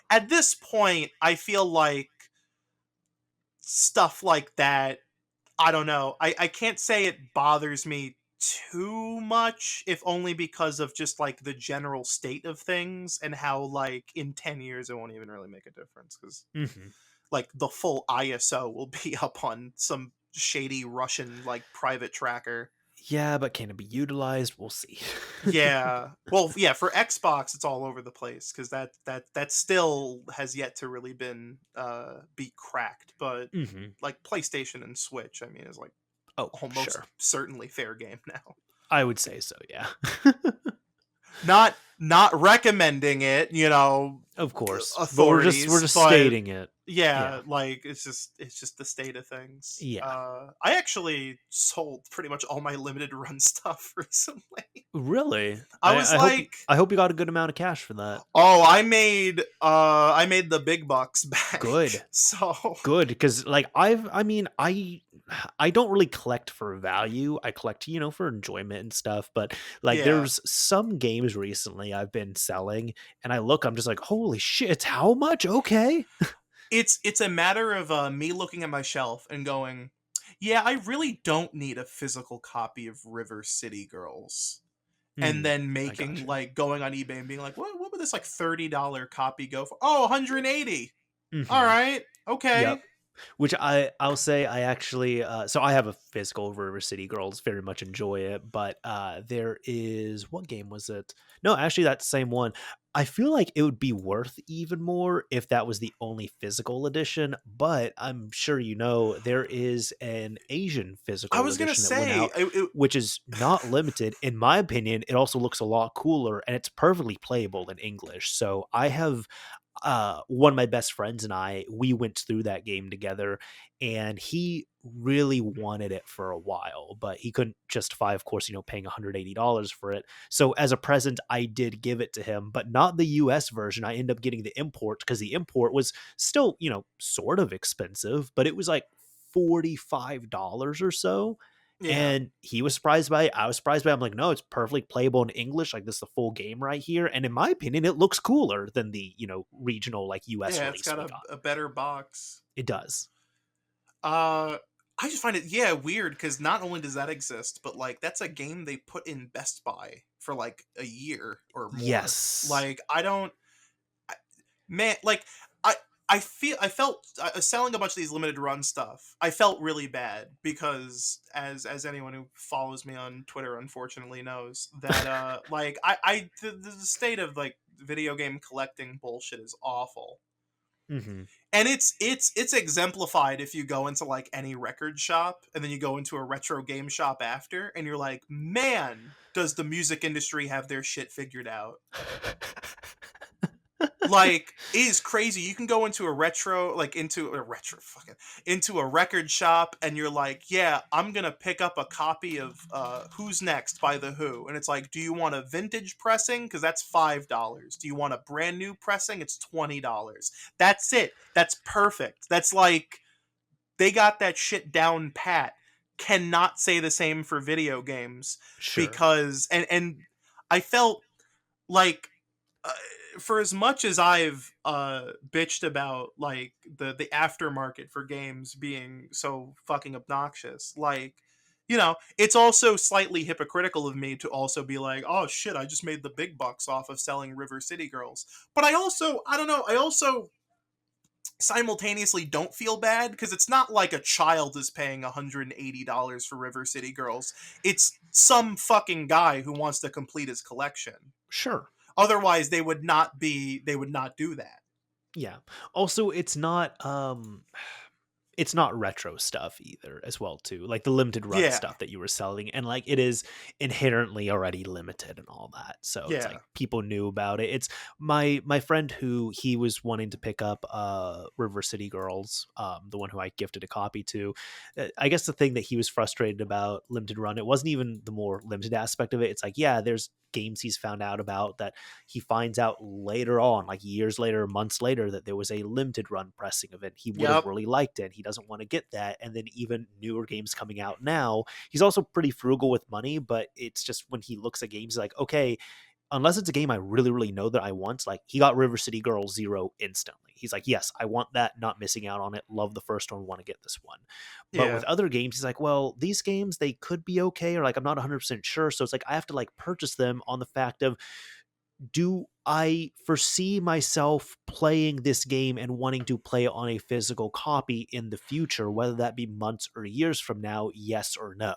at this point, I feel like stuff like that, I don't know. I can't say it bothers me too much, if only because of just like the general state of things and how, like, in 10 years it won't even really make a difference because Mhm. like the full ISO will be up on some shady Russian like private tracker. Yeah, but can it be utilized? We'll see. Yeah. Well, yeah, for Xbox it's all over the place cuz that still has yet to really been be cracked, but Mhm. like PlayStation and Switch, I mean, is like Oh, almost sure. certainly fair game now. I would say so, yeah. Not recommending it, Of course. But we're authorities, just but stating it. Yeah. yeah, like it's just the state of things. Yeah. I actually sold pretty much all my limited run stuff recently. Really? I was like, I hope you got a good amount of cash for that. oh, I made the big bucks back. Good. So Good, because like I don't really collect for value. I collect, for enjoyment and stuff. But like yeah. there's some games recently I've been selling, and I'm just like, holy shit, how much? Okay. It's a matter of me looking at my shelf and going, yeah, I really don't need a physical copy of River City Girls. And Hmm, then I got making you. like going on eBay and being like, what would this like $30 copy go for? Oh, 180. All Hmm. right. Okay. Yep. Which I'll say I actually so I have a physical River City Girls, very much enjoy it, but there is, what game was it? No, actually that same one. I feel like it would be worth even more if that was the only physical edition, but I'm sure there is an Asian I physical was gonna edition that went say out, which is not limited. In my opinion, it also looks a lot cooler and it's perfectly playable in English. So I have one of my best friends and we went through that game together, and he really wanted it for a while, but he couldn't justify, of course, paying $180 for it. So as a present, I did give it to him, but not the US version. I ended up getting the import because the import was still, sort of expensive, but it was like $45 or so. yeah. And he was surprised by it. I was surprised by it. I'm like, no, it's perfectly playable in English. Like, this is the full game right here. And in my opinion, it looks cooler than the, regional, like, US Yeah, it's release got we a, got. a better box. It does. Uh I just find it, yeah, weird because not only does that exist, but like that's a game they put in Best Buy for like a year or more. Yes. Like I don't, man, like I I felt selling a bunch of these limited run stuff. I felt really bad because, as anyone who follows me on Twitter unfortunately knows, that like the state of like video game collecting bullshit is awful. Hmm. And it's exemplified if you go into like any record shop and then you go into a retro game shop after and you're like, man, does the music industry have their shit figured out? Like, it is crazy. You can go into a retro, like into a retro fucking into a record shop and you're like, yeah, I'm gonna pick up a copy of Who's Next by The Who. And it's like, do you want a vintage pressing? Because that's $5. Do you want a brand new pressing? It's $20. That's it. That's perfect. That's like they got that shit down pat. Cannot say the same for video games Sure. because I felt like uh, for as much as I've bitched about like the aftermarket for games being so fucking obnoxious, like, you know, it's also slightly hypocritical of me to also be like, oh shit, I just made the big bucks off of selling River City Girls. But I don't know, I also simultaneously don't feel bad because it's not like a child is paying $180 for River City Girls. It's some fucking guy who wants to complete his collection. Sure. Otherwise, they would not do that. Yeah. Also, it's not retro stuff either as well too, like the limited run Yeah, stuff that you were selling, and like it is inherently already limited and all that, so it's yeah, like people knew about it. It's my friend who he was wanting to pick up River City Girls, the one who I gifted a copy to. I guess the thing that he was frustrated about limited run, it wasn't even the more limited aspect of it. It's like, yeah, there's games he's found out about that he finds out later on, like years later, months later, that there was a limited run pressing of it. He would have yep, really liked it. He doesn't want to get that. And then even newer games coming out now, he's also pretty frugal with money, but it's just when he looks at games, he's like, okay, unless it's a game I really, really know that I want, like he got River City Girls 0 instantly. He's like, yes, I want that, not missing out on it. Love the first one, want to get this one. But with yeah, other games, he's like, well, these games, they could be okay, or like I'm not 100% sure. So it's like I have to like purchase them on the fact of, do I foresee myself playing this game and wanting to play it on a physical copy in the future, whether that be months or years from now, yes or no?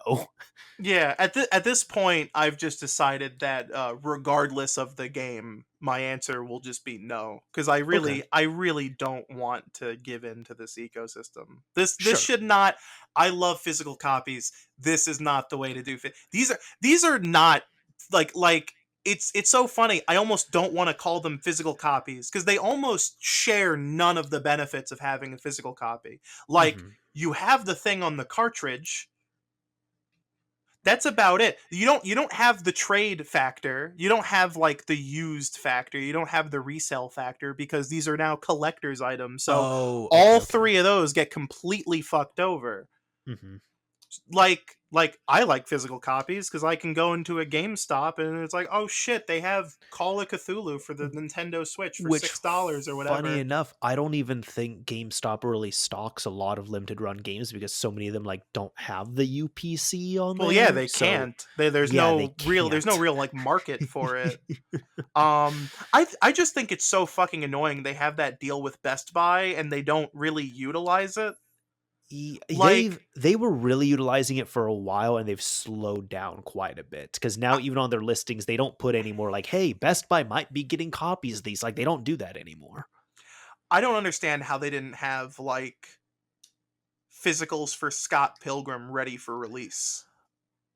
yeah. At this point, I've just decided that regardless of the game, my answer will just be no because Okay, I really don't want to give in to this ecosystem. This sure. should not. I love physical copies. This is not the way to do. These are not like it's so funny. I almost don't want to call them physical copies because they almost share none of the benefits of having a physical copy. Like, Hmm. you have the thing on the cartridge. That's about it. You don't have the trade factor. You don't have like the used factor. You don't have the resale factor because these are now collector's items. So Oh, okay, all okay. three of those get completely fucked over. Hmm. Like I like physical copies because I can go into a GameStop and it's like, oh shit, they have Call of Cthulhu for the Nintendo Switch for Which, $6 or funny whatever. enough, I don't even think GameStop really stocks a lot of limited run games because so many of them like don't have the UPC on Well, yeah, there. they So can't. yeah, they There's no can't. real like market for it. I just think it's so fucking annoying they have that deal with Best Buy and they don't really utilize it. They've Like, they were really utilizing it for a while, and they've slowed down quite a bit because now I, even on their listings they don't put any more like, hey, Best Buy might be getting copies of these. Like they don't do that anymore. I don't understand how they didn't have like physicals for Scott Pilgrim ready for release.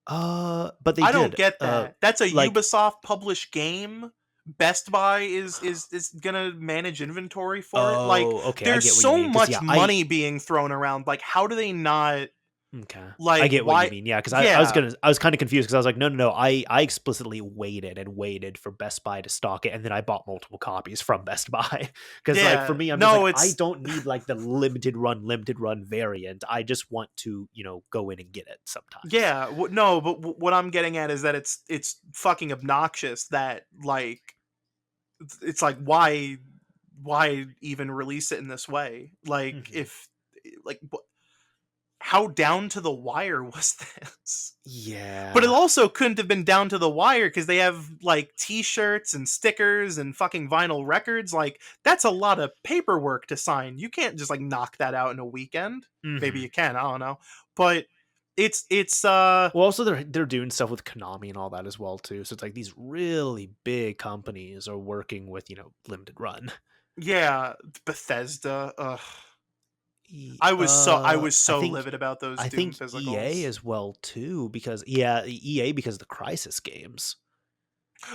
But they I don't did. get that. That's a Like, Ubisoft published game. Best Buy is gonna manage inventory for it. Like, oh, okay, I there's get what you so mean. Because much yeah, I money being thrown around. Like, how do they not okay, I like get what you why? mean. Yeah, because Yeah, I was kind of confused because I was like, no, no, no. I explicitly waited and waited for Best Buy to stock it, and then I bought multiple copies from Best Buy. Because like for yeah. me, I'm just like, No, I it's don't need like the limited run variant. I just want to go in and get it sometimes. yeah. No, but what I'm getting at is that it's fucking obnoxious that like it's like why even release it in this way? Like, Hmm. if like how down to the wire was this? But it Yeah. also couldn't have been down to the wire because they have like t-shirts and stickers and fucking vinyl records. Like that's a lot of paperwork to sign. You can't just like knock that out in a weekend. Maybe Hmm. you can, I don't know. But it's Well, also they're doing stuff with Konami and all that as well too. So it's like these really big companies are working with limited run. yeah, Bethesda. Ugh. E- I Uh, was I so think livid about those I Doom think EA physicals. as well too because EA because of the Crisis games.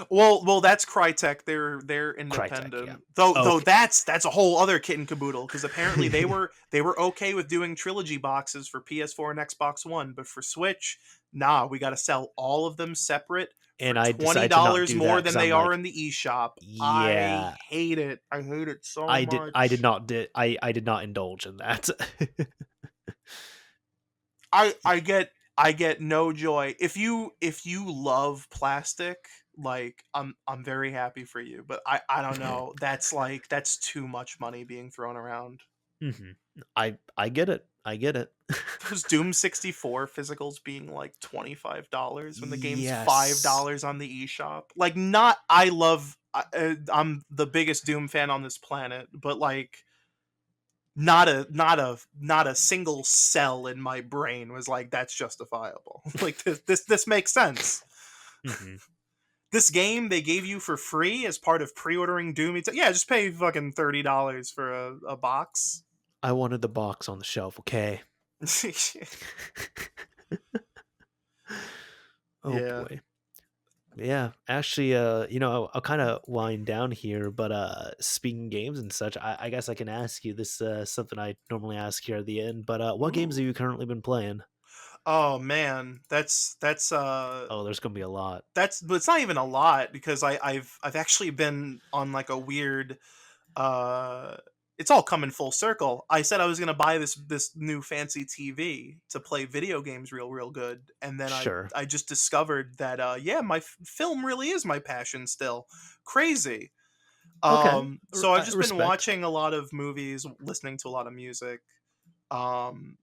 Well, that's Crytek. They're Crytek, yeah. independent. Though Okay. that's a whole other kit and caboodle because apparently they were okay with doing trilogy boxes for PS4 and Xbox One, but for Switch, nah, we got to sell all of them separate for And I twenty decided to not dollars do that more because than they I'm are like, in the eShop. I yeah, hate it. I hate it so I did much. not I did not indulge in that. I get no joy. If you love plastic, like I'm very happy for you, but I don't know. That's too much money being thrown around. Hmm. I get it. I get it. Those Doom 64 physicals being like $25 when the game's Yes. $5 on the eShop. Like not I love I'm the biggest Doom fan on this planet, but like not a single cell in my brain was like that's justifiable. Like this makes sense. Hmm. This game they gave you for free as part of pre-ordering Doom. Yeah, just pay fucking $30 for a box. I wanted the box on the shelf. Okay. Oh Yeah. boy. Yeah, actually, I'll kind of wind down here, but speaking games and such, I guess I can ask you this something I normally ask here at the end. But what games have Ooh. you currently been playing? Oh man, that's Oh, there's gonna be a lot. but it's not even a lot because I've actually been on like a weird uh it's all coming full circle. I said I was gonna buy this new fancy TV to play video games real good, and then I Sure. I just discovered that yeah, my film really is my passion still. Crazy. Okay. So I've just been Respect. watching a lot of movies, listening to a lot of music. Um,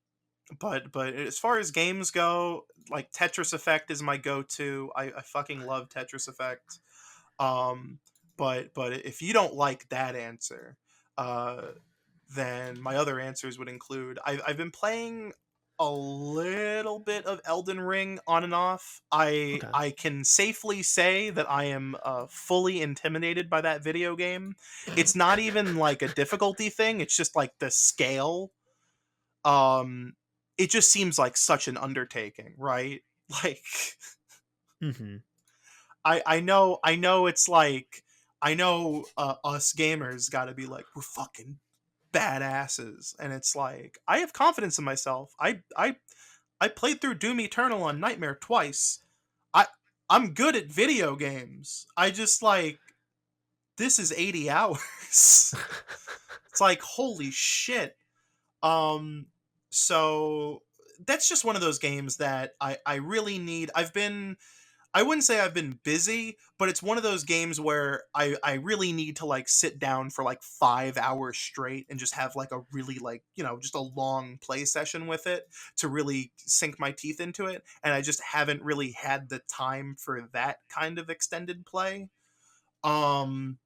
but as far as games go, like Tetris Effect is my go-to. I fucking love Tetris Effect. Um, but if you don't like that answer, uh, then my other answers would include I've been playing a little bit of Elden Ring on and off. I Okay. I can safely say that I am fully intimidated by that video game. It's not even like a difficulty thing. It's just like the scale. Um, it just seems like such an undertaking, right? Like Hmm. I know it's like I know us gamers got to be like we're fucking badasses, and it's like I have confidence in myself. I played through Doom Eternal on Nightmare twice. I I'm good at video games. I just like this is 80 hours. It's like holy shit. Um so that's just one of those games that I really need. I wouldn't say I've been busy, but it's one of those games where I really need to like sit down for like 5 hours straight and just have like a really like, just a long play session with it to really sink my teeth into it. And I just haven't really had the time for that kind of extended play. Um,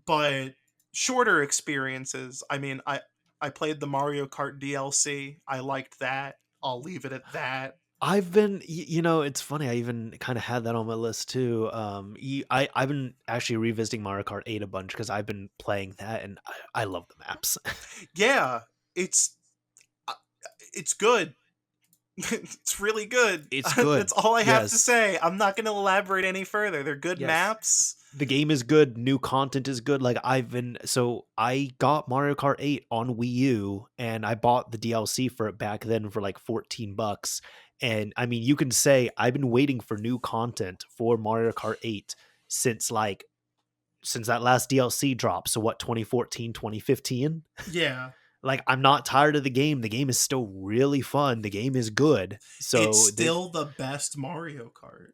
but shorter experiences, I mean, I played the Mario Kart DLC. I liked that. I'll leave it at that. I've been, it's funny. I even kind of had that on my list too. I've been actually revisiting Mario Kart 8 a bunch because I've been playing that, and I love the maps. Yeah, it's uh, it's good. It's really good. It's That's good. all I have to Yes. say. I'm not going to elaborate any further. They're good Yes. maps. The game is good. New content is good. Like I got Mario Kart 8 on Wii U and I bought the DLC for it back then for like $14. And I mean, you can say I've been waiting for new content for Mario Kart 8 since since that last DLC dropped. So what, 2014, 2015? Yeah. Like I'm not tired of the game. The game is still really fun. The game is good. It's So still the best Mario Kart.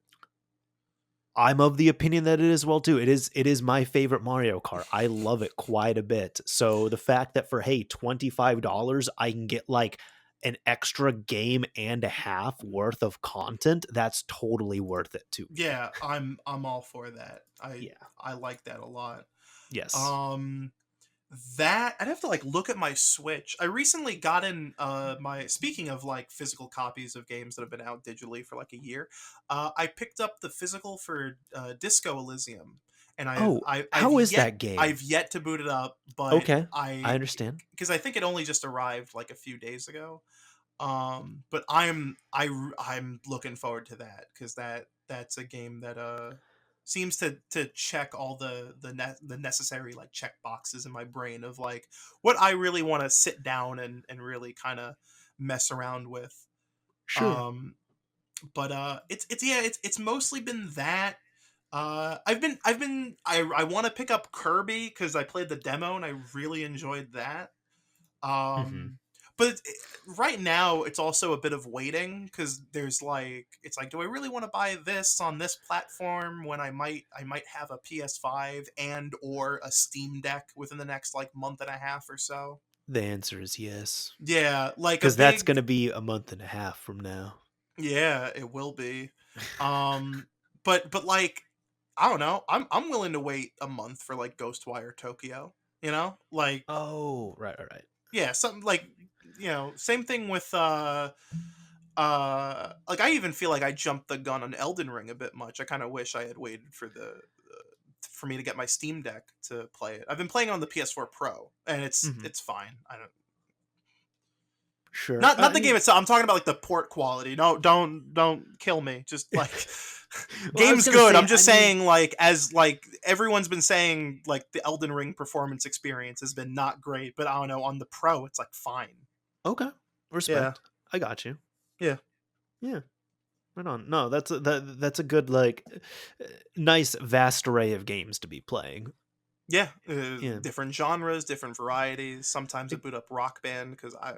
I'm of the opinion that it is well too. It is my favorite Mario Kart. I love it quite a bit. So the fact that for hey $25 I can get like an extra game and a half worth of content, that's totally worth it to me. Yeah, I'm all for that. Yeah. I like that a lot. Yes. Um that I'd have to like look at my Switch. I recently got in my, speaking of like physical copies of games that have been out digitally for like a year, I picked up the physical for Disco Elysium, and Oh, how is that I've game? yet to boot it up, but Okay, I I understand. because I think it only just arrived like a few days ago. But I'm looking forward to that, because that's a game that seems to check all the necessary like check boxes in my brain of like what I really want to sit down and really kind of mess around with. Sure. Um, but it's yeah, it's mostly been that. I want to pick up Kirby because I played the demo and I really enjoyed that. Hmm. um but right now it's also a bit of waiting, because there's like, it's like, do I really want to buy this on this platform when I might have a PS5 and or a Steam Deck within the next like month and a half or so. The answer is yes, Yeah, like a because that's big, going to be a month and a half from now. yeah, it will be. um but like, I don't know, I'm willing to wait a month for like Ghostwire Tokyo, like, Oh, right, right, right. yeah, something like, same thing with like, I even feel like I jumped the gun on Elden Ring a bit much. I kind of wish I had waited for me to get my Steam Deck to play it. I've been playing on the PS4 Pro, and it's Hmm. it's fine. I don't, Sure. not the game itself. I'm talking about like the port quality. No, don't kill me. Just like, Well, I was game's gonna good. say, I'm just saying, like, as like everyone's been saying, like the Elden Ring performance experience has been not great, but I don't know, on the Pro it's like fine. okay, Yeah. respect. I got you. Yeah. Yeah, right on. No, that's a good like nice vast array of games to be playing. Yeah, Yeah. different genres, different varieties. Sometimes I boot up Rock Band because I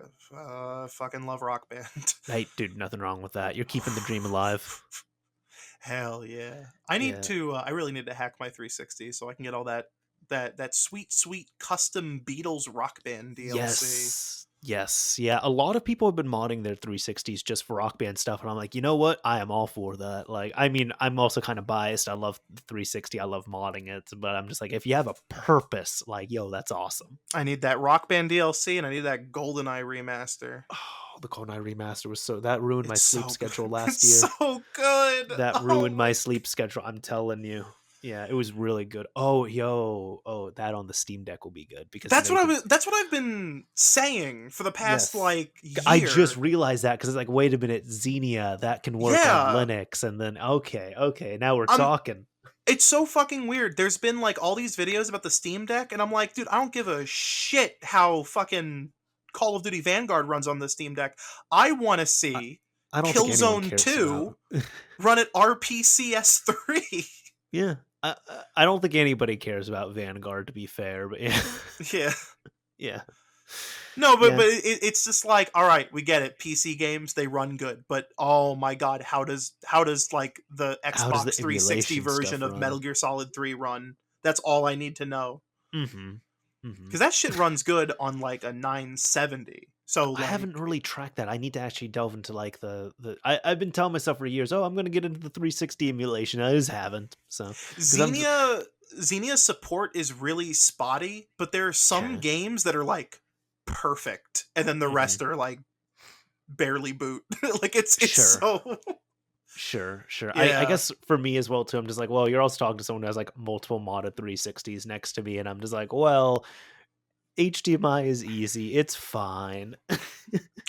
fucking love Rock Band. Hey, dude, nothing wrong with that. You're keeping the dream alive. Hell yeah! I need Yeah. to. I really need to hack my 360 so I can get all that sweet custom Beatles Rock Band DLC. Yes. Yes. Yeah. A lot of people have been modding their 360s just for Rock Band stuff. And I'm like, you know what? I am all for that. Like, I mean, I'm also kind of biased. I love the 360. I love modding it. But I'm just like, if you have a purpose, like, yo, that's awesome. I need that Rock Band DLC, and I need that GoldenEye remaster. Oh, the Knight remaster was that ruined my It's sleep so schedule good. last It's year. so good. That Oh ruined my my. sleep schedule. I'm telling you. Yeah, it was really good. Oh, yo. Oh, that on the Steam Deck will be good because, That's you what I can. was. That's what I've been saying for the past Yes. like I just year. realized that because it's like, wait a minute, Xenia, that can work on Yeah. Linux. And then, okay, now we're I'm talking. It's so fucking weird. There's been like all these videos about the Steam Deck, and I'm like, dude, I don't give a shit how fucking Call of Duty Vanguard runs on the Steam Deck. I want to I, see I don't think anyone Killzone cares 2 about. run at RPCS3. Yeah. I don't think anybody cares about Vanguard, to be fair. But yeah. Yeah. Yeah. No, but Yeah. it's just like, all right, we get it. PC games, they run good, but oh my god, how does like the How does the Xbox 360 emulation version stuff of run? Metal Gear Solid 3 run? That's all I need to know. Mm hmm. Mm hmm. Because that shit runs good on like a 970. So I like, haven't really tracked that. I need to actually delve into like I've been telling myself for years, oh, I'm going to get into the 360 emulation. I just haven't. So, because Xenia's support is really spotty, but there are some sure. games that are like perfect, and then the Hmm. rest are like barely boot. Like it's Sure. so. Sure. I Yeah. guess for me as well too, I'm just like, well, you're also talking to someone who has like multiple modded 360s next to me, and I'm just like, well, HDMI is easy. It's fine.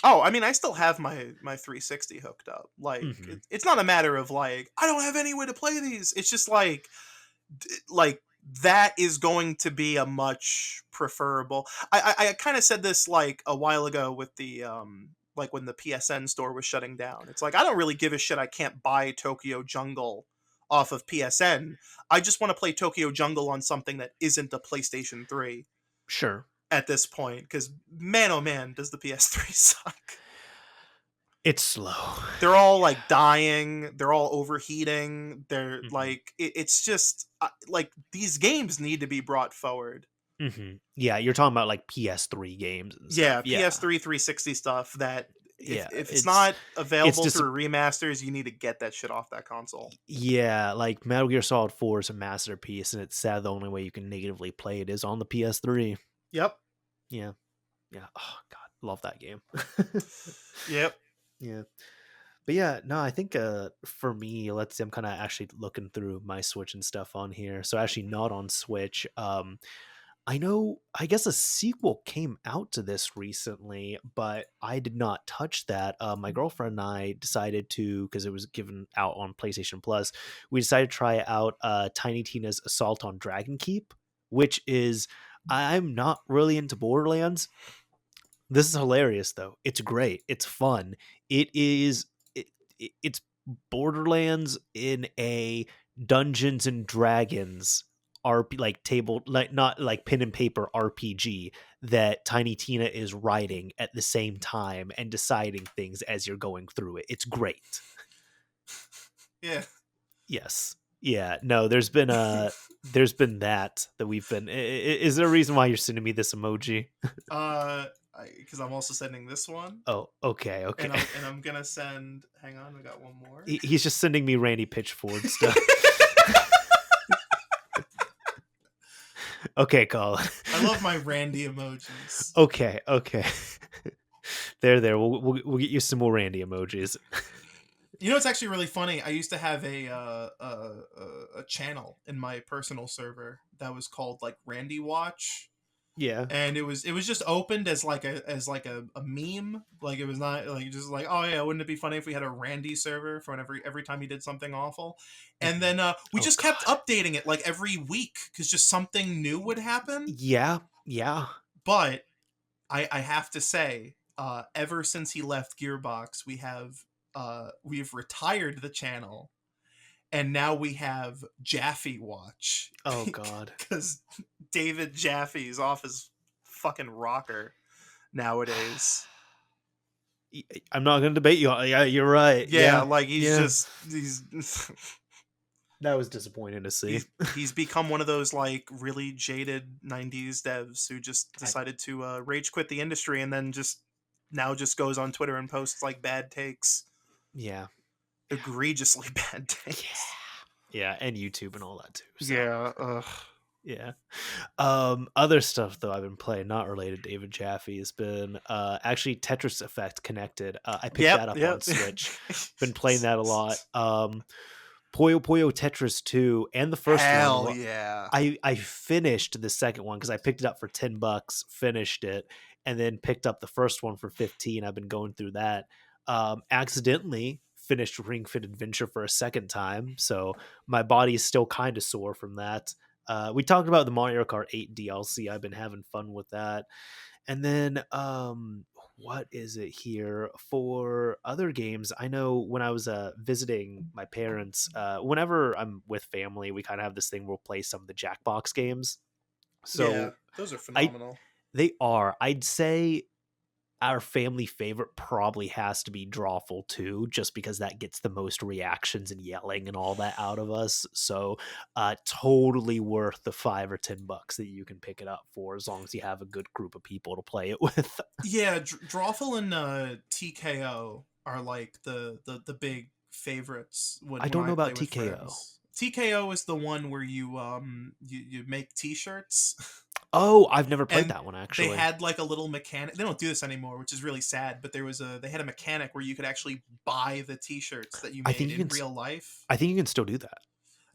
Oh, I mean, I still have my 360 hooked up. Like Hmm. it's not a matter of like I don't have any way to play these. It's just like like that is going to be a much preferable. I kind of said this like a while ago with the like when the PSN store was shutting down. It's like I don't really give a shit. I can't buy Tokyo Jungle off of PSN. I just want to play Tokyo Jungle on something that isn't a PlayStation 3 Sure. at this point, because man, oh man, does the PS3 suck. It's slow. They're all like dying, they're all overheating, they're Hmm. like it's just like these games need to be brought forward. Hmm. Yeah, you're talking about like PS3 games and stuff. Yeah, Yeah. PS3 360 stuff that If yeah, if it's it's not it's available just through remasters, you need to get that shit off that console. yeah, like Metal Gear Solid 4 is a masterpiece, and it's sad the only way you can natively play it is on the PS3. Yep. Yeah, yeah. Oh god, love that game. Yep. Yeah. But yeah, no, I think for me, let's see, I'm kind of actually looking through my Switch and stuff on here. So actually not on Switch. I know, I guess a sequel came out to this recently, but I did not touch that. My girlfriend and I decided to, because it was given out on PlayStation Plus, we decided to try out Tiny Tina's Assault on Dragon Keep, which is, I'm not really into Borderlands. This is hilarious though. It's great. It's fun. It is it's Borderlands in a Dungeons and Dragons RP, like table, like not like pen and paper RPG that Tiny Tina is writing at the same time and deciding things as you're going through it. It's great. Yeah. Yes. Yeah. No, there's been that we've been is there a reason why you're sending me this emoji? uh, because I'm also sending this one, Oh, okay, okay. and I'm gonna send. Hang on, we got one more. He's just sending me Randy Pitchford stuff. Okay, Colin. I love my Randy emojis. Okay, okay. There. We'll get you some more Randy emojis. You know, it's actually really funny. I used to have a channel in my personal server that was called like Randy Watch, Yeah. and it was just opened as like a meme. Like it was not like just like, oh yeah, wouldn't it be funny if we had a Randy server for every time he did something awful? And then we Oh just kept God. updating it like every week because just something new would happen. Yeah. Yeah. But I have to say, ever since he left Gearbox, we've retired the channel, and now we have Jaffe Watch Oh God. because David Jaffe's off his fucking rocker nowadays. I'm not gonna debate you. Yeah, you're right. Yeah, Yeah. like he's Yeah. just he's That was disappointing to see. he's become one of those like really jaded '90s devs who just I, decided to rage quit the industry and then just goes on Twitter and posts like bad takes, yeah. egregiously bad Yeah. takes. Yeah, and YouTube and all that too. So Yeah. Ugh. yeah. Other stuff though I've been playing, not related to David Jaffe, has been actually Tetris Effect Connected. I picked Yep. that up on Yep. Switch. Been playing that a lot. Puyo Puyo Tetris 2 and the first one. Hell yeah. I finished the second one because I picked it up for $10, finished it, and then picked up the first one for 15. I've been going through that. Accidentally finished Ring Fit Adventure for a second time, so my body is still kind of sore from that. We talked about the Mario Kart 8 DLC. I've been having fun with that. And then what is it here for other games? I know when I was visiting my parents, whenever I'm with family, we kind of have this thing where we'll play some of the Jackbox games. Yeah, So those are I phenomenal. they are. I'd say our family favorite probably has to be Drawful 2, just because that gets the most reactions and yelling and all that out of us. So totally worth the $5 or $10 that you can pick it up for, as long as you have a good group of people to play it with. Yeah, Drawful and TKO are like the big favorites I when don't I know play about with TKO. friends. TKO is the one where you make t-shirts. Oh, I've never played And that one they actually. had like a little mechanic. They don't do this anymore, which is really sad, but they had a mechanic where you could actually buy the t-shirts that you I think made you in can real life. I think you can still do that.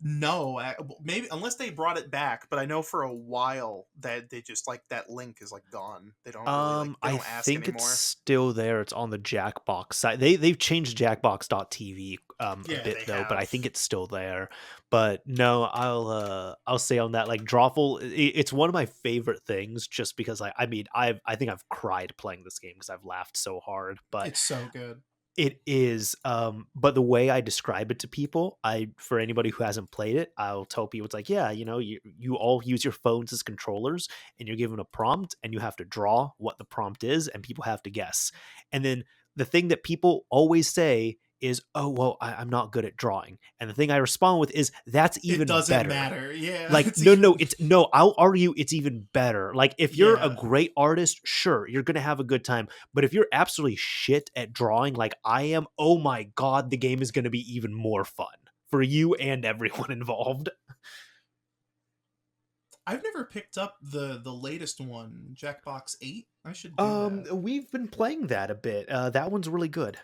No, maybe unless they brought it back, but I know for a while that they just like that link is like gone. They don't really like they I don't ask think it's anymore. still there. It's on the Jackbox site. They've changed Jackbox.tv a Yeah, bit they though, but I have. think it's still there. But no, I'll say on that, like Drawful, it's one of my favorite things, just because I mean I think I've cried playing this game because I've laughed so hard. But It's so good. it is, but the way I describe it to people, for anybody who hasn't played it, I'll tell people it's like, yeah, you all use your phones as controllers, and you're given a prompt, and you have to draw what the prompt is, and people have to guess. And then the thing that people always say is, oh, well, I'm not good at drawing. And the thing I respond with is, that's It even doesn't better. matter. Yeah, Like, it's even. I'll argue it's even better. Like, if you're a Yeah, great artist, sure, you're going to have a good time. But if you're absolutely shit at drawing like I am, oh my God, the game is going to be even more fun for you and everyone involved. I've never picked up the latest one, Jackbox 8. I should do that. We've been playing that a bit. That one's really good.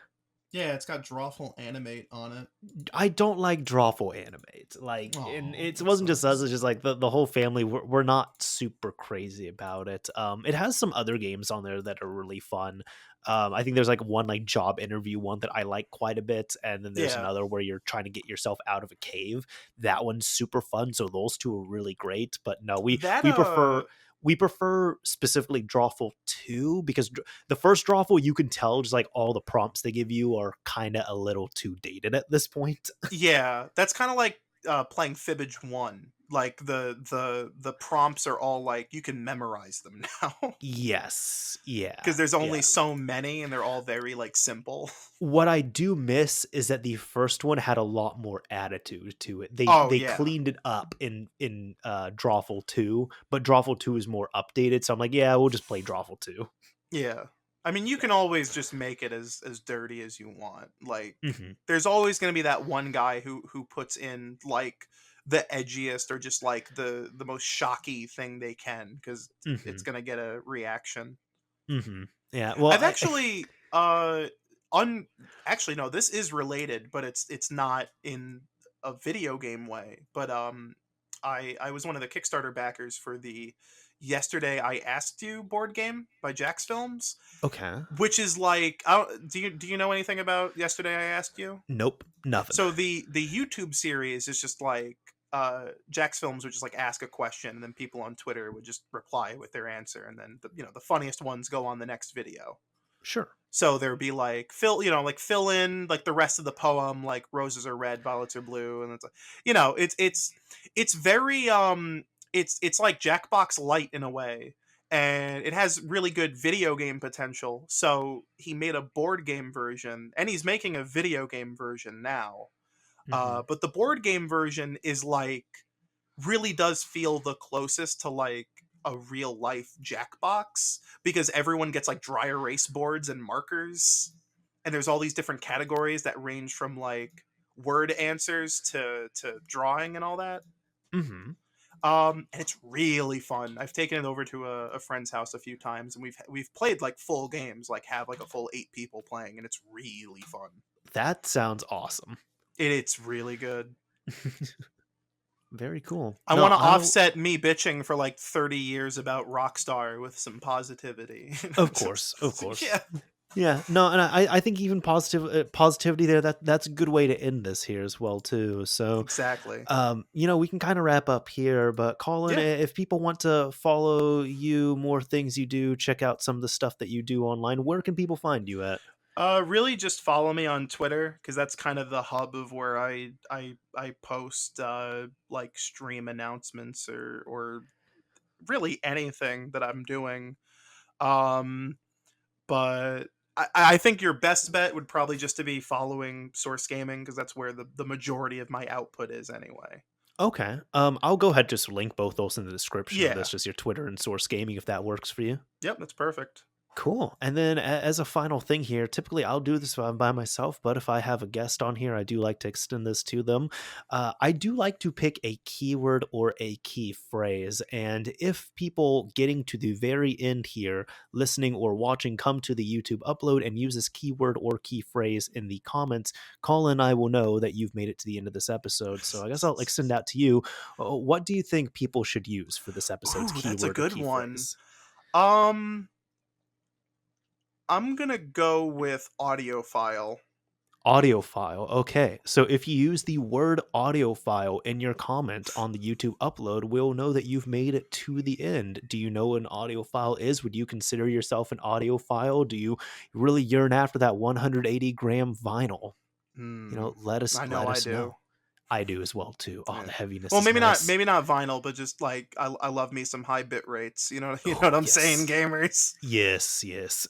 Yeah, it's got Drawful Animate on it. I don't like drawful animates. Like, and Oh, it that wasn't just us; sucks. it's just like the whole family. We're not super crazy about it. It has some other games on there that are really fun. I think there's like one like job interview one that I like quite a bit, and then there's Yeah, another where you're trying to get yourself out of a cave. That one's super fun. So those two are really great. But no, that we prefer specifically Drawful 2 because the first Drawful, you can tell just like all the prompts they give you are kind of a little too dated at this point. yeah, that's kind of like playing Fibbage 1. Like the prompts are all like you can memorize them now Yes. because Yeah. there's only Yeah. so many and they're all very like simple. What I do miss is that the first one had a lot more attitude to it. They Oh they yeah. cleaned it up in Drawful 2, but Drawful 2 is more updated, so I'm like, yeah, we'll just play Drawful 2. Yeah. I mean, you Yeah. can always just make it as dirty as you want. Like Mhm. there's always going to be that one guy who puts in like the edgiest or just like the most shocky thing they can cuz it's Mhm. going to get a reaction. Mhm. Yeah. Well, I've actually un actually no, this is related, but it's not in a video game way. But I was one of the Kickstarter backers for the Yesterday I Asked You board game by Jax Films, okay. which is like do you know anything about Yesterday I Asked You? Nope. Nothing. So the YouTube series is just like Jax Films would just like ask a question and then people on Twitter would just reply with their answer and then the funniest ones go on the next video. Sure. So there would be like fill in like the rest of the poem, like roses are red, violets are blue, and it's like, it's very it's like Jackbox Light in a way, and it has really good video game potential. So he made a board game version, and he's making a video game version now. Mhm. But the board game version is like really does feel the closest to like a real life Jackbox because everyone gets like dry erase boards and markers, and there's all these different categories that range from like word answers to drawing and all that. Mhm. And it's really fun. I've taken it over to a friend's house a few times, and we've played like full games, like have like a full 8 people playing, and it's really fun. That sounds awesome. It's really good. Very cool. I No, want to I'll offset me bitching for like 30 years about Rockstar with some positivity. of course, of course. Yeah, Yeah, no, and I think even positivity there, that's a good way to end this here as well too. So, exactly. we can kind of wrap up here, but Colin, Yeah. if people want to follow you, more things you do, check out some of the stuff that you do online, where can people find you at? Really just follow me on Twitter because that's kind of the hub of where I post like stream announcements or really anything that I'm doing. Um but I think your best bet would probably just to be following Source Gaming because that's where the majority of my output is anyway. Okay. I'll go ahead just link both those in the description of Yeah. this, just your Twitter and Source Gaming if that works for you. Yep, that's perfect. Cool. And then as a final thing here, typically I'll do this if I'm by myself, but if I have a guest on here, I do like to extend this to them. I do like to pick a keyword or a key phrase. And if people getting to the very end here, listening or watching, come to the YouTube upload and use this keyword or key phrase in the comments, Colin and I will know that you've made it to the end of this episode. So I guess I'll extend out to you. What do you think people should use for this episode's Ooh, that's a keyword or good key one. phrase? Um, I'm gonna go with audiophile. Audio file. Okay. So if you use the word audio file in your comment on the YouTube upload, we'll know that you've made it to the end. Do you know what an audio file is? Would you consider yourself an audio file? Do you really yearn after that 180-gram vinyl? Hmm. Let us I know let I us do. know. I do as well too. Oh, Yeah. the heaviness Well, is nice. maybe not vinyl, but just like I love me some high bit rates. You know Oh, what I'm saying, yes. gamers. Yes, yes.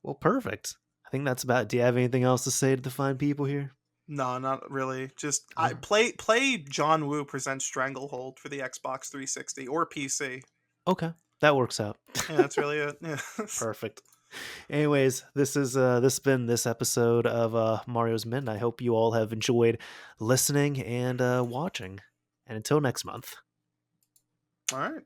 Well, perfect. I think that's about it. Do you have anything else to say to the fine people here? No, not really. Just I Oh, play John Woo Presents Stranglehold for the Xbox 360 or PC. okay. That works out. Yeah, that's really it. Yeah. Perfect. Anyways, this has been this episode of Mario's Min. I hope you all have enjoyed listening and watching. And until next month. All right.